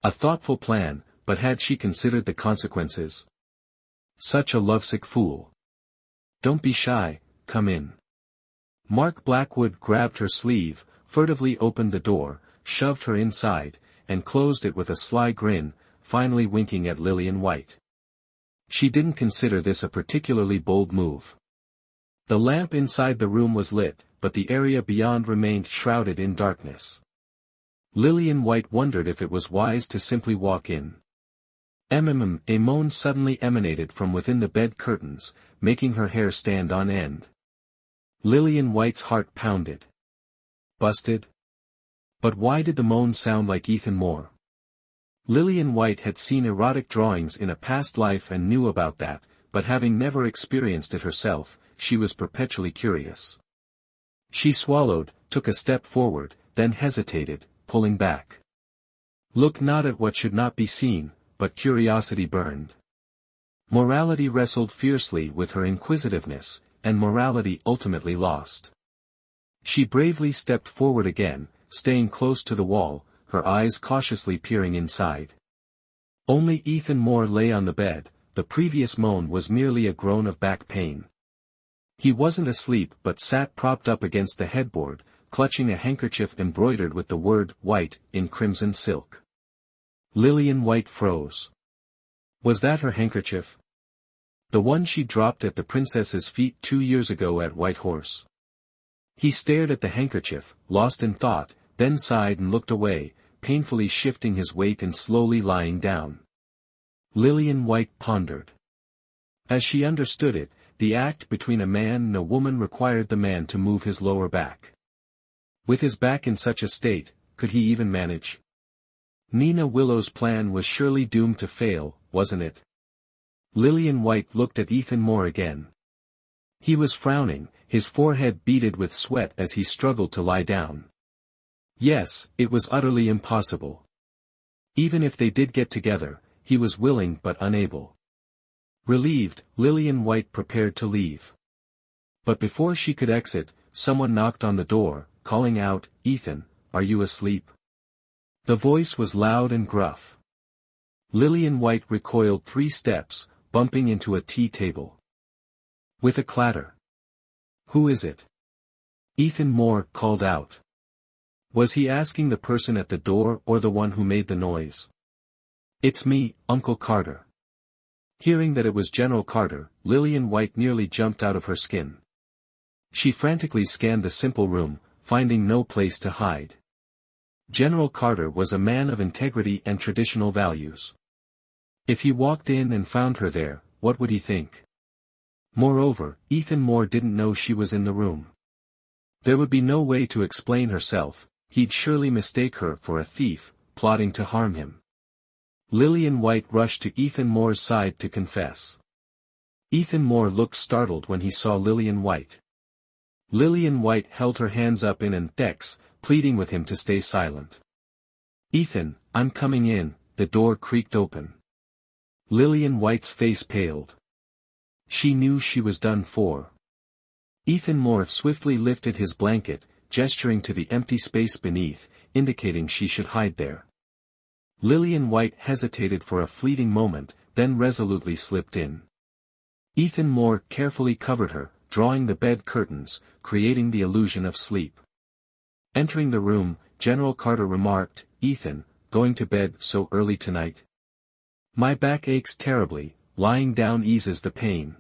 A thoughtful plan, but had she considered the consequences? Such a lovesick fool. "Don't be shy, come in." Mark Blackwood grabbed her sleeve, furtively opened the door, shoved her inside, and closed it with a sly grin, finally winking at Lillian White. She didn't consider this a particularly bold move. The lamp inside the room was lit, but the area beyond remained shrouded in darkness. Lillian White wondered if it was wise to simply walk in. A moan suddenly emanated from within the bed curtains, making her hair stand on end. Lillian White's heart pounded. Busted? But why did the moan sound like Ethan Moore? Lillian White had seen erotic drawings in a past life and knew about that, but having never experienced it herself, she was perpetually curious. She swallowed, took a step forward, then hesitated, pulling back. Look not at what should not be seen, but curiosity burned. Morality wrestled fiercely with her inquisitiveness, and morality ultimately lost. She bravely stepped forward again, staying close to the wall, her eyes cautiously peering inside. Only Ethan Moore lay on the bed, the previous moan was merely a groan of back pain. He wasn't asleep but sat propped up against the headboard, clutching a handkerchief embroidered with the word "white" in crimson silk. Lillian White froze. Was that her handkerchief? The one she dropped at the princess's feet 2 years ago at White Horse. He stared at the handkerchief, lost in thought, then sighed and looked away, painfully shifting his weight and slowly lying down. Lillian White pondered. As she understood it, the act between a man and a woman required the man to move his lower back. With his back in such a state, could he even manage? Nina Willow's plan was surely doomed to fail, wasn't it? Lillian White looked at Ethan Moore again. He was frowning, his forehead beaded with sweat as he struggled to lie down. Yes, it was utterly impossible. Even if they did get together, he was willing but unable. Relieved, Lillian White prepared to leave. But before she could exit, someone knocked on the door, calling out, "Ethan, are you asleep?" The voice was loud and gruff. Lillian White recoiled 3 steps, bumping into a tea table. With a clatter. "Who is it?" Ethan Moore called out. Was he asking the person at the door or the one who made the noise? "It's me, Uncle Carter." Hearing that it was General Carter, Lillian White nearly jumped out of her skin. She frantically scanned the simple room, finding no place to hide. General Carter was a man of integrity and traditional values. If he walked in and found her there, what would he think? Moreover, Ethan Moore didn't know she was in the room. There would be no way to explain herself, he'd surely mistake her for a thief, plotting to harm him. Lillian White rushed to Ethan Moore's side to confess. Ethan Moore looked startled when he saw Lillian White. Lillian White held her hands up in an X, pleading with him to stay silent. "Ethan, I'm coming in," the door creaked open. Lillian White's face paled. She knew she was done for. Ethan Moore swiftly lifted his blanket, gesturing to the empty space beneath, indicating she should hide there. Lillian White hesitated for a fleeting moment, then resolutely slipped in. Ethan Moore carefully covered her, drawing the bed curtains, creating the illusion of sleep. Entering the room, General Carter remarked, "Ethan, going to bed so early tonight?" "My back aches terribly, lying down eases the pain."